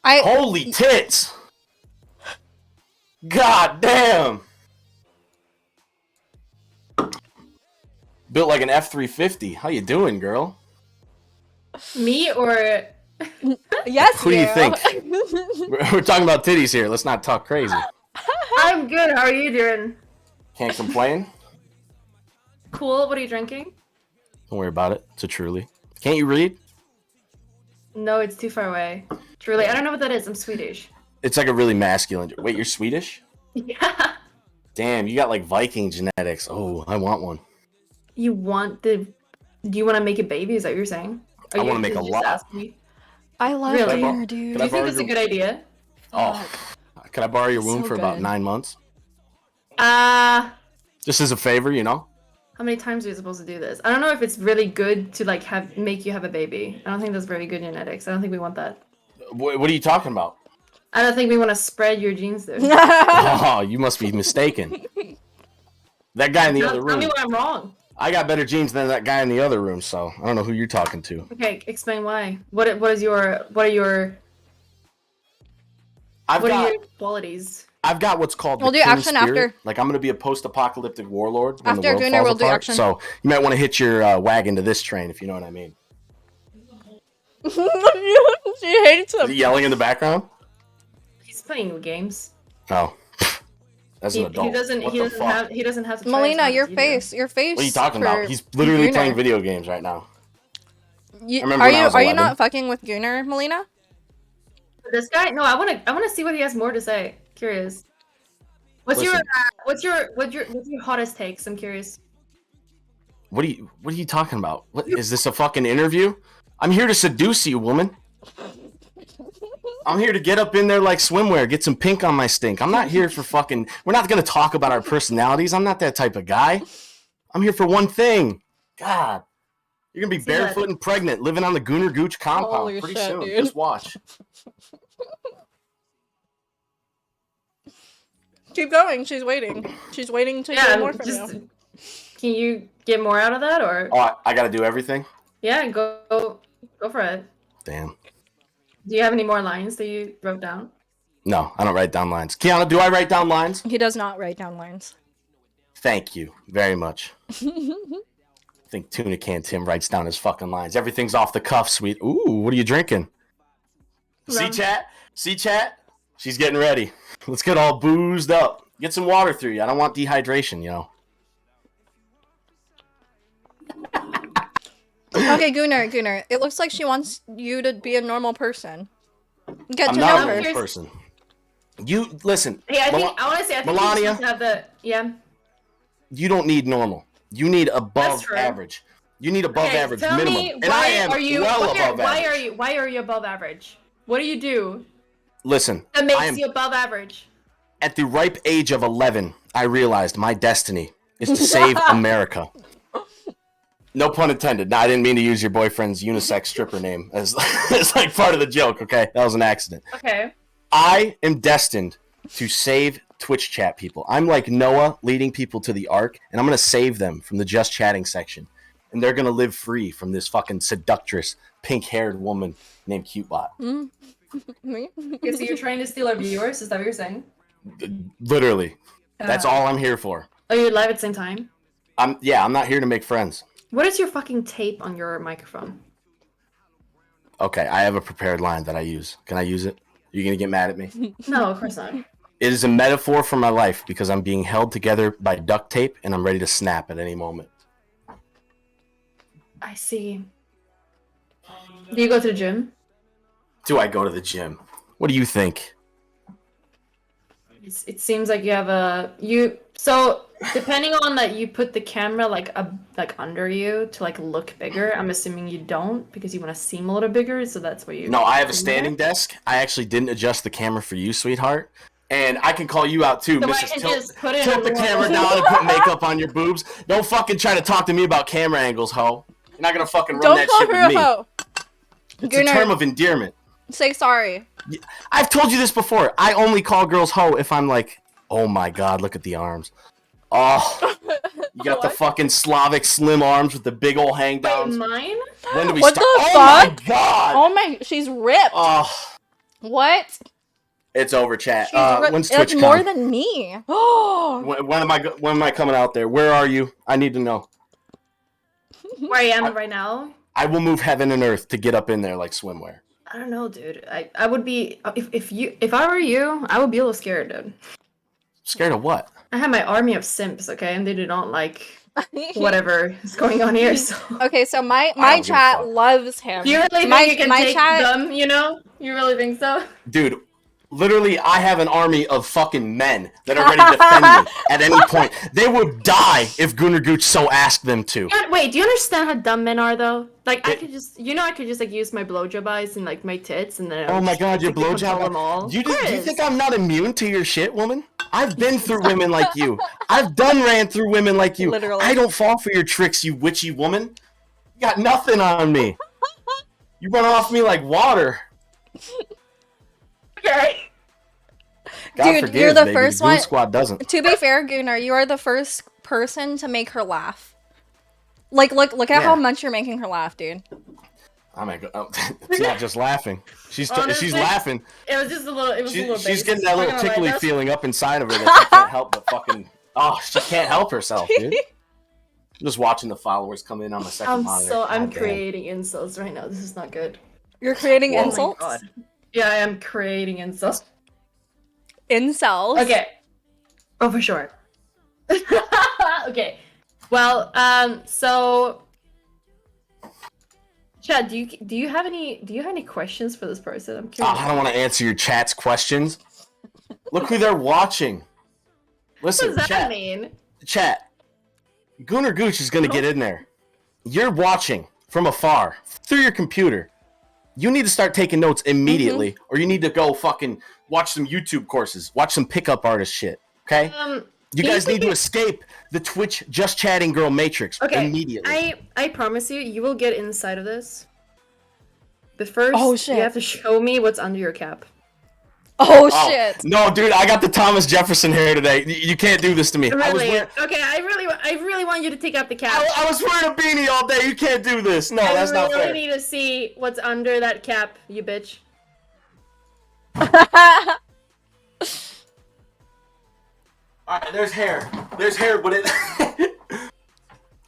Holy tits! God damn! Built like an F-350. How you doing, girl? Me or yes, Who do you think? We're talking about titties here. Let's not talk crazy. I'm good. How are you doing? Can't complain. Cool. What are you drinking? Don't worry about it. It's a Truly. Can't you read? No, it's too far away. Truly, I don't know what that is. I'm Swedish. It's like a really masculine. Wait, you're Swedish? Yeah. Damn, you got like Viking genetics. Oh, I want one. You want the? Do you want to make a baby? Is that what you're saying? I want to make a lot. I love Really? beer, dude. Do you think that's a good idea? Oh, can I borrow your womb So for about good. 9 months? How Just as a favor, you know? many times are you supposed to do this? I don't know if it's really good to like make you have a baby. I don't think that's very good genetics. I don't think we want that. What are you talking about? I don't think we want to spread your genes there. Oh, you must be mistaken. That guy in the other Tell me room. why I'm wrong. I got better genes than that guy in the other room, so I don't know who you're talking to. Okay, explain why. What are your I've got qualities? I've got what's called We'll the do king action spirit. after. Like I'm gonna be a post-apocalyptic warlord when After the world Gunnar, falls we'll do apart. action. So you might want to hitch your wagon to this train if you know what I mean. She hates Is him. he yelling in the background? He's playing games. Oh, as an adult. He doesn't. What He the doesn't fuck? have. He doesn't have to. Try as Melina, hard your as you do. face. What are you talking for about? He's literally Gunnar. playing video games right now. You, remember are when I you was are you 11. not fucking with Gunnar, Melina? This guy? No, I want to see what he has more to say. Curious. What's Listen. what's your hottest takes? I'm curious. What are you talking about? What is this, a fucking interview? I'm here to seduce you, woman. I'm here to get up in there like swimwear, get some pink on my stink. I'm not here for fucking. We're not gonna talk about our personalities. I'm not that type of guy. I'm here for one thing. God, you're gonna be See that? barefoot and pregnant, living on the Gooner Gooch compound Holy pretty shit, soon. dude. Just watch. Keep going. She's waiting. She's waiting to Yeah, hear more from just. you. Can you get more out of that, or Oh, I gotta do everything. yeah, go for it. Damn. Do you have any more lines that you wrote down? No, I don't write down lines. Kiana, do I write down lines? He does not write down lines. Thank you very much. I think Tuna Can Tim writes down his fucking lines. Everything's off the cuff, sweet. Ooh, what are you drinking? See Rum. chat? See chat? She's getting ready. Let's get all boozed up. Get some water through you. I don't want dehydration, you know. Okay, Gunnar, it looks like she wants you to be a normal person. Get I'm to not know a her. normal person. You listen. Hey, I Mel- want to say. I think Melania? you're supposed to have the yeah. you don't need normal. You need That's above true. average. You need above Okay, average tell minimum. me And I why am are you? well why above average. Why are you above average? What do you do Listen, that I makes am you above average? at the ripe age of 11. I realized my destiny is to save America. No pun intended. No, I didn't mean to use your boyfriend's unisex stripper name as like part of the joke. Okay, that was an accident. Okay. I am destined to save Twitch chat people. I'm like Noah leading people to the ark, and I'm gonna save them from the just chatting section, and they're gonna live free from this fucking seductress, pink-haired woman named CuteBot. Me? Okay, so you're trying to steal our viewers? Is that what you're saying? Literally, that's all I'm here for. Oh, you're live at the same time. I'm not here to make friends. What is your fucking tape on your microphone? Okay, I have a prepared line that I use. Can I use it? Are you gonna get mad at me? No, of course not. It is a metaphor for my life because I'm being held together by duct tape and I'm ready to snap at any moment. I see. Do you go to the gym? Do I go to the gym? What do you think? It seems like you have so depending on that you put the camera like under you to like look bigger. I'm assuming you don't because you want to seem a little bigger, so that's why you. No, I have a standing desk. I actually didn't adjust the camera for you, sweetheart. And I can call you out too, So I Mrs. can Tilt. just put it Tilt on the the camera wall. down and put makeup on your boobs. Don't fucking try to talk to me about camera angles, ho. You're not gonna fucking run Don't that call shit her with a me. hoe. It's a term of endearment. Say sorry. I've told you this before. I only call girls hoe if I'm like, oh my god, look at the arms. Oh, you got the What? fucking Slavic slim arms with the big old hang Wait, downs. mine? When do we What start? the Oh fuck? my god! Oh my, she's ripped. Oh, What? it's over, chat. She's ripped. When's It's TwitchCon? more than me. Oh. When am I coming out there? Where are you? I need to know. Where I am right now? I will move heaven and earth to get up in there like swimwear. I don't know, dude. I would be if I were you, I would be a little scared, dude. Scared of what? I have my army of simps, okay, and they do not like whatever is going on here. So Okay, so my I don't give a chat fuck. loves him. do you really think my you can my take chat them? You know, you really think so? Dude, literally, I have an army of fucking men that are ready to defend me at any point. They would die if Gunnar Gooch so asked them to. Wait, do you understand how dumb men are, though? Like, I could just, I could just like use my blowjob eyes and like my tits, and then I Oh would my just god, your basically control them blowjob. all. Do you Yes. think I'm not immune to your shit, woman? I've been through women like you. I've ran through women like you. Literally. I don't fall for your tricks, you witchy woman. You got nothing on me. You run off me like water. Okay. God Dude, forgives, you're the baby. first the Goon one- Squad doesn't. To be fair, Gunnar, you are the first person to make her laugh. Like, look at Yeah. how much you're making her laugh, dude. Oh my god, it's not just laughing. She's Honestly, laughing. It was just a little. It was a little. She's basic. getting that I'm little not gonna lie, tickly that's- feeling up inside of her that she can't help but fucking. Oh, she can't help herself, dude. I'm just watching the followers come in on my second monitor. I'm God damn. creating insults right now. This is not good. You're creating Whoa. insults? Oh my god. Yeah, I am creating insults. Incels? Okay. Oh, for sure. Okay. Well, so Chad, do you have any questions for this person? I'm Oh, curious. I don't want to answer your chat's questions. Look who they're watching. What Listen, does that chat. mean? Chat. Gunnar Gooch is gonna get in there. You're watching from afar through your computer. You need to start taking notes immediately, or you need to go fucking watch some YouTube courses, watch some pickup artist shit. Okay? You can guys you need to escape the Twitch just chatting girl matrix immediately. I promise you will get inside of this. But first, Oh, shit. you have to show me what's under your cap. Oh, Oh, shit. no, dude, I got the Thomas Jefferson hair today. You can't do this to me. Really? Okay, I really want you to take out the cap. I was wearing a beanie all day. You can't do this. No, that's I not really fair. need to see what's under that cap, you bitch. All right, there's hair. There's hair, but it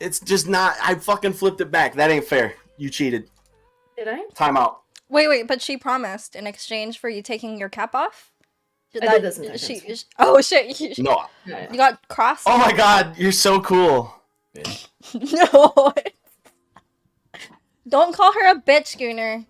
it's just not. I fucking flipped it back. That ain't fair. You cheated. Did I? Time out. Wait, but she promised in exchange for you taking your cap off? I did this in Oh, shit. You No. got crossed? Oh my god, you're so cool. No. Don't call her a bitch, Gunnar.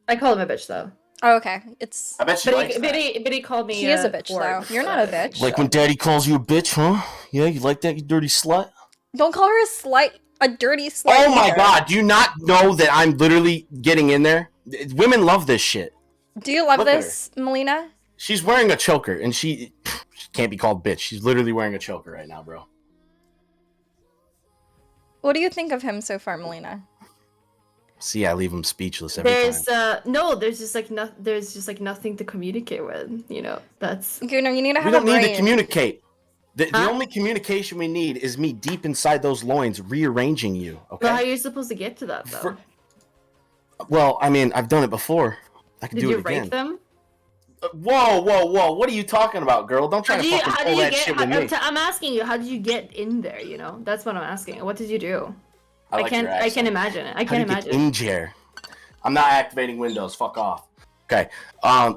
I call him a bitch though. Oh, okay. It's I bet she likes that. But he called me. He is a bitch, though. You're not a bitch. Like when daddy calls you a bitch, huh? Yeah, you like that, you dirty slut? Don't call her a dirty slut. Oh my either. god, do you not know that I'm literally getting in there? Women love this shit. Do you love Look at this, Melina? She's wearing a choker, and she can't be called bitch. She's literally wearing a choker right now, bro. What do you think of him so far, Melina? See, I leave him speechless every time. there's just like nothing to communicate with. You know, that's Gunnar, you need to We have don't a need brain. to communicate. The Huh? only communication we need is me deep inside those loins rearranging you, okay? Well, how are you supposed to get to that though? Well, I mean, I've done it before. I can Did do you it again. rape them? Whoa! What are you talking about, girl? Don't try to fucking pull that shit with me. I'm asking you, how did you get in there? You know, that's what I'm asking. What did you do? like your I accent. can't imagine it. I How can't do you get imagine. in chair? I'm not activating Windows. Fuck off. Okay.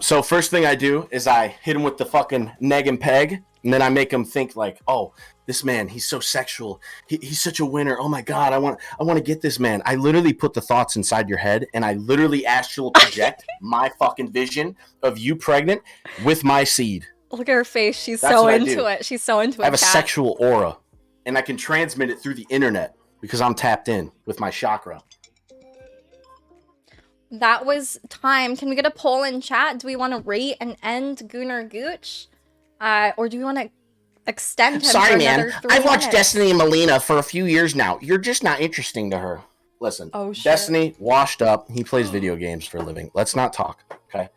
So first thing I do is I hit him with the fucking neg and peg, and then I make him think like, oh, this man, he's so sexual. He's such a winner. Oh my god, I want to get this man. I literally put the thoughts inside your head, and I literally astral project my fucking vision of you pregnant with my seed. Look at her face. She's That's so what I into do. it. She's so into it. I have a Kat. sexual aura, and I can transmit it through the internet because I'm tapped in with my chakra. That was time. Can we get a poll in chat? Do we want to rate and end Gunnar Gooch? Or do we want to extend him for Sorry, another man. 3 I've watched minutes? Destiny and Melina for a few years now. You're just not interesting to her. listen. Oh, shit. Destiny, washed up. He plays video games for a living. Let's not talk, okay?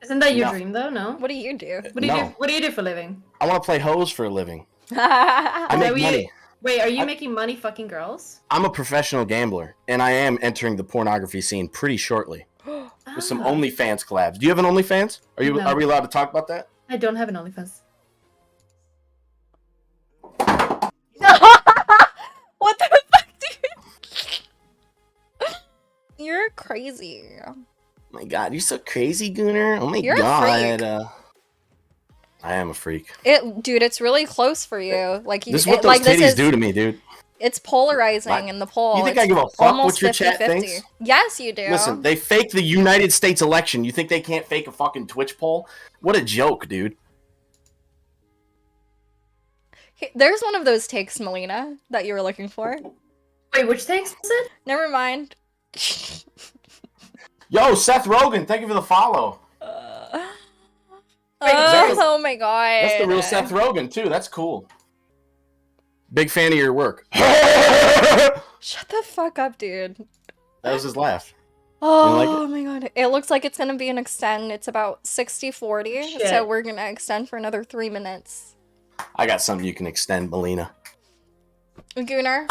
Isn't that your No. dream though? No. What do you do? What do you No. do? What do you do for a living? I want to play hoes for a living. I Are make you- money. Wait, are you making money fucking girls? I'm a professional gambler, and I am entering the pornography scene pretty shortly with some Ah. OnlyFans collabs. Do you have an OnlyFans? No. Are we allowed to talk about that? I don't have an OnlyFans. What the fuck, dude? You're crazy. Oh my god, you're so crazy, Gunnar. Oh my You're a god. freak. I am a freak. Dude, it's really close for you. Like you, This is what those like titties this is do to me, dude. it's polarizing Why- in the poll. You think It's I give a fuck almost what your chat 50-50. thinks? Yes, you do. Listen, they fake the United States election. You think they can't fake a fucking Twitch poll? What a joke, dude. There's one of those takes, Melina, that you were looking for. Wait, which takes was it? Never mind. Yo, Seth Rogen, thank you for the follow. Oh my god. That's the real Seth Rogen, too. That's cool. Big fan of your work. Shut the fuck up, dude. That was his laugh. Oh like my god. It looks like it's gonna be an extend. It's about 60-40, Shit. so we're gonna extend for another 3 minutes. I got something you can extend, Melina. Gunnar?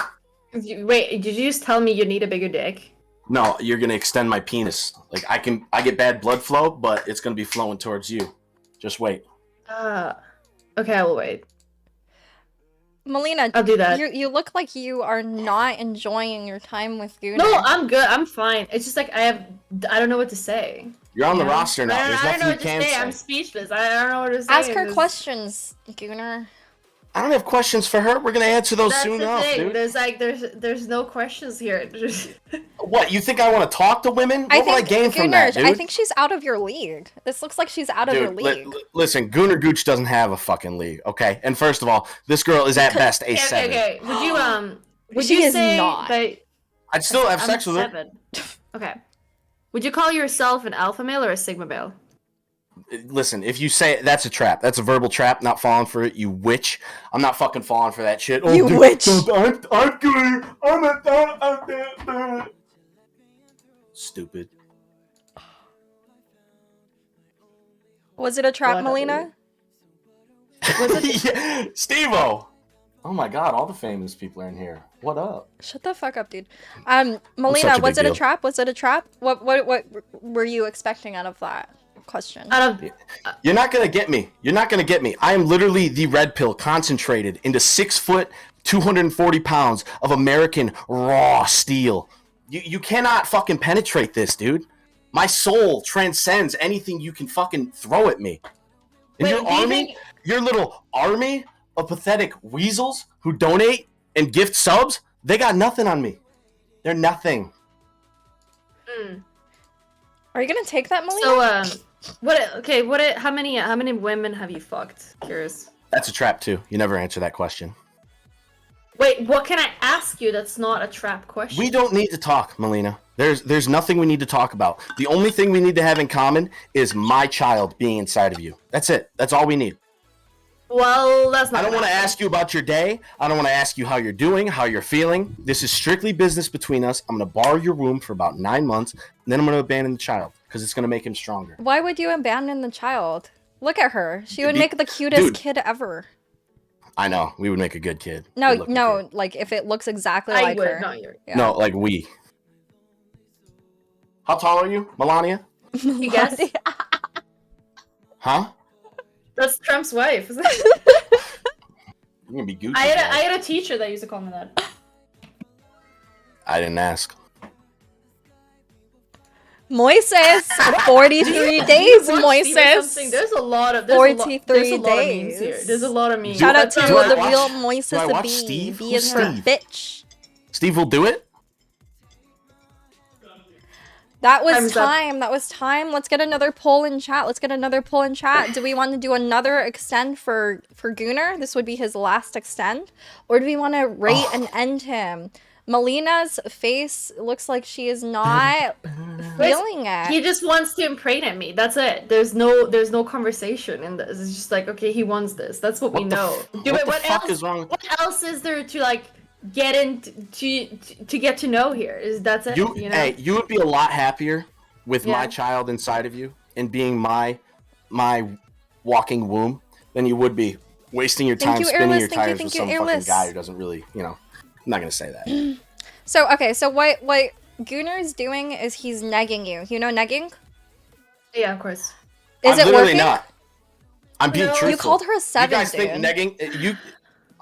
Wait, did you just tell me you need a bigger dick? No, you're gonna extend my penis. Like I get bad blood flow, but it's gonna be flowing towards you. Just wait. Okay, I will wait. Melina, I'll do that. you look like you are not enjoying your time with Gunnar. No, I'm good. I'm fine. It's just like I don't know what to say. You're on the You know? roster now. There's I don't know nothing you what to can say. say. I'm speechless. I don't know what to say. Ask her There's- questions, Gunnar. I don't have questions for her. We're gonna answer those That's soon the enough, thing. dude. There's no questions here. What? You think I want to talk to women? What would I gain from Gunnar, that, dude? I think she's out of your league. This looks like she's out of your Dude, league. listen, Gunnar Gooch doesn't have a fucking league, okay? And first of all, this girl is at best a 7. Okay. Would you Would She you is say not. that I'd still have I'm sex with her. 7? Okay. Would you call yourself an alpha male or a sigma male? Listen, if you say that's a trap, that's a verbal trap. Not falling for it, you witch. I'm not fucking falling for that shit. You witch. I'm good. I'm stupid. Was it a trap, Whatever. Melina? Yeah, Steve-O. Oh my god, all the famous people are in here. What up? Shut the fuck up, dude. such Melina, a was big it a deal. trap? Was it a trap? What were you expecting out of that question? You're not gonna get me. You're not gonna get me. I am literally the red pill concentrated into 6 foot, 240 pounds of American raw steel. You cannot fucking penetrate this, dude. My soul transcends anything you can fucking throw at me. And Wait, your do you army, think- your little army of pathetic weasels who donate and gift subs, they got nothing on me. They're nothing. Are you gonna take that, Melina? So how many women have you fucked? Curious. That's a trap too. You never answer that question. Wait, what can I ask you that's not a trap question? We don't need to talk, Melina. There's nothing we need to talk about. The only thing we need to have in common is my child being inside of you. That's it. That's all we need. Well, that's not. I don't want to ask you about your day. I don't want to ask you how you're doing, how you're feeling. This is strictly business between us. I'm going to borrow your room for about 9 months, and then I'm going to abandon the child because it's going to make him stronger. Why would you abandon the child? Look at her. She would Be- make the cutest Dude. kid ever. I know. We would make a good kid. No, Good-looking no, kid. like if it looks exactly I like would her. not your. Yeah. No, like we. How tall are you, Melania? You guess? Huh? That's Trump's wife. You're going to be Gucci. I had a teacher that used to call me that. I didn't ask. Moises, 43 days, Watch Steve or something. Moises. There's a lot of 43 memes here. days. There's a lot of memes. Shout out Do to I the watch- real do I Moises watch B. Steve? B Who's is for Steve? bitch. Steve will do it? That was Time's up. time. That was time. Let's get another poll in chat. Let's get another poll in chat. Do we want to do another extend for Gunnar? This would be his last extend. Or do we want to rate and end him? Melina's face looks like she is not feeling it. He just wants to impregnate me. That's it. There's no conversation in this. It's just like, okay, he wants this. That's what we What the know. f- Do what it. the What fuck else? is wrong? What else is there to like get to get to know here. That's it? You, know? hey, you would be a lot happier with my Yeah. child inside of you and being my walking womb than you would be wasting your Thank time you, spinning Airless. your Thank you, tires thank with you, some fucking Airless. guy who doesn't really, I'm not gonna say that. So okay, so what Gunar's doing is he's negging you. You know negging? Yeah, of course. Is I'm it literally working? not. I'm being No. truthful. You called her a 7, You guys dude. think negging?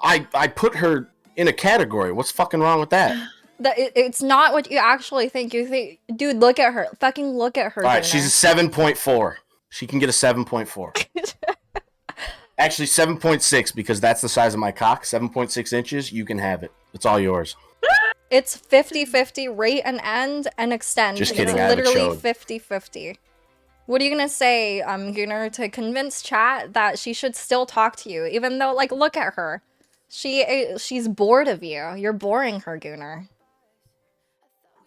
I put her in a category. What's fucking wrong with that? It's not what you actually think. You think, dude, look at her. Fucking look at her. All right, Gunnar. she's a 7.4. She can get a 7.4. Actually, 7.6 because that's the size of my cock. 7.6 inches. You can have it. It's all yours. It's 50-50 rate and end and extend. Just It's kidding, I have it literally showed. 50-50. What are you gonna say, Gunnar, to convince chat that she should still talk to you, even though, like, look at her. She's bored of you. You're boring her, Gunnar.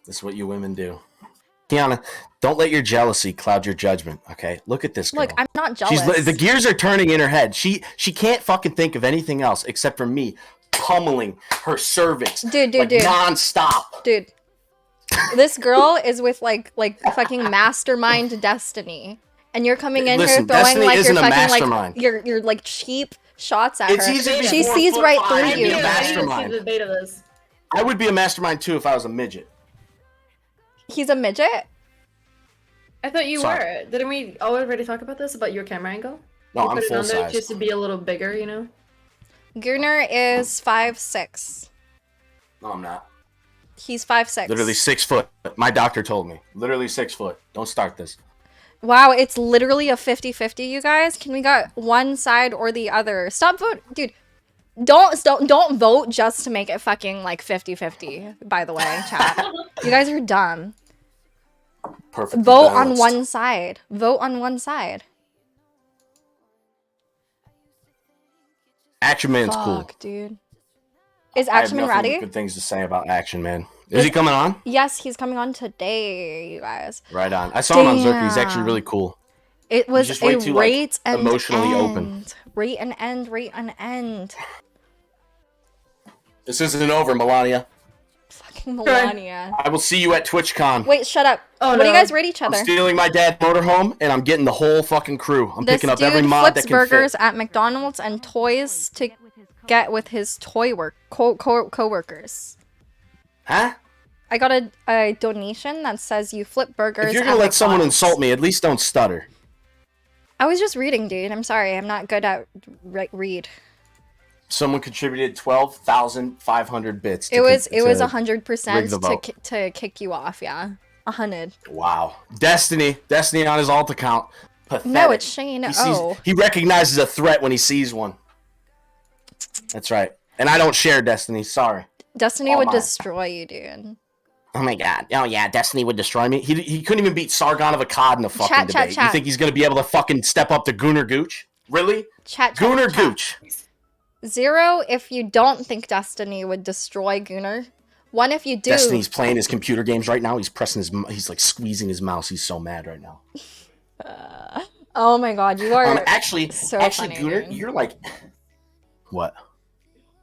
That's what you women do. Kiana, don't let your jealousy cloud your judgment, okay? Look at this girl. Look, I'm not jealous. The gears are turning in her head. She can't fucking think of anything else except for me pummeling her cervix Dude, nonstop. Dude, this girl is with like fucking mastermind Destiny, and you're coming in Listen, here throwing Destiny like isn't your a fucking mastermind. like your like cheap shots at It's her. easy to be She 4 sees foot right 5 through and be a you. I need to see mastermind. the bait of this. I would be a mastermind too if I was a midget. He's a midget. I thought you Sorry. were. Didn't we already talk about this about your camera angle? No, You I'm put it full on there size. just to be a little bigger, you know. Gunnar is 5'6". No, I'm not. He's 5'6". Literally 6 foot. My doctor told me. Literally 6 foot. Don't start this. Wow, it's literally a 50-50, you guys. Can we got one side or the other? Stop vote, dude. Don't vote just to make it fucking like 50-50, by the way, chat. You guys are dumb. Perfect. Vote on one side. Vote on one side. Action Man's cool. Fuck, dude. Is I have Action Man nothing but ready? good things to say about Action Man. Is he coming on? Yes, he's coming on today, you guys. Right on. I saw him on Zerker. He's actually really cool. It was just way a too, like, rate and emotionally end. open. Rate and end, rate and end. This isn't over, Melania. Fucking Melania. I will see you at TwitchCon. Wait, shut up. Oh, What do you no. guys rate each I'm other? stealing my dad's motorhome, and I'm getting the whole fucking crew. I'm This picking up dude every mod flips that can burgers fit. at McDonald's and toys to get with his toy co-workers. Huh? I got a donation that says you flip burgers If you're at gonna let someone McDonald's. insult me, at least don't stutter. I was just reading, dude. I'm sorry. I'm not good at read. Someone contributed 12,500 bits. It was to 100% rig the vote. to kick you off. Yeah, 100. Wow. Destiny on his alt account. Pathetic. No, it's Shane. He recognizes a threat when he sees one. That's right. And I don't share Destiny. Sorry. Destiny all would mine. destroy you, dude. Oh my god. Oh yeah, Destiny would destroy me. He couldn't even beat Sargon of Akkad in a fucking Chat, debate. chat. You think he's gonna be able to fucking step up to Gunnar Gooch? Really? Chat. Gunnar Gooch. 0 if you don't think Destiny would destroy Gunnar. 1 if you do. Destiny's playing his computer games right now. He's pressing he's like squeezing his mouse. He's so mad right now. Oh my god, you are Actually, funny, Gunnar, dude. you're like, what?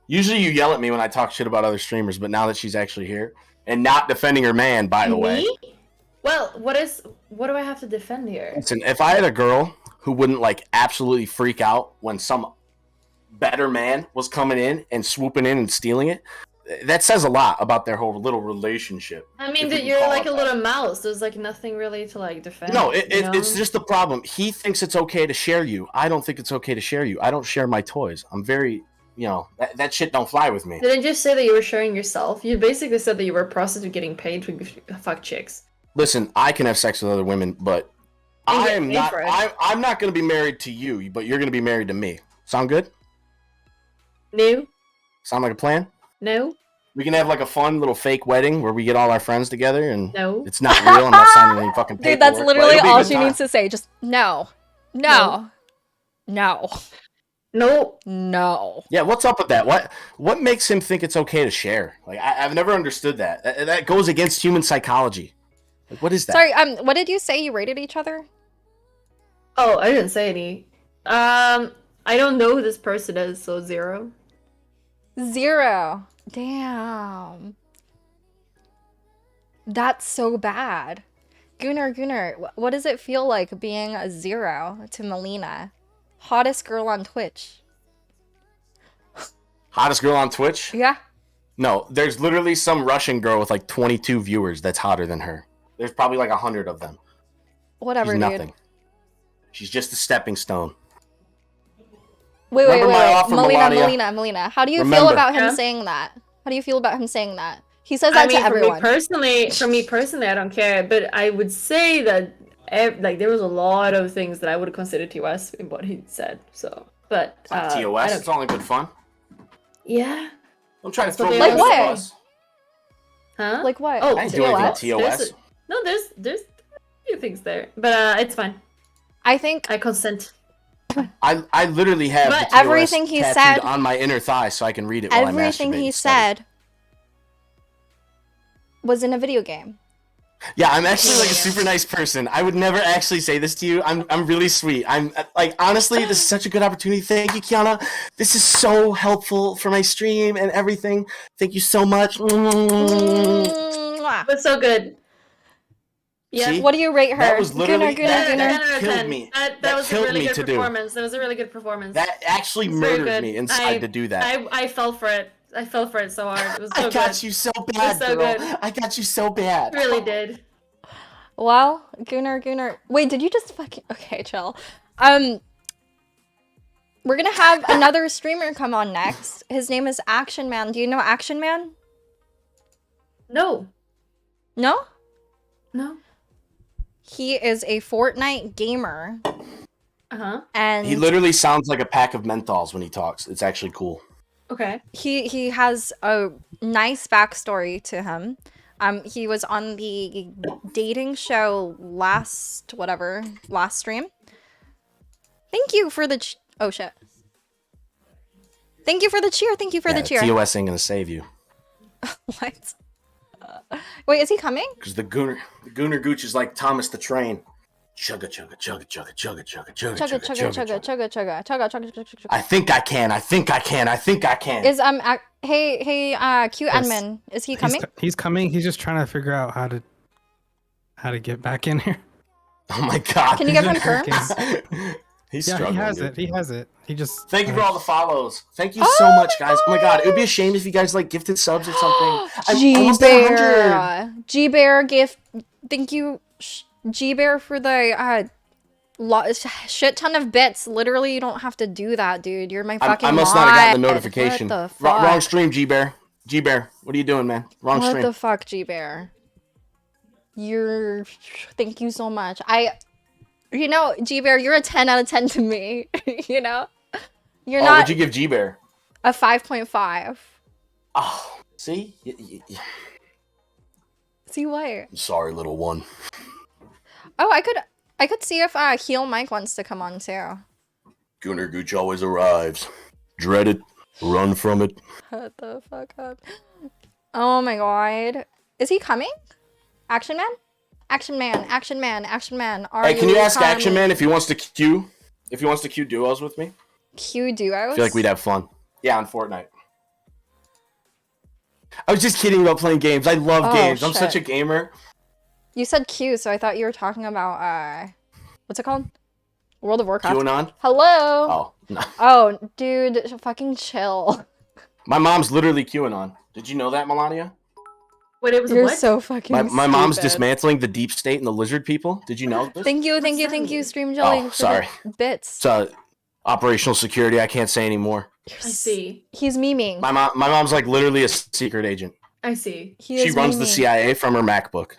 Usually you yell at me when I talk shit about other streamers, but now that she's actually here and not defending her man, by the way. Me? Well, what do I have to defend here? Listen, if I had a girl who wouldn't like absolutely freak out when some better man was coming in and swooping in and stealing it, that says a lot about their whole little relationship. I mean, if we that can you're call like it a that. little mouse. There's like nothing really to like defend. No, you know? it's just the problem. He thinks it's okay to share you. I don't think it's okay to share you. I don't share my toys. I'm very, that shit don't fly with me. Didn't you say that you were sharing yourself? You basically said that you were a prostitute getting paid to fuck chicks. Listen, I can have sex with other women, but And I get am paid not. for it. I'm not going to be married to you, but you're going to be married to me. Sound good? No, Sound like a plan? no, We can have like a fun little fake wedding where we get all our friends together, and no. it's not real. I'm not signing any fucking paperwork. Dude, that's but literally it'll be a all good she time. needs to say. Just no. No. No. No. No. Yeah, what's up with that? What makes him think it's okay to share? Like, I've never understood that. That goes against human psychology. Like, what is that? Sorry, what did you say you rated each other? Oh, I didn't say any. I don't know who this person is, so 0. 0. Damn. That's so bad. Gunnar, what does it feel like being a 0 to Melina? Hottest girl on Twitch. Hottest girl on Twitch? Yeah. No, there's literally some Russian girl with like 22 viewers that's hotter than her. There's probably like 100 of them. Whatever, She's dude. nothing. She's just a stepping stone. Wait. Remember my offer, Melania? Melina. How do you feel Remember. about him Yeah. saying that? How do you feel about him saying that? He says that I mean, to everyone. for me personally, I don't care. But I would say that like there was a lot of things that I would consider TOS in what he said. So, but It's not I TOS. don't- It's only good fun. yeah, I'm trying to That's what throw they me Like under the what? bus. huh? Like what? Oh, I ain't doing anything TOS? TOS. There's no, there's a few things there, but it's fine. I think I consent. I literally have But the TOS everything he tattooed said- on my inner thigh so I can read it while I everything masturbate he and study. said was in a video game. Yeah, I'm actually like a super nice person. I would never actually say this to you. I'm really sweet. I'm like honestly, this is such a good opportunity. Thank you, Kiana. This is so helpful for my stream and everything. Thank you so much. Mwah. But so good. Yeah. See? What do you rate her? That was literally- Gunnar. that- 10 out of killed 10. me. That That was a killed really me good to do. performance. That was a really good performance. That actually It's very murdered good. me inside to do that. I fell for it. I fell for it so hard. It was so I good. got you so bad, so girl. good. I got you so bad. It really did. Well, Gunnar. Wait, did you just fucking... Okay, chill. We're gonna have another streamer come on next. His name is Action Man. Do you know Action Man? No. No? No. He is a Fortnite gamer. Uh-huh. And He literally sounds like a pack of menthols when he talks. It's actually cool. Okay. he has a nice backstory to him. He was on the dating show last stream. Thank you for the oh shit. Thank you for the cheer. Thank you for the cheer. TOS ain't gonna save you. What? Wait, is he coming? Because the Gooner Gooch is like Thomas the Train. Chugga chugga chugga chugga chugga chugga chugga Chugga chugga chugga chugga chugga chugga. I think I can. I think I can. I think I can. Is hey cute Yes. admin, is he coming? He's coming. He's just trying to figure out how to get back in here. Oh my god. Can you give him He's in perms? He's Yeah, struggling. he has dude. it. He has it. He just. Thank you for all the follows. Thank you so much, guys. Oh my god, it would be a shame if you guys like gifted subs or something. I'm almost at 100. G Bear gift. Thank you, G Bear, for the shit ton of bits. Literally, you don't have to do that, dude. You're my fucking. I must not have gotten the mod. notification. What the fuck? Wrong stream, G Bear. G Bear, what are you doing, man? Wrong What stream. the fuck, G Bear? Thank you so much. You know, G Bear, you're a 10 out of 10 to me. You know, you're not What'd you give G Bear? a 5.5. Oh, see? See what? Sorry, little one. Oh, I could see if Heel Mike wants to come on too. Gunnar Gooch always arrives. Dread it. Run from it. Shut the fuck up. Oh my god. Is he coming? Action Man? Action Man, Action Man, Action Man. Are Hey, can you ask coming? Action Man if he wants to queue? If he wants to queue duos with me? Q duos? I feel like we'd have fun. Yeah, on Fortnite. I was just kidding about playing games. I love Oh, games. I'm shit. such a gamer. You said Q, so I thought you were talking about what's it called? World of Warcraft. QAnon? Hello. Oh, no. Oh, dude, fucking chill. My mom's literally QAnon. Did you know that, Melania? Wait, it was You're a what? so fucking My mom's stupid. dismantling the deep state and the lizard people. Did you know this? Thank you, Stream Jelly. Oh, for sorry. the bits. It's operational security. I can't say anymore. I see. He's memeing. My mom's like literally a secret agent. I see. He She is runs the memeing. CIA from her MacBook.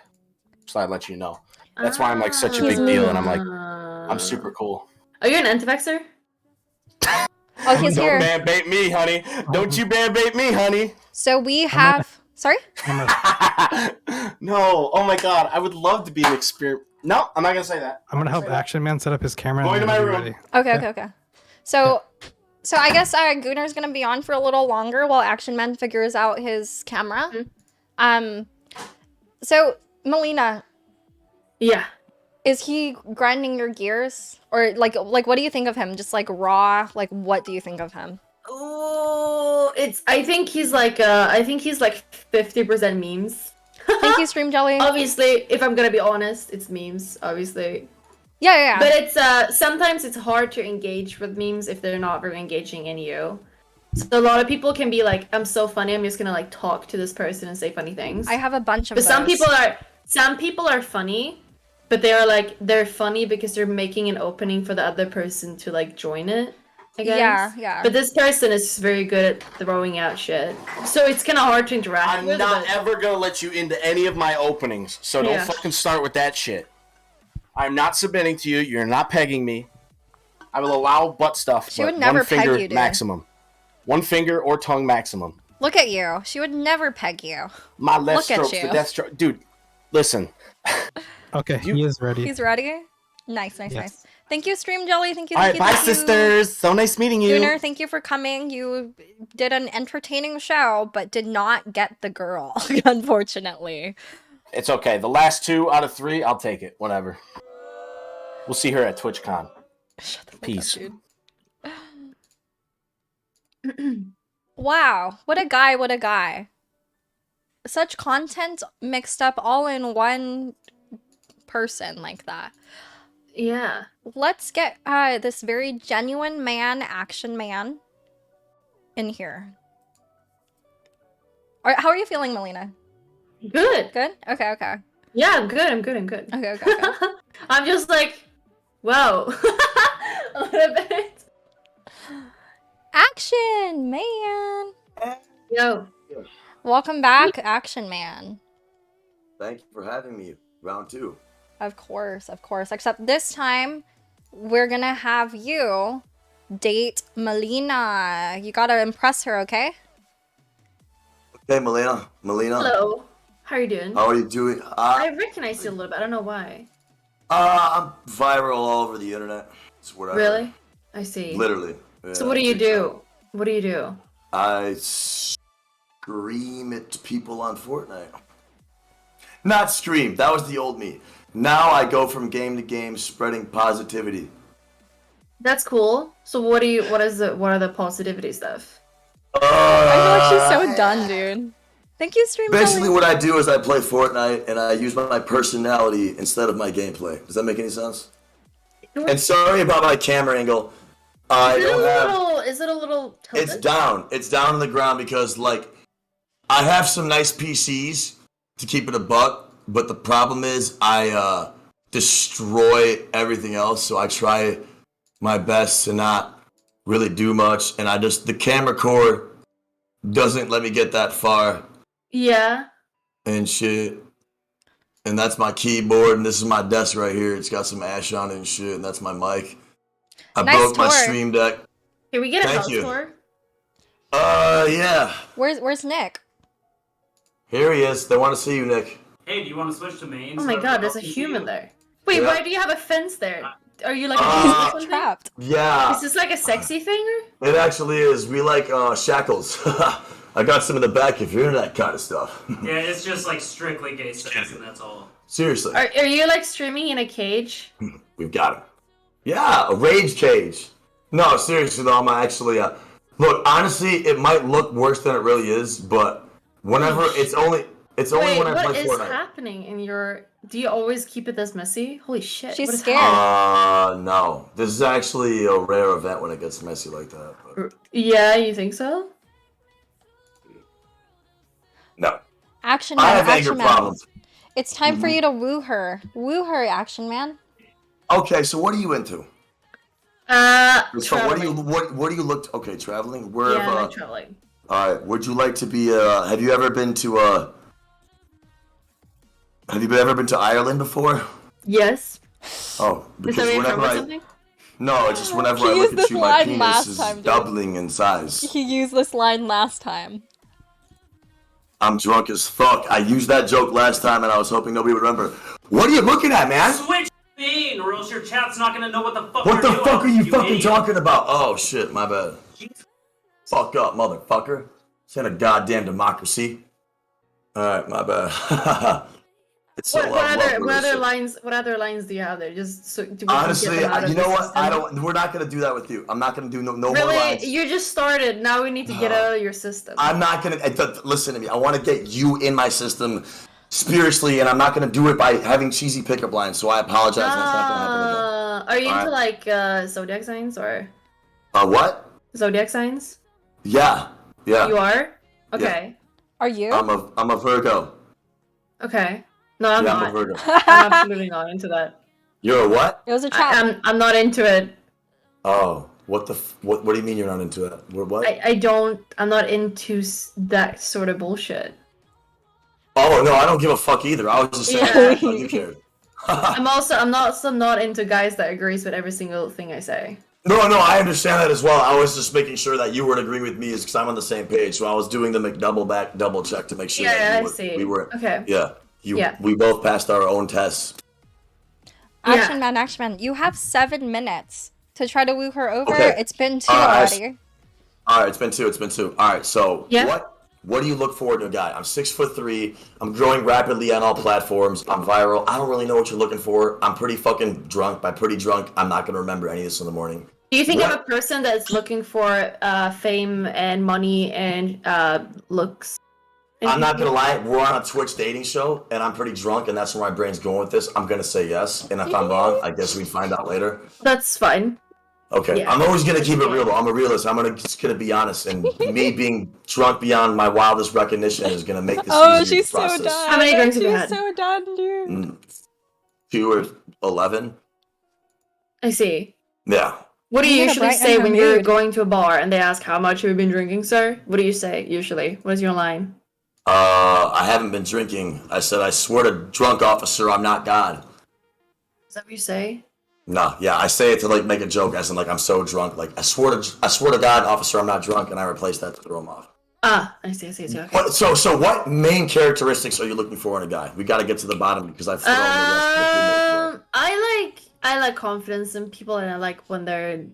So I let you know. That's why I'm like such a He's big deal, and I'm like, Ah. I'm super cool. Are you an anti-vaxxer? Oh, he's Don't here. ban bait me, honey. Don't you ban bait me, honey. So we have. Sorry. No. Oh my god. I would love to be an experiment. No, I'm not gonna say that. I'm gonna help Action Man set up his camera. Going and to my we'll be room. ready. Okay. So I guess Gunnar's gonna be on for a little longer while Action Man figures out his camera. So Melina, Yeah. is he grinding your gears, or like what do you think of him? Just like raw, like what do you think of him? Oh, I think he's like 50% memes. Thank you, Stream Jelly. Obviously, if I'm gonna be honest, it's memes, obviously. Yeah. But it's sometimes it's hard to engage with memes if they're not very engaging in you. So a lot of people can be like, I'm so funny, I'm just gonna like talk to this person and say funny things. I have a bunch of But those. some people are funny, but they're funny because they're making an opening for the other person to like join it. I guess. Yeah. But this person is very good at throwing out shit, so it's kind of hard to interact I'm with. not but... ever gonna let you into any of my openings, so don't fucking start with that shit. I'm not submitting to you. You're not pegging me. I will allow butt stuff. She but would never one finger peg you, dude. maximum. One finger or tongue maximum. Look at you. She would never peg you. My left Look at stroke's the you. death stroke. Dude, listen. Okay, he is ready. He's ready? Nice. Yes. Thank you, Stream Jelly. Thank you. All right, bye, thank you. sisters. So nice meeting you. Gunnar, thank you for coming. You did an entertaining show, but did not get the girl, unfortunately. It's okay. The last 2 out of 3, I'll take it. Whatever. We'll see her at TwitchCon. Shut the fuck Peace. up, dude. Wow, what a guy. Such content mixed up all in one person like that. Yeah. Let's get this very genuine man, action man, in here. How are you feeling, Melina? Good. Good? Okay. Yeah, I'm good. Okay. I'm just like, whoa. A little bit. Action man! Yo. Welcome back, Action Man. Thank you for having me. Round 2. Of course. Except this time, we're gonna have you date Melina. You gotta impress her, okay? Okay, Melina. Hello. How are you doing? How are you doing? I recognize you a little bit. I don't know why. I'm viral all over the internet. It's whatever. Really? I see. Literally. So Yeah, what do you TikTok. do? What do you do? I scream at people on Fortnite. Not scream. That was the old me. Now I go from game to game spreading positivity. That's cool. So what are the positivity stuff? I feel like she's so done, dude. Thank you, Stream Basically, Jelly. what I do is I play Fortnite and I use my personality instead of my gameplay. Does that make any sense? And sorry about my camera angle. I don't have. Is it a little tilted? It's down. It's down on the ground because, like, I have some nice PCs to keep it a buck, but the problem is I destroy everything else. So I try my best to not really do much, and the camera cord doesn't let me get that far. Yeah. And shit. And that's my keyboard, and this is my desk right here. It's got some ash on it and shit, and that's my mic. I Nice broke my tour. stream deck. Can we get a Thank house you. tour? Yeah. Where's Nick? Here he is. They want to see you, Nick. Hey, do you want to switch to main? Oh my god, there's a human there. Wait, Yeah. why do you have a fence there? Are you like Uh, a something? Trapped. Yeah. Is this like a sexy thing? Or? It actually is. We like shackles. I got some in the back if you're into that kind of stuff. Yeah, it's just like strictly gay sex, and that's all. Seriously. Are you like streaming in a cage? We've got him. Yeah, a rage cage. No, seriously though, I'm actually look, honestly, it might look worse than it really is, but whenever it's only Wait, when I what play is Fortnite. happening in your... Do you always keep it this messy? Holy shit. She's what is scared. happening? No. This is actually a rare event when it gets messy like that. But Yeah, you think so? no. Action I Man. have anger Action Man. problems. It's time for you to woo her. Woo her, Action Man. Okay, so what are you into? So what do you look traveling? Where Yeah, I like traveling. Alright, would you like to be have you ever been to Ireland before? Yes. Oh, Is because that where you're from whenever or I something? no, it's just whenever He I used look this at you, my line penis last is time, dude. doubling in size. He used this line last time. I'm drunk as fuck. I used that joke last time, and I was hoping nobody would remember. What are you looking at, man? Switch main, or else your chat's not gonna know what the fuck. What the you're fuck are doing, you fucking idiot. talking about? Oh shit, my bad. Fuck up, motherfucker. This ain't a goddamn democracy. Alright, my bad. It's What, a what love other what other relationship. lines what other lines do you have there? Just so we can get Honestly, them out of you the know what? system. I don't. We're not gonna do that with you. I'm not gonna do no more Really, lines. you just started. Now we need to get out of your system. I'm not gonna listen to me. I want to get you in my system spiritually, and I'm not gonna do it by having cheesy pickup lines. So I apologize. And it's not gonna happen again. Are you into Alright. like zodiac signs or What? zodiac signs? Yeah. Yeah. You are? Okay. Are you? I'm a Virgo. Okay. No, I'm Yeah, I'm a not. Virgo. I'm absolutely not into that. You're a what? It was a trap. I'm not into it. Oh, what do you mean you're not into it? What? I'm not into that sort of bullshit. Oh no, I don't give a fuck either. I was just saying Yeah. how you cared. I'm also not into guys that agrees with every single thing I say. No, I understand that as well. I was just making sure that you would agree with me because I'm on the same page. So I was doing the double check to make sure that I we were. Okay. Yeah. Yeah. We both passed our own tests. Action man, you have 7 minutes to try to woo her over. Okay. It's been 2 Alright, already. All right, it's been two. All right, so Yeah. what do you look forward to a guy? I'm 6'3". I'm growing rapidly on all platforms. I'm viral. I don't really know what you're looking for. I'm pretty fucking drunk. By pretty drunk, I'm not gonna remember any of this in the morning. Do you think I'm What? a person that's looking for fame and money and looks? I'm not gonna lie. We're on a Twitch dating show, and I'm pretty drunk, and that's where my brain's going with this. I'm gonna say yes, and if I'm wrong, I guess we find out later. That's fine. Okay, Yeah. I'm always gonna keep it real. Though. I'm a realist. Just gonna be honest, and me being drunk beyond my wildest recognition is gonna make this Oh, easier she's to process. so done. How many drinks have you She's had? so done, dude. 2 or 11. I see. Yeah. What do you You gotta usually brighten say her when you're mood. going to a bar and they ask how much have you been drinking, sir? What do you say usually? What is your line? I haven't been drinking. I said, I swear to drunk officer, I'm not God. Is that what you say? No, yeah, I say it to like make a joke, as in like I'm so drunk. Like I swear to God, officer, I'm not drunk, and I replace that to throw him off. Ah, I see. Okay. So what main characteristics are you looking for in a guy? We got to get to the bottom because I've thrown the rest of the I like confidence in people, and I like when they're,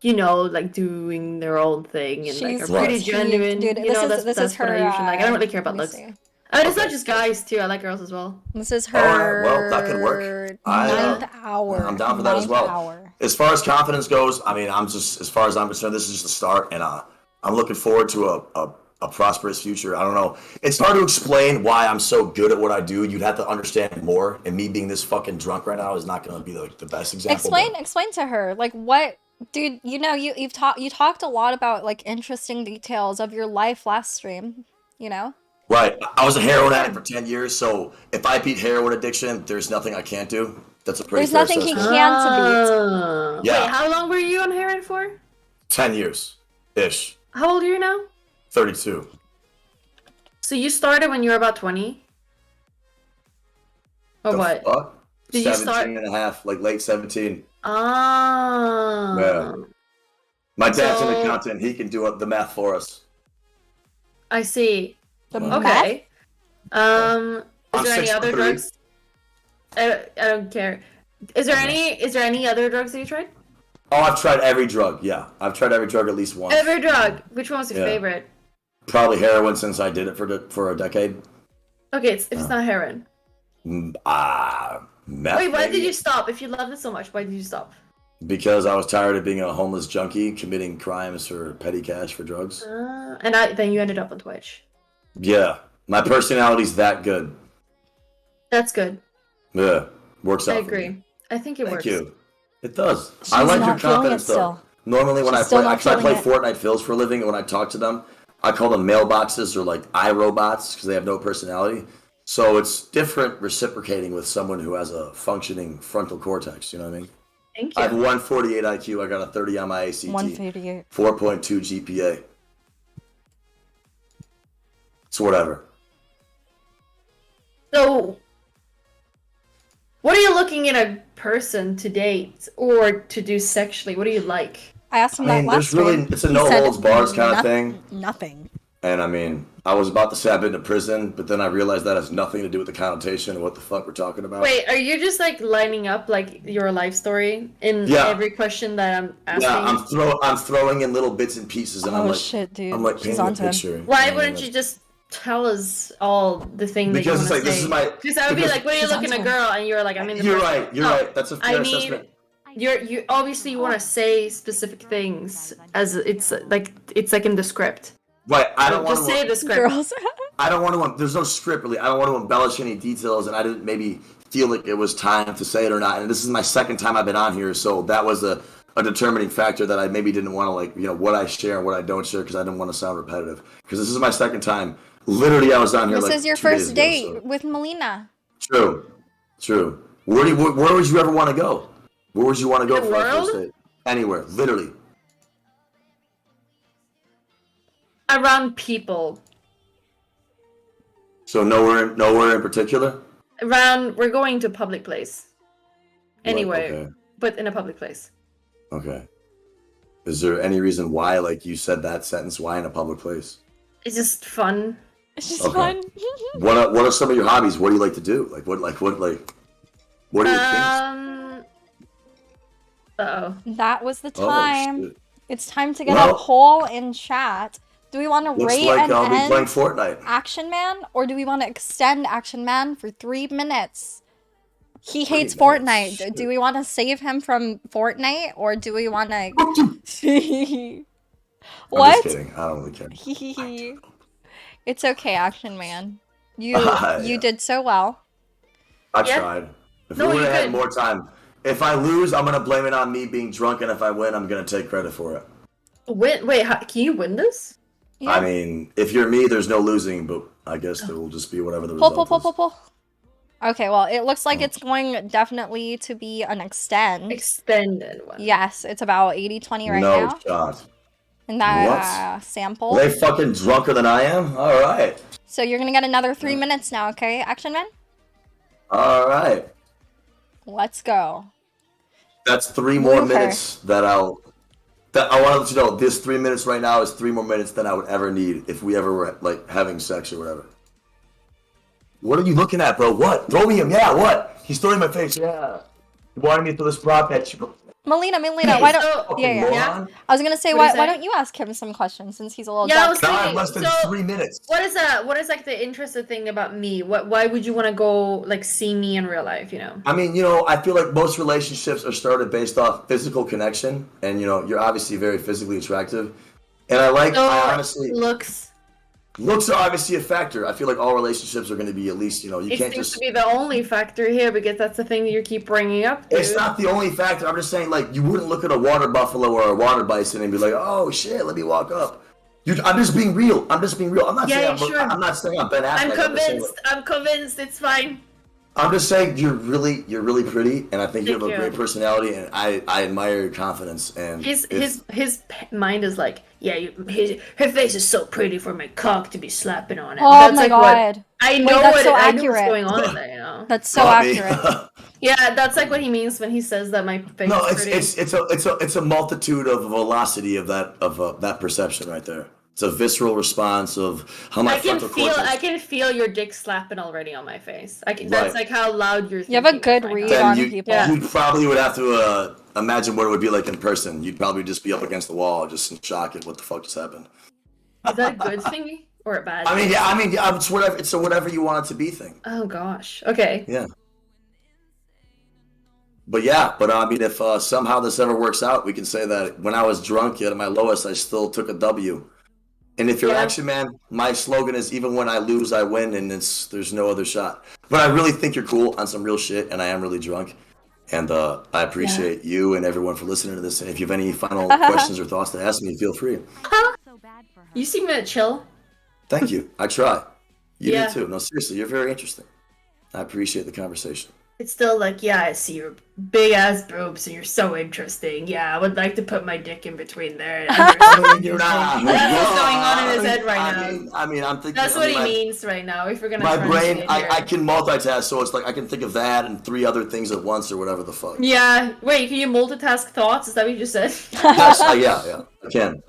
like doing their own thing and like She's are pretty right. genuine. Dude, You know, this that's is what her. I usually like. I don't really care about let me looks. see. I mean, it's not Okay. just guys too. I like girls as well. This is All her. right, well, that could work. Ninth hour. I'm down for that as Ninth well. hour. As far as confidence goes, I mean, as far as I'm concerned, this is just the start, and I'm looking forward to a prosperous future. I don't know. It's hard to explain why I'm so good at what I do. You'd have to understand more, and me being this fucking drunk right now is not going to be the best example. Explain to her, like, what, dude. You talked a lot about like interesting details of your life last stream. You know. Right. I was a heroin addict for 10 years, so if I beat heroin addiction, there's nothing I can't do. That's a pretty There's fair nothing he assessment. can to Yeah. Wait, how long were you on heroin for? 10 years-ish. How old are you now? 32. So you started when you were about 20? Or The what? fuck? Did you 17 start- and a half, like late 17. Ah. Yeah. My dad's an So- accountant. He can do the math for us. I see. beat. Okay. Is I'm there any other 6'3". drugs? I don't care. Is there any other drugs that you tried? Oh, I've tried every drug. Yeah, I've tried every drug at least once. Every drug. Which one was your Yeah. favorite? Probably heroin since I did it for a decade. Okay, if it's not heroin. Meth. Wait, why did maybe? you stop? If you loved it so much, why did you stop? Because I was tired of being a homeless junkie committing crimes for petty cash for drugs. Then you ended up on Twitch. Yeah, my personality's that good. That's good. Yeah, works out. I for agree. me. I think it Thank works. you. It does. She's I like your not feeling confidence it though. still. Normally when She's I still play, not actually I play feeling Fortnite fills for a living, and when I talk to them, I call them mailboxes or like iRobots because they have no personality. So it's different reciprocating with someone who has a functioning frontal cortex. You know what I mean? Thank I have you. 148 IQ. I got a 30 on my ACT. 158. 4.2 GPA. So whatever. So, what are you looking in a person to date or to do sexually? What do you like? I asked him I that mean, last there's really stream. it's a He no said holds bars kind of thing. Nothing. And I mean, I was about to say I've been to prison, but then I realized that has nothing to do with the connotation of what the fuck we're talking about. Wait, are you just like lining up like your life story in Yeah. every question that I'm asking? Yeah, I'm throwing in little bits and pieces, and I'm Oh like, shit, dude. I'm like She's painting a onto him. picture. Why You know, wouldn't like- you just tell us all the thing that you Because want it's to like, say. this is my. Because I would be because- like, what are you looking at, girl? And you're like, I'm in the. You're person. right. You're No, right. That's a fair I need. assessment. You obviously you want to say specific things as it's like in the script. Right. I don't want Just to. say the script. Girls. I don't want to. There's no script really. I don't want to embellish any details, and I didn't maybe feel like it was time to say it or not. And this is my second time I've been on here, so that was a determining factor that I maybe didn't want to what I share and what I don't share because I didn't want to sound repetitive. Because this is my second time. Literally, I was on here. This like is your 2 days first ago, date so. with Melina. True. Where would you ever want to go? Where would you want to go The for a first world? date? Anywhere, literally. Around people. So nowhere in particular. We're going to a public place. Anyway, Okay. but in a public place. Okay. Is there any reason why, like you said that sentence? Why in a public place? It's just fun. It's just Okay. fun. What are some of your hobbies? What do you like to do? What are your things? Uh-oh. That was the Oh, time. shit. It's time to get Well- a poll in chat. Do we want to Looks rate like and I'll be playing end Fortnite. Action Man, or do we want to extend Action Man for 3 minutes? He hates 3 minutes, Fortnite. shit. Do we want to save him from Fortnite, or do we want to? I'm just What? kidding. I don't really care. It's okay, Action Man. You Yeah. did so well. I Yeah. tried. If No, we you would have had could. more time. If I lose, I'm gonna blame it on me being drunk, and if I win, I'm gonna take credit for it. Wait, can you win this? Yeah. I mean, if you're me, there's no losing, but I guess there will just be whatever the Pull, result pull, is. pull, pull, pull. Okay, well, it looks like it's going definitely to be an extend. Extended one. Yes, it's about 80-20 right no now shot. in that What? sample. Are they fucking drunker than I am? All right. So you're gonna get another 3 minutes now, okay, Action Man? All right. Let's go. That's 3 more Woohoo. minutes that I want to let you know. This 3 minutes right now is 3 more minutes than I would ever need if we ever were like having sex or whatever. What are you looking at, bro? What? Throw me him. Yeah, what? He's throwing my face. Yeah. You wanted me to throw this prop at you. Melina, why don't? So- Yeah. Moron. I was gonna say, What do you why say? don't you ask him some questions since he's a little Yeah, I drunk? was Now I have thinking, less than so 3 minutes. what is like the interesting thing about me? Why would you want to go like see me in real life, you know? I mean, I feel like most relationships are started based off physical connection, and you're obviously very physically attractive, and I honestly looks are obviously a factor. I feel like all relationships are going to be at least, you It can't seems just. to be the only factor here because that's the thing that you keep bringing up. Dude. It's not the only factor. I'm just saying, like, you wouldn't look at a water buffalo or a water bison and be like, "Oh shit, let me walk up." I'm just being real. I'm not saying sure. I'm not saying I'm Ben Affleck. I'm just saying, convinced. I'm convinced. It's fine. I'm just saying you're really pretty, and I think you have Thank a you. great personality, and I admire your confidence. And His if- mind is like, yeah, her face is so pretty for my cock to be slapping on it. Oh That's my like god. I Wait, know that's so I know what's accurate. going on in there, you know. That's so Bobby. accurate. Yeah, that's like what he means when he says that my face No, is pretty. it's a multitude of velocity of that perception right there. It's a visceral response of how my frontal cortex. I can feel your dick slapping already on my face. That's Right. like how loud you're. You have a thinking good right read now. on Then people. you probably would have to imagine what it would be like in person. You'd probably just be up against the wall, just in shock at what the fuck just happened. Is that a good thing or a bad? I mean, thing? yeah, it's whatever. It's a whatever you want it to be thing. Oh gosh. Okay. Yeah. But I mean, if somehow this ever works out, we can say that when I was drunk at my lowest, I still took a W. And if you're Yeah. Action Man, my slogan is even when I lose, I win, and there's no other shot. But I really think you're cool on some real shit, and I am really drunk. And I appreciate you and everyone for listening to this. And if you have any final questions or thoughts to ask me, feel free. You seem chill. Thank you. I try. You Yeah. do too. No, seriously, you're very interesting. I appreciate the conversation. It's still like, yeah, I see your big ass boobs and you're so interesting. Yeah, I would like to put my dick in between there. You're not. That's what's going on in his head right now. I mean, I'm thinking. That's what he means right now. If we're gonna. My try and brain, say it I here. can multitask, so it's like I can think of that and 3 other things at once or whatever the fuck. Yeah. Wait, can you multitask thoughts? Is that what you just said? Yes, yeah, I can.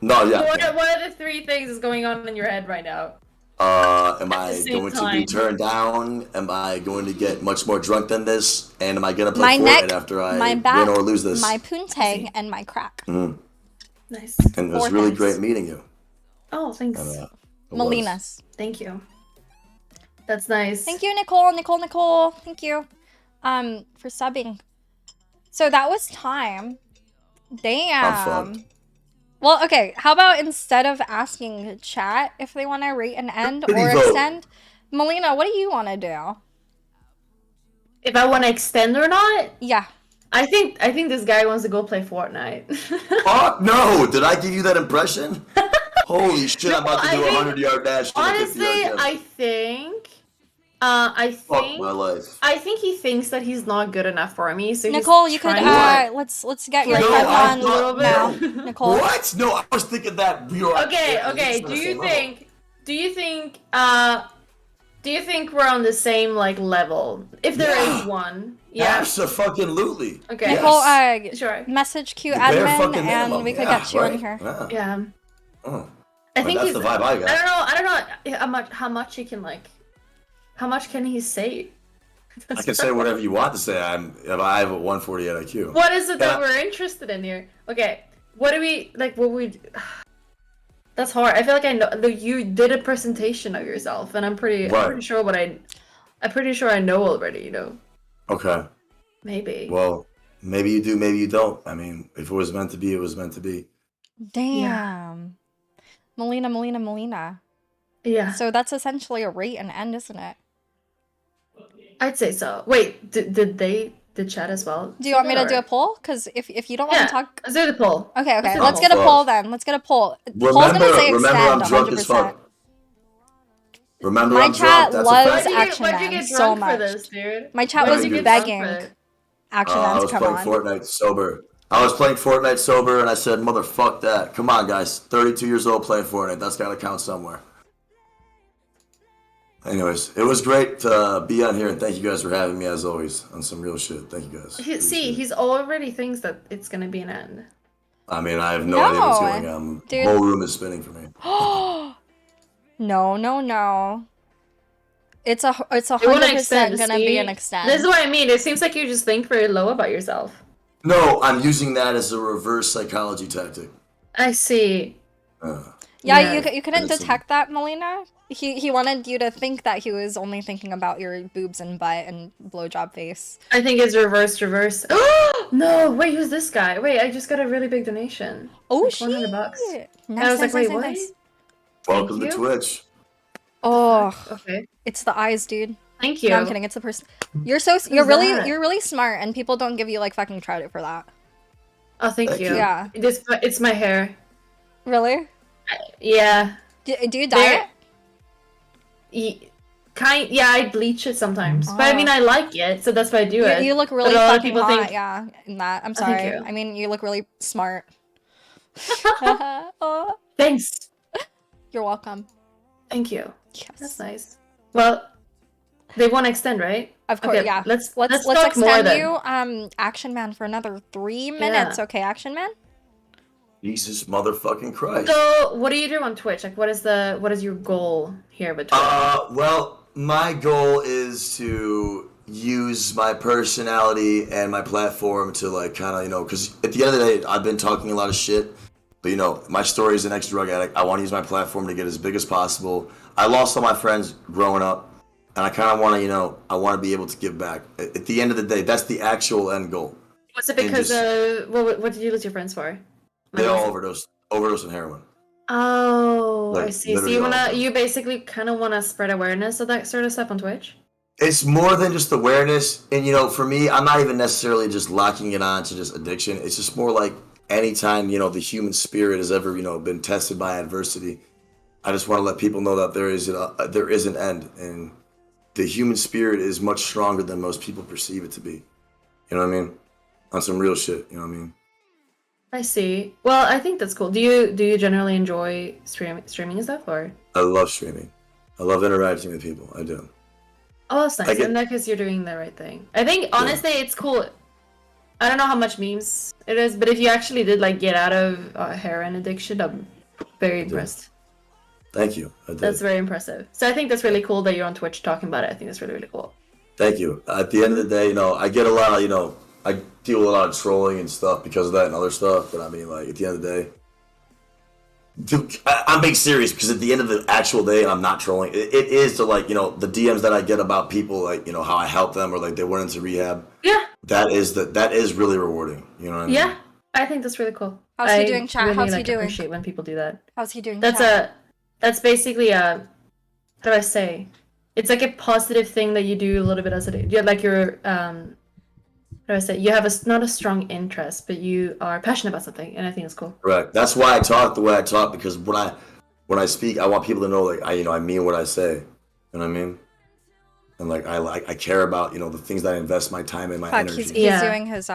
No, yeah. I can. What are the 3 things is going on in your head right now? Am the I same going to time. be turned down? Am I going to get much more drunk than this? And am I going to My play neck, Fortnite after I my win back, or lose this? my poontang, and my crack. Mm. Nice. And it was 4 really things. great meeting you. Oh, thanks. And, was. Melina's. Thank you. That's nice. Thank you, Nicole. Thank you. For subbing. So that was time. I'm Damn. fucked. Well, okay. How about instead of asking chat if they want to rate and end Pretty or vote. extend, Melina, what do you want to do? If I want to extend or not, Yeah. I think this guy wants to go play Fortnite. Fuck no! Did I give you that impression? Holy shit! No, I'm about to do I a think- 100-yard dash. To Honestly, a 50-yard I Fuck think my life. I think he thinks that he's not good enough for me. So Nicole, he's you could trying to- let's get your No, friend I on thought- now. no. Nicole. What? No, I was thinking that we were. Okay. Do you think we're on the same like level? If there is Yeah. one, yeah. Absolutely. Okay. Nicole, Sure. message Q The bare admin fucking and minimum. we could Yeah, get you right. in here. Yeah. Yeah. Oh. I think that's he's. the vibe I got. I don't know how much he can like. How much can he say? I can say whatever you want to say. I have a 148 IQ. What is it that Yeah. we're interested in here? Okay. What do we like? What we? That's hard. I feel like I know. You did a presentation of yourself, and I'm pretty sure I'm pretty sure I know already. You know. Okay. Maybe. Well, maybe you do, maybe you don't. I mean, if it was meant to be, it was meant to be. Damn. Melina. Yeah. So that's essentially a rate and end, isn't it? I'd say so. Wait, did chat as well? Do you want me to do a poll? Because if you don't want Yeah, to talk... let's do the poll. Okay, Let's do the let's poll. get a poll then. Let's get a poll. Poll's gonna say Remember, I'm extend drunk as 100%. fuck. Remember, My I'm chat drunk. That's loves a fact. Action Why'd you Man get so drunk much. for this, dude? My chat Why'd was you get begging drunk for it? Action I Man to was come playing on. Fortnite sober. I was playing Fortnite sober, and I said, "Motherfuck that! Come on, guys. 32 years old playing Fortnite. That's got to count somewhere." Anyways, it was great to be on here, and thank you guys for having me as always on some real shit. Thank you guys. See, he's already thinks that it's gonna be an end. I mean, I have no idea what's going on. Dude. The whole room is spinning for me. No. It's a You wanna 100% extend, gonna be see? an extend. This is what I mean. It seems like you just think very low about yourself. No, I'm using that as a reverse psychology tactic. I see. Yeah, you couldn't Listen. detect that, Melina. He wanted you to think that he was only thinking about your boobs and butt and blowjob face. I think it's reverse. No, wait, who's this guy? Wait, I just got a really big donation. Oh, Like shit. $100. Nice, I was nice, like, wait, nice, what? nice. Welcome Thank to you. Twitch. Oh, Okay. it's the eyes, dude. Thank you. No, I'm kidding. It's the person. You're that? you're really smart, and people don't give you like fucking credit for that. Oh, thank Thank you. you. Yeah. It's my hair. Really? Yeah. Do you dye it? Yeah, I bleach it sometimes. But I mean, I like it, so that's why I do it. You look really But a lot of fucking people hot. think- Yeah, in that. I'm Oh, thank sorry. you. I mean, you look really smart. Oh, Thanks. you're welcome. Thank you. Yes. That's nice. Well, they want to extend, right? Of course, Okay, yeah. Let's Let's talk more extend then. you, Action Man, for another 3 minutes. Yeah. Okay, Action Man. Jesus motherfucking Christ. So, what do you do on Twitch? Like, what is your goal here with Twitch? Well, my goal is to use my personality and my platform to like kind of, because at the end of the day, I've been talking a lot of shit, but my story is an ex-drug addict. I want to use my platform to get as big as possible. I lost all my friends growing up, and I kind of want to, I want to be able to give back. At the end of the day, that's the actual end goal. Was it because what did you lose your friends for? They all overdosed on heroin. Oh, I Like, see. So literally you basically kind of wanna spread awareness of that sort of stuff on Twitch? It's more than just awareness, and for me, I'm not even necessarily just locking it on to just addiction. It's just more like anytime the human spirit has ever been tested by adversity. I just want to let people know that there is an end, and the human spirit is much stronger than most people perceive it to be. You know what I mean? On some real shit. You know what I mean? I see. Well, I think that's cool. Do you generally enjoy streaming and stuff, or? I love streaming. I love interacting with people. I do. Oh, that's nice. I get- And that because you're doing the right thing. I think honestly, it's cool. I don't know how much memes it is, but if you actually did like get out of heroin addiction, I'm very impressed. Thank you. I did. That's very impressive. So I think that's really cool that you're on Twitch talking about it. I think that's really, really cool. Thank you. At the end of the day, I get a lot of, I deal with a lot of trolling and stuff because of that and other stuff. But I mean, like, at the end of the day, Dude, I'm being serious because at the end of the actual day, and I'm not trolling. It is to like the DMs that I get about people like how I help them or like they went into rehab. Yeah. That is really rewarding. You know what I mean? Yeah. I think that's really cool. How's he doing, chat? Really, How's he doing? Appreciate when people do that. How's he doing? That's basically how do I say? It's like a positive thing that you do a little bit as a day. Like you're how do I say? You have not a strong interest, but you are passionate about something, and I think it's cool. Correct. That's why I talk the way I talk because when I speak, I want people to know like I mean what I say. You know what I mean? And like I care about the things that I invest my time and my energy. He's doing his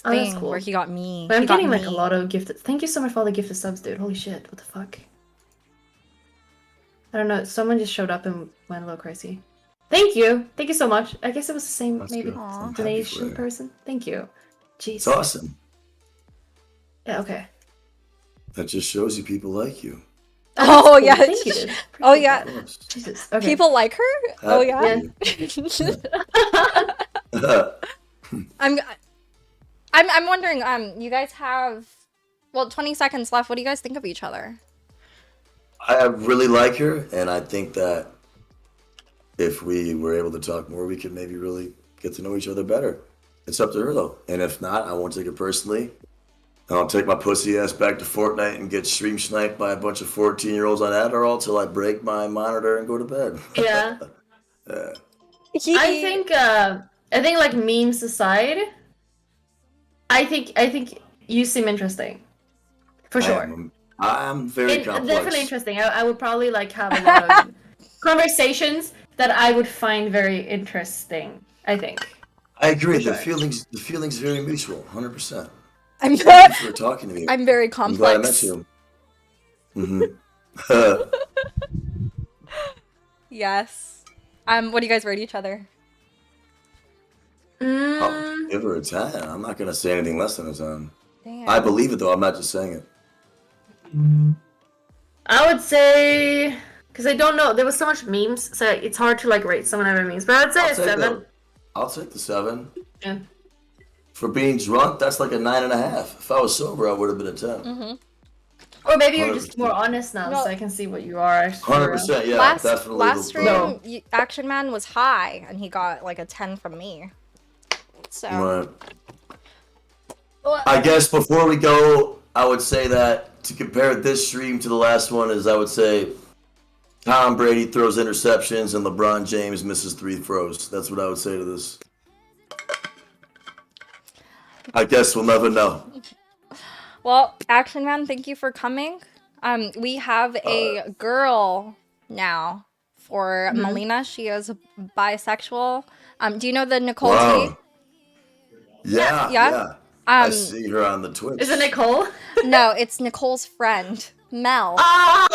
thing cool. where he got me. But I'm getting like a lot of gifted. Thank you so much for all the gifted subs, dude. Holy shit! What the fuck? I don't know. Someone just showed up and went a little crazy. Thank you so much. I guess it was the same maybe donation person. Thank you. Jesus. It's awesome. Yeah. Okay. That just shows you people like you. Oh cool. yeah. Thank you, dude. Oh yeah. Jesus. Okay. People like her? Oh yeah. I'm wondering, you guys have 20 seconds left. What do you guys think of each other? I really like her, and I think that if we were able to talk more, we could maybe really get to know each other better. It's up to her though, and if not, I won't take it personally. I'll take my pussy ass back to Fortnite and get stream sniped by a bunch of 14-year-olds on Adderall till I break my monitor and go to bed. Yeah. Yeah. I think like memes aside, I think you seem interesting. For sure. I'm very complex. Definitely interesting. I would probably like have a lot of conversations that I would find very interesting, I think. I agree. The feelings very mutual, 100%. Thank you for talking to me. I'm very complex. I'm glad I met you. Yes. What do you guys rate each other? I'll give her a 10. I'm not gonna say anything less than a 10. Damn. I believe it though. I'm not just saying it. I would say, because I don't know, there was so much memes, so it's hard to like rate someone over memes. But I'd say a 7. I'll take the 7. Yeah. For being drunk, that's like a 9.5. If I was sober, I would have been a 10. Mm-hmm. Or maybe you're just more honest now, so I can see what you are. 100%, yeah, definitely. Last stream, Action Man was high, and he got like a 10 from me. So. Right. I guess before we go, I would say that to compare this stream to the last one is I would say Tom Brady throws interceptions and LeBron James misses 3 throws. That's what I would say to this. I guess we'll never know. Well, Action Man, thank you for coming. We have a girl now for Melina. She is bisexual. Do you know the Nicole T? Yeah. I see her on the Twitch. Is it Nicole? No, it's Nicole's friend, Mel. Ah,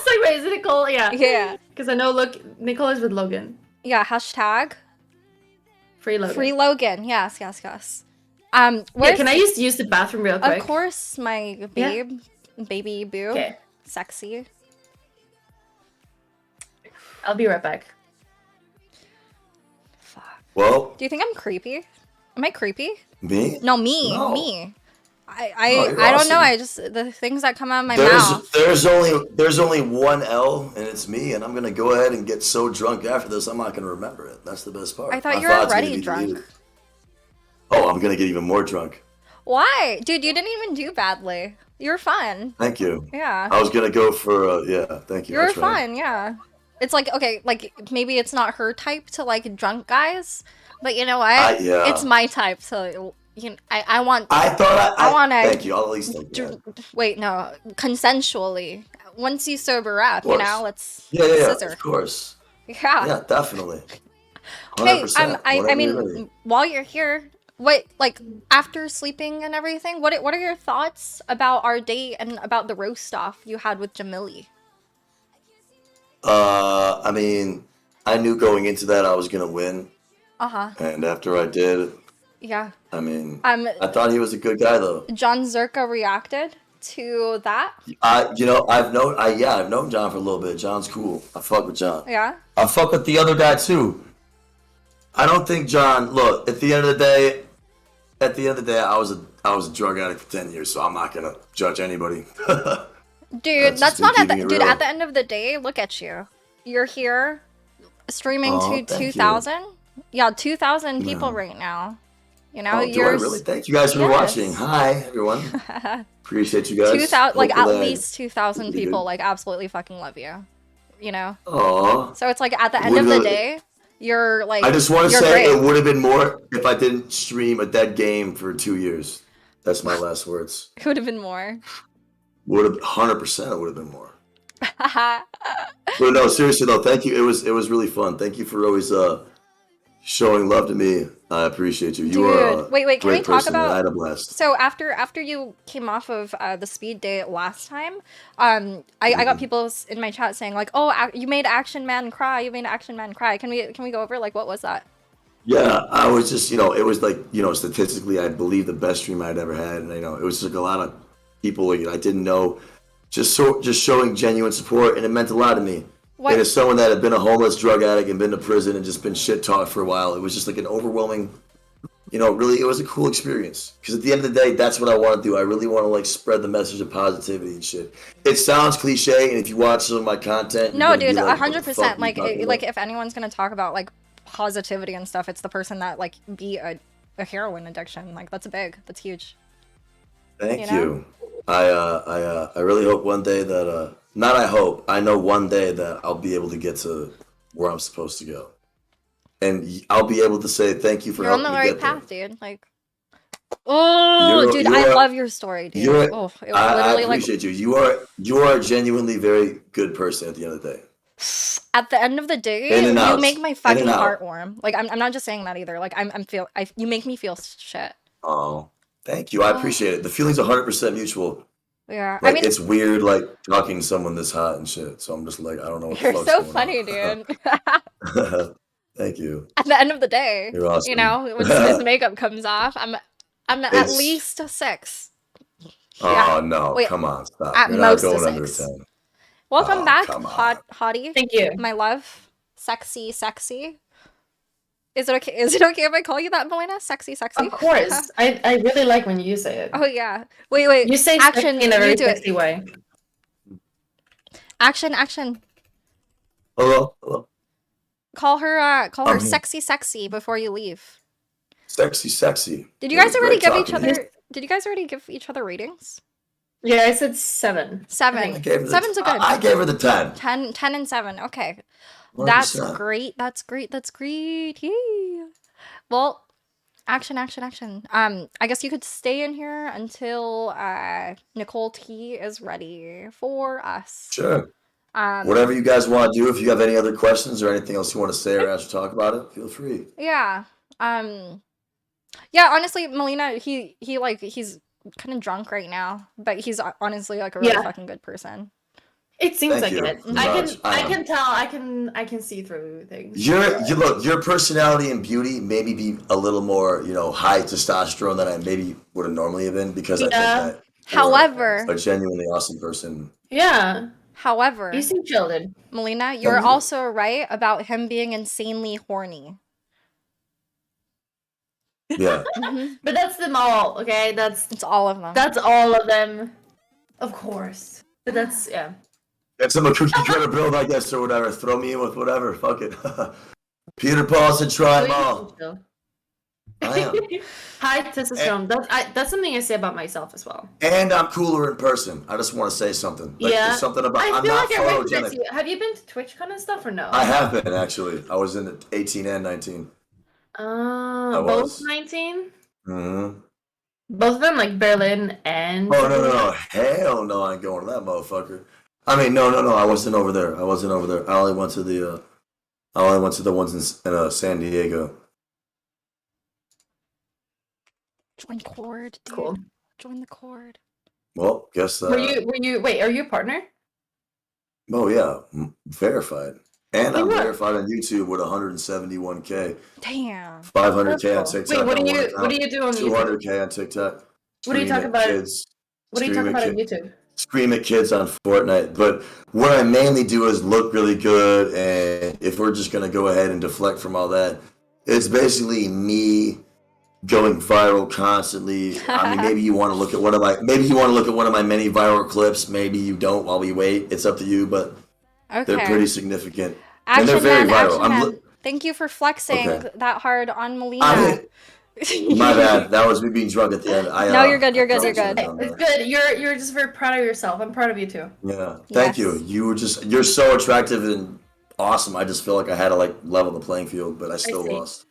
so wait, is it Nicole? Yeah. Yeah. Because I know Nicole is with Logan. Yeah, hashtag. Free Logan. Free Logan, yes. Can I just use the bathroom real quick? Of course, my babe. Yeah. Baby boo. Okay. Sexy. I'll be right back. Fuck. Well. Do you think I'm creepy? Am I creepy? Me? No, me. I don't know. I just the things that come out of my mouth. There's only one L, and it's me. And I'm gonna go ahead and get so drunk after this, I'm not gonna remember it. That's the best part. I thought you were already drunk. Oh, I'm gonna get even more drunk. Why, dude? You didn't even do badly. You were fun. Thank you. Yeah. I was gonna go for Thank you. You were fun. Yeah. It's like okay, like maybe it's not her type to like drunk guys. But you know what? It's my type, so I want. I want to. Thank you. I'll at least think that. Wait, no, consensually. Once you sober up, let's. Yeah, of course. Yeah. Yeah, definitely. 100%. Okay, I mean, while you're here, after sleeping and everything, what are your thoughts about our date and about the roast off you had with Jamili? I mean, I knew going into that I was gonna win. And after I did, I mean, I thought he was a good guy though. John Zerka reacted to that. I've known John for a little bit. John's cool. I fuck with John. Yeah. I fuck with the other guy too. I don't think John. Look, at the end of the day, at the end of the day, I was a drug addict for 10 years, so I'm not gonna judge anybody. Dude, that's not at the keeping it dude. real. At the end of the day, look at you. You're here, streaming Aw, to thank you. 2,000. Yeah, 2,000 people Yeah. right now. You know, Oh, do I really? Thank you guys for Yes. watching. Hi, everyone. Appreciate you guys. 2,000, like at Hopefully I least 2,000 did people, good. like absolutely fucking love you. You know. Aw. So it's like at the end of the day, you're like. I just want to you're say great. it would have been more if I didn't stream a dead game for 2 years. That's my last words. It would have been more. Would have 100%. It would have been more. But no, seriously though, thank you. It was really fun. Thank you for always showing love to me. I appreciate you. You are a wait, can we great talk person, and I about? had a blast. So after you came off of the speed date last time, I got people in my chat saying like, oh, you made Action Man cry. You made Action Man cry. Can we go over like what was that? Yeah, I was just, it was like, statistically, I believe the best stream I'd ever had, and it was like a lot of people like I didn't know, just showing genuine support, and it meant a lot to me. What? And as someone that had been a homeless drug addict and been to prison and just been shit talked for a while, it was just like an overwhelming, really, it was a cool experience. Because at the end of the day, that's what I want to do. I really want to like spread the message of positivity and shit. It sounds cliche, and if you watch some of my content, No, you're gonna dude, be like, what the 100%. fuck are you Like, talking about? like if anyone's gonna talk about like positivity and stuff, it's the person that like beat a heroin addiction. Like that's huge. Thank you know? you. I really hope one day that not I hope, I know one day that I'll be able to get to where I'm supposed to go. And I'll be able to say thank you for You're on helping the me right get there. path, dude. Like, oh, dude, I love your story, dude. Oh, it I literally like appreciate you. You are a genuinely very good person at the end of the day. at the end of the day, In and you out. make my In fucking and out. heart warm. Like I'm not just saying that either. Like you make me feel shit. Oh, thank you. I appreciate it. The feeling's 100% mutual. Yeah, Like I mean, it's weird like talking to someone this hot and shit. So I'm just like, I don't know what the you're fuck's so going funny, on. dude. Thank you. At the end of the day, You're awesome. you know, when this makeup comes off, I'm at It's- least a 6. Oh no, Wait, come on, stop. at You're not most a going under 6. 10. Welcome Oh, back, come on. hottie. Thank you. My love. Sexy. Is it okay if I call you that, Melina? Sexy. Of course. I really like when you say it. Oh yeah. Wait. You say action sexy in a very you do it. sexy way. Action. Hello. Call her I'm here. sexy before you leave. Sexy. Did you guys already Great give each talking to you. other Did you guys already give each other ratings? Yeah, I said 7. 7. I gave her the- 7's a good. I gave her the 10. 10 and 7. Okay. That's 100%. great. That's great. Yay. Well, action. I guess you could stay in here until Nicole T is ready for us. Sure. Whatever you guys want to do. If you have any other questions or anything else you want to say or ask to talk about it, feel free. Yeah. Yeah, honestly, Melina, he's kind of drunk right now, but he's honestly like a really Yeah. fucking good person. It seems Thank like you. it. Much. I can tell. I can see through things. Your personality and beauty maybe be a little more, high testosterone than I maybe would have normally have been because I think Yeah. that However, you're a genuinely awesome person. Yeah. however, You seem chilled. Melina, you're you. also right about him being insanely horny. Yeah. Mhm. But that's them all, okay? It's all of them. That's all of them. Of course. But that's yeah. If someone cookie cutter build, I guess, or whatever, throw me in with whatever. Fuck it. Peter Paul said try them all. I am. High testosterone. That's something I say about myself as well. And I'm cooler in person. I just want to say something. Like, Yeah. There's something about I I'm feel not like I recognize photogenic. you. Have you been to TwitchCon and stuff or no? I have been, actually. I was in the 18 and 19. I Both was. 19? Mm-hmm. Both of them, like Berlin and. Oh, no. Hell no, I ain't going to that motherfucker. I mean, no. I wasn't over there. I only went to the ones in San Diego. Join Cord, dude. Cool. Join the Cord. Well, guess Were you? Wait, are you a partner? Oh yeah, verified. And You I'm were. verified on YouTube with 171K, Damn. 500K on That's cool. TikTok. Wait, what on do one you account, do on YouTube? 200K on TikTok. What do you Scream talk at about? Kids. What do you Scream talk at about on kids. YouTube? Scream at kids on Fortnite. But what I mainly do is look really good, and if we're just gonna go ahead and deflect from all that, it's basically me going viral constantly. I mean, maybe you want to look at one of my many viral clips. Maybe you don't while we wait. It's up to you, but they're Okay. pretty significant. And they're Action very man, viral. action man. Thank you for flexing Okay. that hard on I Melina. mean, my bad. That was me being drunk at the end. No, you're good. You're I good. You're probably good. shouldn't have It's done that. good. You're just very proud of yourself. I'm proud of you too. Yeah. Thank you. Yes. You're so attractive and awesome. I just feel like I had to like level the playing field, but I still see. lost.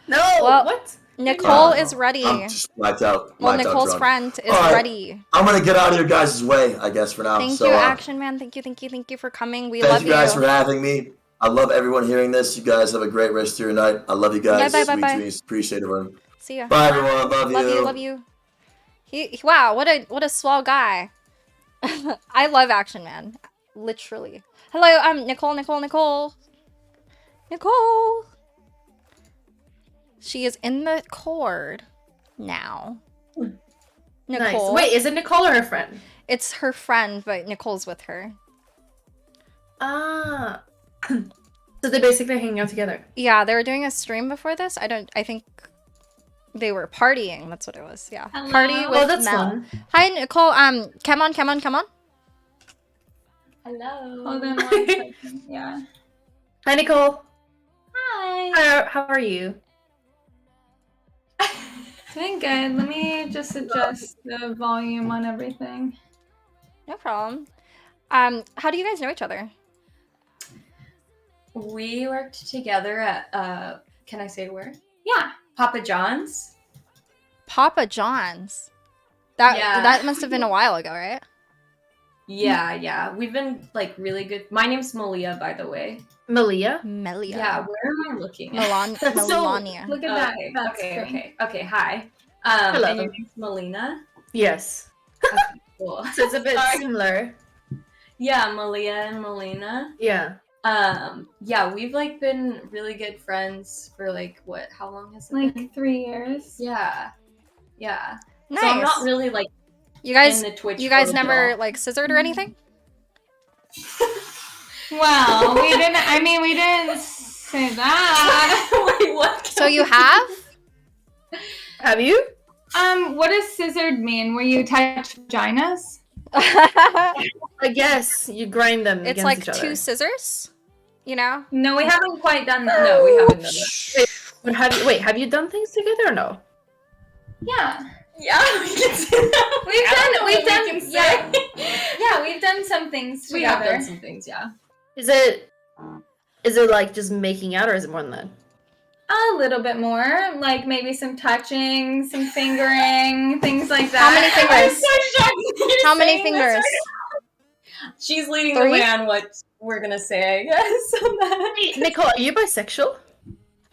No, Well, what? Nicole I is know. ready. I'm just blacked out. Well, Blacked out Nicole's drunk. friend is All right. ready. I'm gonna get out of your guys' way, I guess, for now. Thank So, you, Action Man. Thank you for coming. We thank love you guys for having me. I love everyone hearing this. You guys have a great rest of your night. I love you guys. Bye, Sweet bye. dreams. Appreciate everyone. See ya. Bye, everyone. Love you. Love you. Wow, what a swell guy. I love Action Man. Literally. Hello, Nicole. She is in the cord now. Nicole. Nice. Wait, is it Nicole or her friend? It's her friend, but Nicole's with her. Ah. So they basically hang out together. Yeah, they were doing a stream before this. I think they were partying. That's what it was. Yeah. Hello. Party with Oh, that's Mel. fun. Hi, Nicole. Come on. Hello. Hold on 1 second. Yeah. Hi, Nicole. Hi. How are you? Doing good. Let me just adjust the volume on everything. No problem. How do you guys know each other? We worked together at can I say where? Yeah. Papa John's. Papa John's. That Yeah. that must have been a while ago, right? Yeah. We've been like really good. My name's Malia, by the way. Malia? Melia. Yeah, where am I looking at? Melania. Look at that. That's great. Okay, hi. Hello. And your name's Melina? Yes. Cool. So it's a bit Sorry. similar. Yeah, Malia and Melina. Yeah. Yeah, we've like been really good friends for like what? How long has it been? Like 3 years. Yeah. Nice. So I'm not really like You guys, in the Twitch you guys world never at all. like scissored or anything? Well, we didn't say that. Wait, what? So you have? Have you? What does scissored mean? Where you touch vaginas? I guess you grind them It's against like each other. two scissors, you know? No, we haven't quite done that. No, we haven't done that. But have you done things together or no? Yeah. Yeah, we can say that. We've done some things We have together. done some things, yeah. Is it like just making out or is it more than that? A little bit more, like maybe some touching, some fingering, things like that. How many fingers? How many saying this fingers? She's leading 3? the way on what we're gonna say, I guess. Nicole, are you bisexual?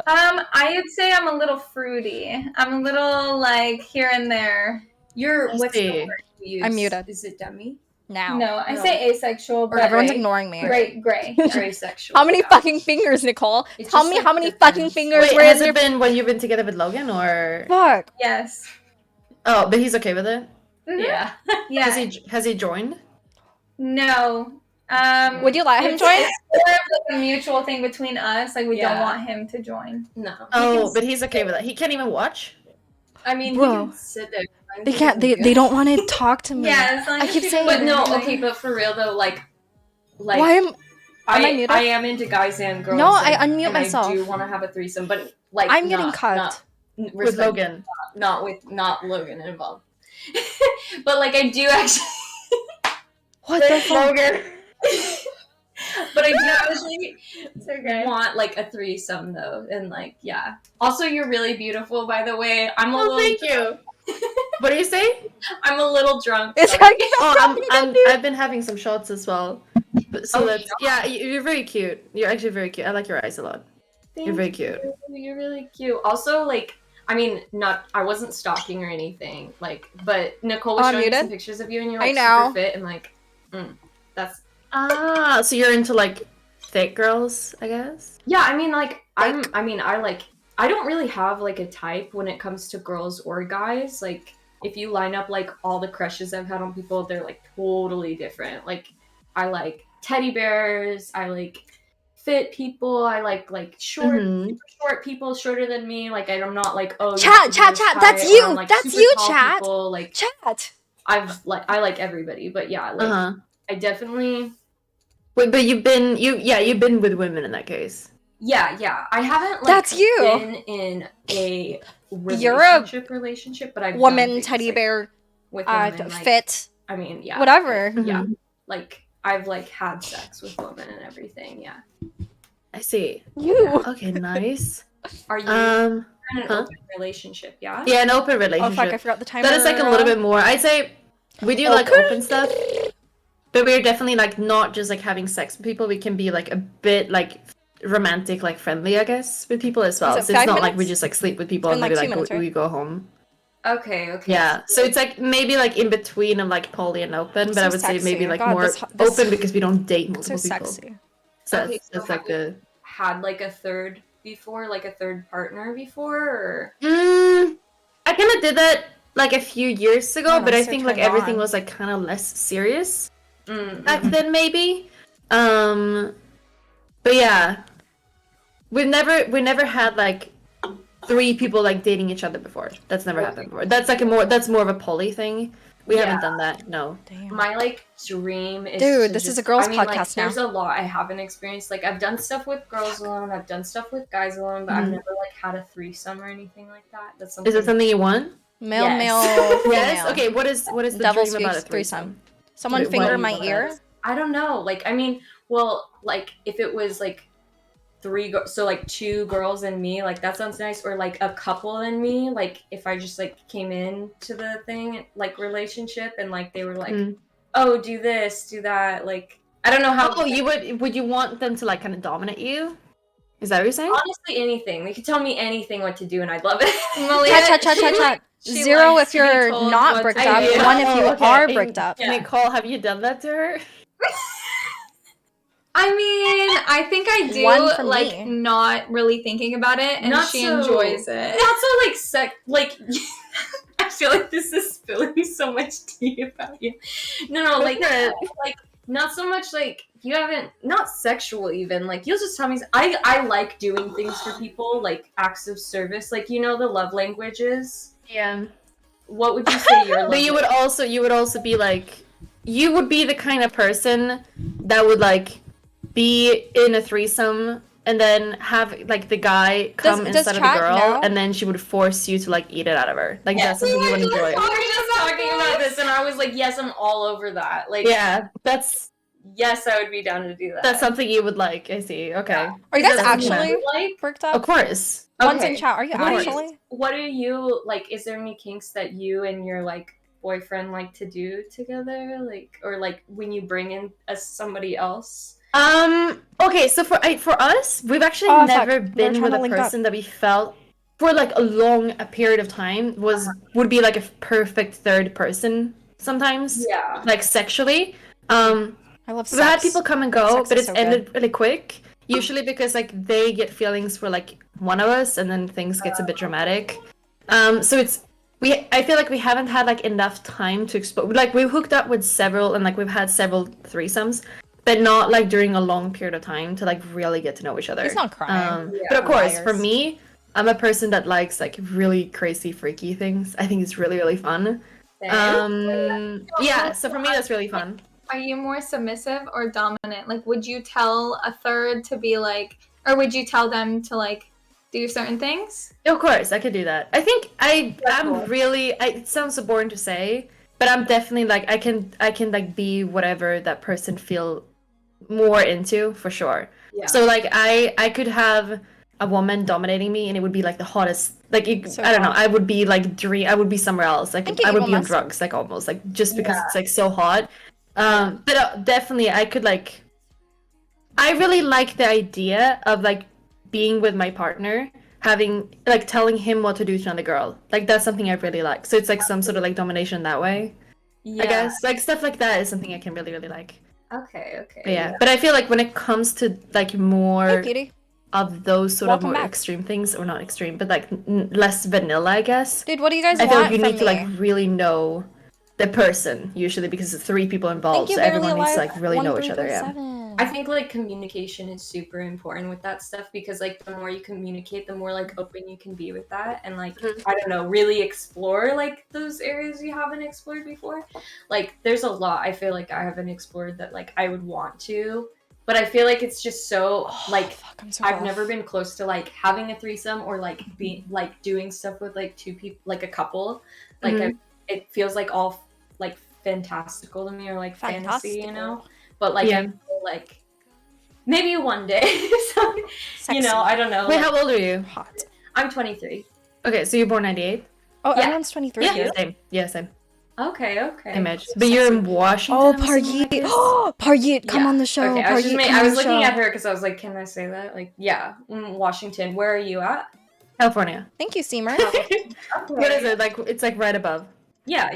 I would say I'm a little fruity. I'm a little like here and there. You're I what's see. the word you use? I'm muted. Is it demi? Now. No, I No. say asexual, but Everyone's like, ignoring me. gray. Very sexual. How many yeah. fucking fingers, Nicole? It's Tell just, me like, how many depends. fucking fingers Wait, were in has your it been when you've been together with Logan or? fuck? Yes. Oh, but he's okay with it. Yeah. Yeah. Has he joined? No. Would you let him it's join? more of like a mutual thing between us. Like we don't Yeah. want him to join. No. Oh, but he's okay with it. He can't even watch. I mean, he Bro. can sit there. They can't. They don't want to talk to me. Yeah, as long I as keep you saying. But it. no, Like- okay, but for real though, like Why am I muted? I am into guys and girls. No, and, I unmute and myself. I do want to have a threesome, but like I'm getting not- cut. not- With respect- Logan. not Logan involved. But like I do actually. What the fuck? Logan. But I do actually want like a threesome though, and like yeah. Also, you're really beautiful, by the way. I'm a Oh, little. thank you. What do you say? I'm a little drunk. It's so- like Oh, I've been having some shots as well. So Oh, that's yeah. You're very cute. You're actually very cute. I like your eyes a lot. You're very cute. You're really cute. Also, like, I mean, I wasn't stalking or anything, like, but Nicole was Oh, showing me muted? some pictures of you, and you're I like know. super fit, and like, that's Ah, so you're into like thick girls, I guess. yeah. I mean, like, I don't really have like a type when it comes to girls or guys. Like, if you line up like all the crushes I've had on people, they're like totally different. Like, I like teddy bears. I like fit people. I like short, Mhm. super short people, shorter than me. Like I'm not like, oh, you Chat, have to be chat, this chat. height, That's or you. I'm, like, That's super you, tall chat. people. Like Chat. I like everybody, but yeah, like Uh-huh. I definitely. Wait, but you've been with women in that case. Yeah. I haven't like That's you. been in a You're a relationship, but I've done Woman, things, teddy like, bear, with women, like, fit, I mean, yeah, whatever. like, yeah, Mhm. like I've like had sex with women and everything. Yeah. I see. You. Okay, nice. Are you Um, in an huh? open relationship? Yeah. Yeah, an open Oh relationship. fuck! I forgot the timer. That is like a little bit more. I'd say we do like open stuff, but we're definitely like not just like having sex with people. We can be like a bit like romantic, like friendly, I guess, with people as well. it So it's 5 not like we minutes? just like sleep with people It's and been, maybe like, like 2 minutes, right? we go home. Okay. Yeah, so it's like maybe like in between of like poly and open, but I So would say maybe sexy. like God, more this- open because we don't date So multiple people. sexy. So Okay, that's so like the. had like a third before, like a third partner before, or I kind of did that like a few years ago, Man, but I'm I so think like turned everything on. was like kind of less serious Mm, back then, maybe. But yeah, we never had like 3 people like dating each other before. That's never happened before. That's like that's more of a poly thing. We haven't done that. No. Damn. my like dream is Dude, to this is a just- girls' I mean, like, podcast now. there's a lot I haven't experienced. Like I've done stuff with girls alone, I've done stuff with guys alone, but I've Mhm. never like had a threesome or anything like that. That's something. Is it something you want? Male, Yes. male, female. Yes. Okay. What is the Devil's dream about a threesome. threesome? Someone What do finger you my want ear. that? I don't know. Like I mean, well, like if it was like 3 so like 2 girls and me, like that sounds nice, or like a couple and me, like if I just like came in to the thing like relationship and like they were like, Mm. oh, do this, do that, like I don't know how. Oh, you would you want them to like kind of dominate you? Is that what you're saying? Honestly, anything. They could tell me anything what to do and I'd love it. Chat. She 0 likes if to be you're told not what bricked to up. do. 1 if you Oh, okay. are And bricked up. Yeah. Nicole, have you done that to her? I mean, I think I do, 1 from like, me. not really thinking about it, and Not she so- enjoys it. Not so like I feel like this is spilling so much tea about you. No, like not so much like you haven't, not sexual even, like you'll just tell me I like doing things for people, like acts of service, like you know the love languages. Yeah. What would you say your love But you would also be like, you would be the kind of person that would like be in a threesome and then have like the guy come Does inside of the chat girl know? and then she would force you to like eat it out of her. Like that's something you would enjoy. We were just talking about this and I was like, yes, I'm all over that. Like Yeah, that's yes, I would be down to do that. that's something you would like. I see. Okay. Are you guys That's something actually like bricked Of up? course. One's Okay. in chat. Are you What do you- actually? what do you like, is there any kinks that you and your like boyfriend like to do together, like, or like when you bring in somebody else? Okay, so for us, we've actually Oh, fuck. never We're been trying with to a link up. person that we felt for like a long period of time would be like a perfect third person sometimes. Yeah. Like sexually. I love We've had sex. people come and go, Sex but is it's so ended really quick. Usually because like they get feelings for like one of us and then things gets a bit dramatic. So I feel like we haven't had like enough time to explore. Like we've hooked up with several and like we've had several threesomes, but not like during a long period of time to like really get to know each other. He's not crying. But of course, Liars. for me, I'm a person that likes like really crazy freaky things. I think it's really, really fun. Yeah, so for me that's really fun. Are you more submissive or dominant? Like, would you tell a third to be like, or would you tell them to like do certain things? Of course, I could do that. I think it sounds so boring to say, but I'm definitely like I can like be whatever that person feel more into for sure. Yeah. So like I could have a woman dominating me and it would be like the hottest like So I don't know, hot. I would be like I would be somewhere else. Like Thank you, I would Evil be on Must. drugs like almost like just because it's like so hot. But definitely I could like I really like the idea of like being with my partner, having like telling him what to do to another girl. Like that's something I really like. So it's like some sort of like domination that way. Yeah. I guess like stuff like that is something I can really really like. Okay. But yeah, but I feel like when it comes to like more Hey, Petey. of those sort Welcome of more back. extreme things, or not extreme, but like less vanilla, I guess. Dude, what do you guys I feel want like you from need to me? like really know the person usually because it's 3 people involved, Thank you, so Barely everyone needs to Alive like really know each other. Yeah. 1337. I think like communication is super important with that stuff because like the more you communicate, the more like open you can be with that and like I don't know, really explore like those areas you haven't explored before. Like there's a lot I feel like I haven't explored that like I would want to, but I feel like it's just so like Fuck, I'm so I've rough. never been close to like having a threesome or like being like doing stuff with like two people, like a couple. Like it feels like all like fantastical to me or like fantasy, you know. But like I feel like maybe one day, so, you know, I don't know. Wait, like, how old are you? Hot. I'm 23. Okay, so you're born 98? Oh, Yeah. everyone's 23. Yeah, here. same. Yeah, same. Okay. Image. But you're in Washington? Oh, I'm assuming, I Paryeet. guess? Paryeet, come Yeah. on the show. Okay, I was, Paryeet, just come I on was the looking show. at her because I was like, can I say that? Like, yeah, Washington. Where are you at? California. Thank you, Seamer. What is it? Like, it's like right above. Yeah.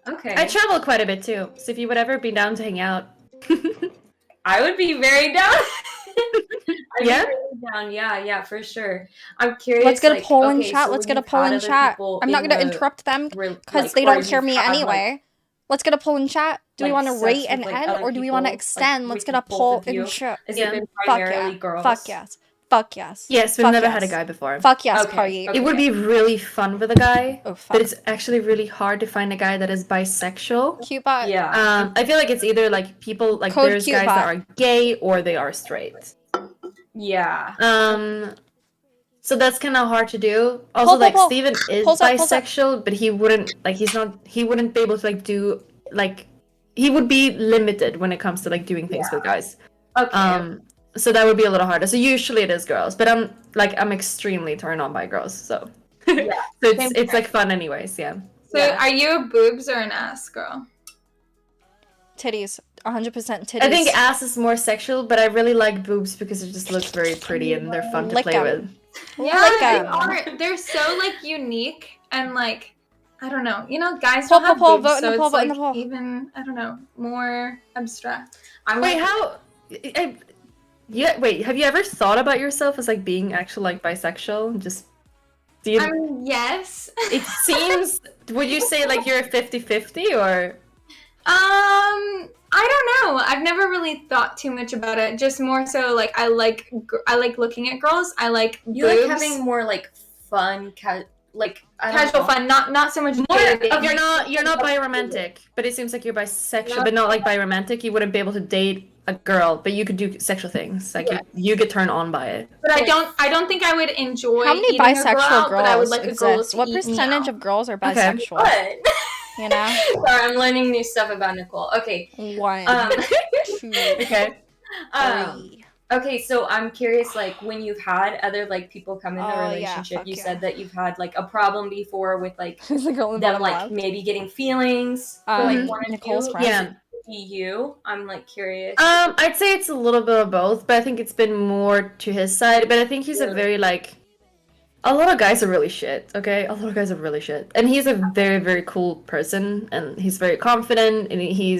Okay. I travel quite a bit too, so if you would ever be down to hang out. I would be very down. Yeah? Yeah, for sure. I'm curious. Let's get a like, poll in okay, chat. so Let's when get a you've poll had in other chat. people I'm not in going to the interrupt them because like, they where don't hear you've me had, anyway. like, Let's get a poll in chat. Do we like, want to sex rate with, and like, end, other or do we want to people, extend? like, Let's get a with both poll of in you? chat. Has Yeah. it been Fuck primarily yeah. girls? Fuck yes. Fuck yes. Yes, we've Fuck never yes. had a guy before. Fuck yes, Okay, Paryeet. okay. It would be really fun with a guy, Oh, fuck. but it's actually really hard to find a guy that is bisexual. Cute bot. Yeah. I feel like it's either like people like Code there's cute guys bot. that are gay or they are straight. Yeah. So that's kind of hard to do. Also, like pull. Steven is Pulls up, pulls up. bisexual, but he wouldn't like he wouldn't be able to like do like he would be limited when it comes to like doing things with guys. Okay. So that would be a little harder. So usually it is girls, but I'm extremely turned on by girls. So Yeah. so it's like fun anyways. Yeah. So are you a boobs or an ass girl? Titties. 100% titties. I think ass is more sexual, but I really like boobs because it just looks very pretty and they're fun to Lick play 'em. with. Yeah, Like they a- are. They're so like unique and like I don't know. You know, guys Poll, don't have poll, boobs, vote in so the poll, it's vote in like the poll. even I don't know, more abstract. Wait, have you ever thought about yourself as like being actually like bisexual? Just do you Yes. it seems would you say like you're a 50-50 or I don't know. I've never really thought too much about it. Just more so like I like looking at girls. I like You boobs. like having more like fun, like I don't casual know. fun, not so much more dating. you're not biromantic, but it seems like you're bisexual, No. but not like biromantic. You wouldn't be able to date a girl, but you could do sexual things. Like you get turned on by it. But I don't think I would enjoy How many eating a girl bisexual out, girls but I would like exist? a girl to What eat me percentage out. of girls are Okay. bisexual? What? You know? Sorry, I'm learning new stuff about Nicole. Okay. 1, Um, 2, Okay. 3. Okay, so I'm curious, like when you've had other like people come in the Oh, yeah, relationship, fuck you yeah. said that you've had like a problem before with like Who's the girl in the them bottom like left? maybe getting feelings for like one of Nicole's you. friend. Yeah. Be you. I'm like curious. I'd say it's a little bit of both, but I think it's been more to his side. But I think he's a very like a lot of guys are really shit, okay? A lot of guys are really shit. And he's a very, very cool person and he's very confident and he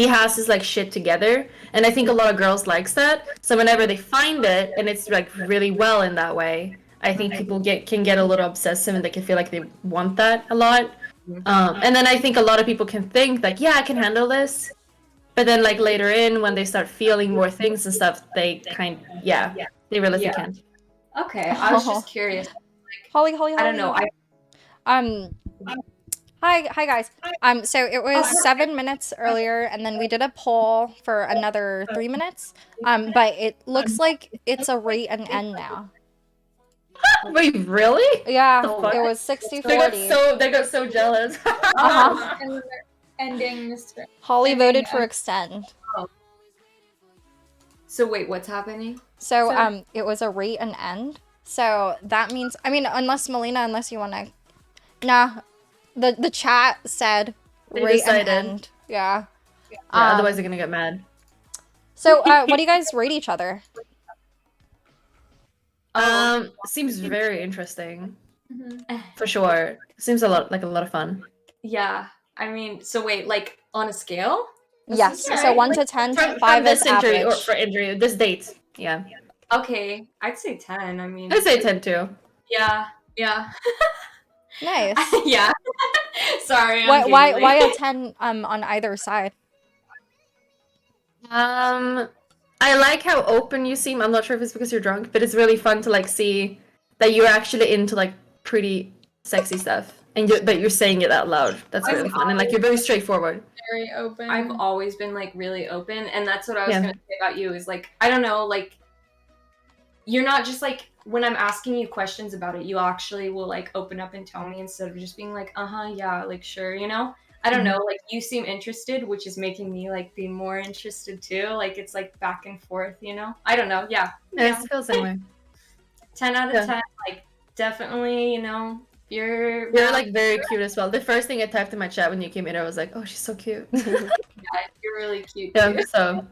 has his like shit together. And I think a lot of girls likes that. So whenever they find it and it's like really well in that way, I think people can get a little obsessive and they can feel like they want that a lot. And then I think a lot of people can think like, yeah, I can handle this. But then like later in when they start feeling more things and stuff, they they realize they can't. Okay, I was just curious. Holly. I don't know. Hi guys. So it was 7 minutes earlier, and then we did a poll for another 3 minutes. But it looks like it's a rate and end now. Wait, really? Yeah, The fuck? it was 60-40. They got so jealous. Uh-huh. And they're ending this. Holly ending voted for a- extend. So wait, what's happening? So it was a rate and end. So that means, I mean, unless you want to. Nah, the chat said They rate decided. and end. Yeah. Otherwise they're gonna get mad. So what do you guys rate each other? Seems very interesting. For sure. Seems a lot of fun. Yeah. I mean, so wait, like on a scale? Yes. So 1 to 10, 5 is this injury average. or for injury, this date. Yeah. Okay, I'd say 10. I mean, I'd say 10 too. yeah. Nice. Yeah. Sorry. I'm Why giggling. a 10 on either side? I like how open you seem. I'm not sure if it's because you're drunk, but it's really fun to like see that you're actually into like pretty sexy stuff, and but you're saying it out loud. That's really fun, and like you're very straightforward. Very open. I've always been like really open, and that's what I was Yeah. gonna say about you is like I don't know, like you're not just like when I'm asking you questions about it, you actually will like open up and tell me instead of just being like, yeah, like sure, you know? I don't know, like you seem interested, which is making me like be more interested too. Like it's like back and forth, you know? I don't know, yeah. Yeah, it feels the same way. 10 out of Yeah. 10, like definitely, you know, you're like very cute as well. The first thing I typed in my chat when you came in, I was like, oh, she's so cute. yeah, you're really cute Yeah, too. so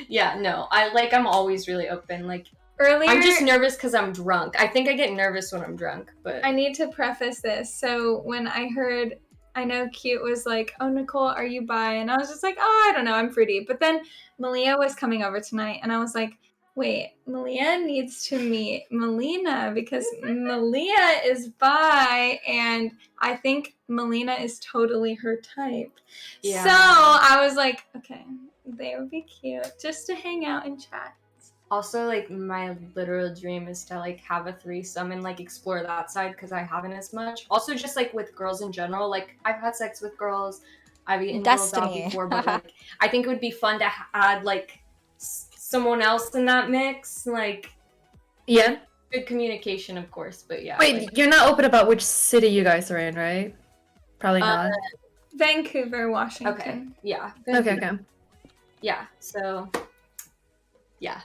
Yeah, no, I'm always really open. Like Earlier, I'm just nervous because I'm drunk. I think I get nervous when I'm drunk, but I need to preface this. So when I heard, I know Cute was like, "Oh, Nicole, are you bi?" And I was just like, "Oh, I don't know, I'm fruity." But then Malia was coming over tonight, and I was like, "Wait, Malia needs to meet Melina because Malia is bi, and I think Melina is totally her type." Yeah. So I was like, "Okay, they would be cute just to hang out and chat." also like my literal dream is to like have a threesome and like explore that side because I haven't as much. Also, just like with girls in general, like I've had sex with girls, I've eaten girls out Destiny. before, but like I think it would be fun to add like someone else in that mix, like yeah. good communication, of course. But yeah. Wait, like, you're not open about which city you guys are in, right? Probably not. Vancouver, Washington. okay, yeah, Okay. yeah. So, yeah.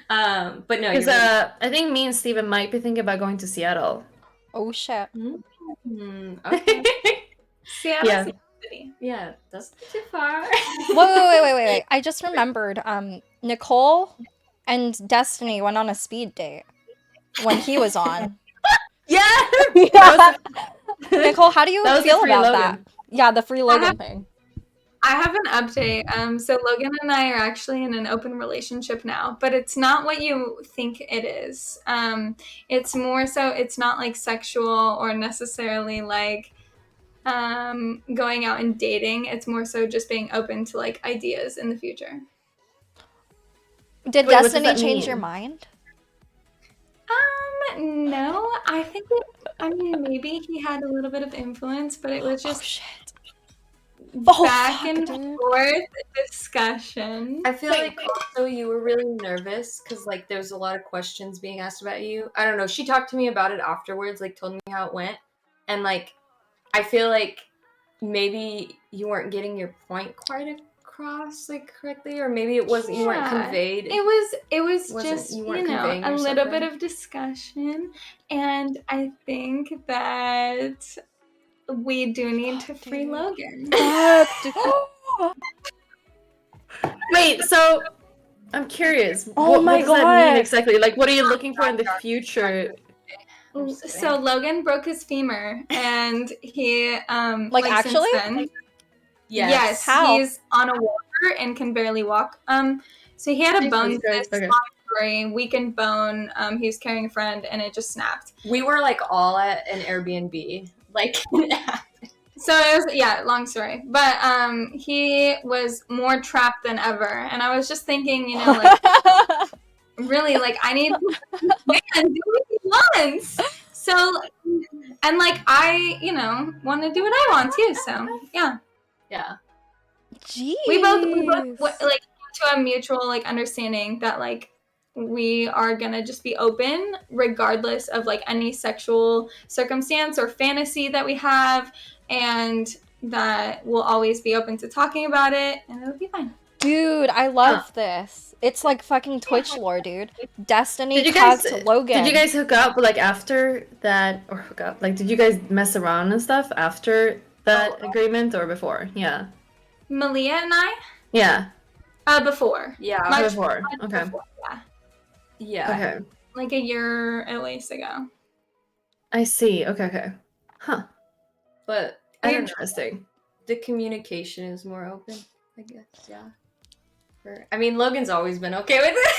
But no, Because you're I think me and Steven might be thinking about going to Seattle. Oh shit. okay. Seattle's Yeah. a good city. Yeah, that's not too far. Wait. I just remembered. Nicole and Destiny went on a speed date when he was on. Yeah. Yeah. Nicole, how do you That was the feel free about Logan. that? Yeah, the free Logan thing. I have an update. So Logan and I are actually in an open relationship now, but it's not what you think it is. It's more so it's not like sexual or necessarily like going out and dating. It's more so just being open to like ideas in the future. Did Wait, what does Destiny that change mean? your mind? No, I think maybe he had a little bit of influence, but it was Oh just shit. back and dude. forth discussion. I feel like also you were really nervous because like there's a lot of questions being asked about you. I don't know. She talked to me about it afterwards, like told me how it went, and like I feel like maybe you weren't getting your point quite across like correctly, or maybe it wasn't you weren't Yeah. conveyed. It was Wasn't- just you weren't a conveying little bit yourself of discussion, and I think that we do need to free Logan. Wait, so I'm curious. Oh what my does that mean God. exactly? Like, what are you looking for in the future? So Logan broke his femur, and he Like, since actually? then, Yes. yes, How? he's on a walker and can barely walk. So he had a Jesus bone Christ, cyst, okay. long story, weakened bone. He was carrying a friend, and it just snapped. We were like all at an Airbnb, like So it was long story, but he was more trapped than ever, and I was just thinking, like really, like I need man do what he wants. So and like I, want to do what I want too. So yeah, yeah. Jeez. we both like to a mutual like understanding that like we are gonna just be open regardless of like any sexual circumstance or fantasy that we have, and that we'll always be open to talking about it, and it'll be fine. Dude, I love this. It's like fucking Twitch lore, dude. Destiny Did you guys cucked Logan. Did you guys hook up like after that, or hook up? Like, did you guys mess around and stuff after that agreement or before? Yeah. Malia and I, Yeah. before, Yeah. Much Before. Okay. before, yeah, Yeah. Okay. like a year at least ago. I see. Okay. Huh. But I don't know. Interesting. The communication is more open, I guess. Yeah. I mean, Logan's always been okay with it.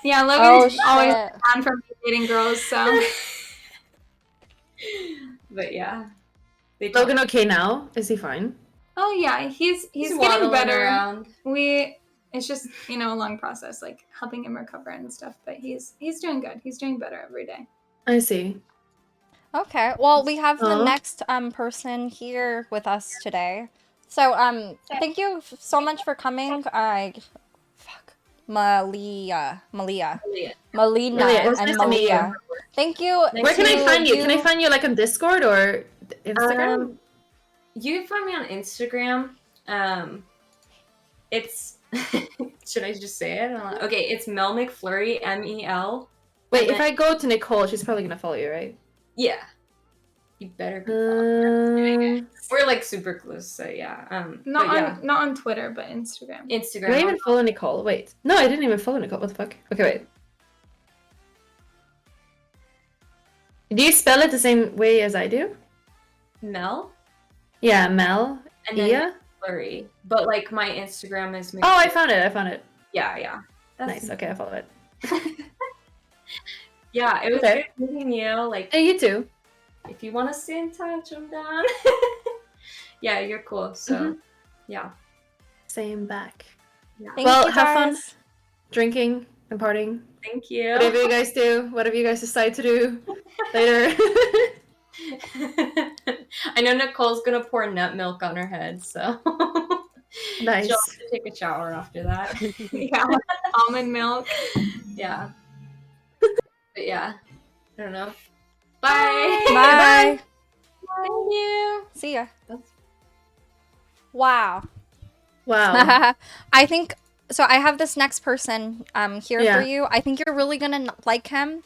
Yeah, Logan's Oh, always shit. on from dating girls, so But yeah. Logan okay now? Is he fine? oh yeah, he's getting waddling better. around. We it's just, you know, a long process, like helping him recover and stuff. But he's doing good. He's doing better every day. I see. Okay. Well, we have the Aw. next person here with us today. So thank you so much for coming. Melina Malia, Melina it was and nice to meet you. Malia. Thank you. Where can I to find you? Can I find you like on Discord or Instagram? You can find me on Instagram. It's should I just say it? Okay, it's Mel McFlurry, MEL. Wait, if I go to Nicole, she's probably gonna follow you, right? Yeah. You better be following. We're like super close, so yeah. Not on Twitter, but Instagram. Instagram. Did I even follow Nicole? Wait. No, I didn't even follow Nicole. What the fuck? Okay, wait. Do you spell it the same way as I do? Mel? Yeah, Mel. And then Ia? McFlurry. But like my Instagram is Oh, I found it. Yeah. Nice. Okay, I follow it. Yeah, it was Okay. good meeting you. Like, Hey, you too. if you want to stay in touch, I'm down. Yeah, you're cool. So, yeah. Same back. Thank Well, you, have fun guys. drinking and partying. Thank you. Whatever you guys do, whatever you guys decide to do later. I know Nicole's gonna pour nut milk on her head, so Nice. she'll have to take a shower after that. Yeah, almond milk. Yeah. But yeah, I don't know. Bye. Bye. Thank you. See ya. Wow. Wow. I think so. I have this next person here Yeah. for you. I think you're really gonna like him.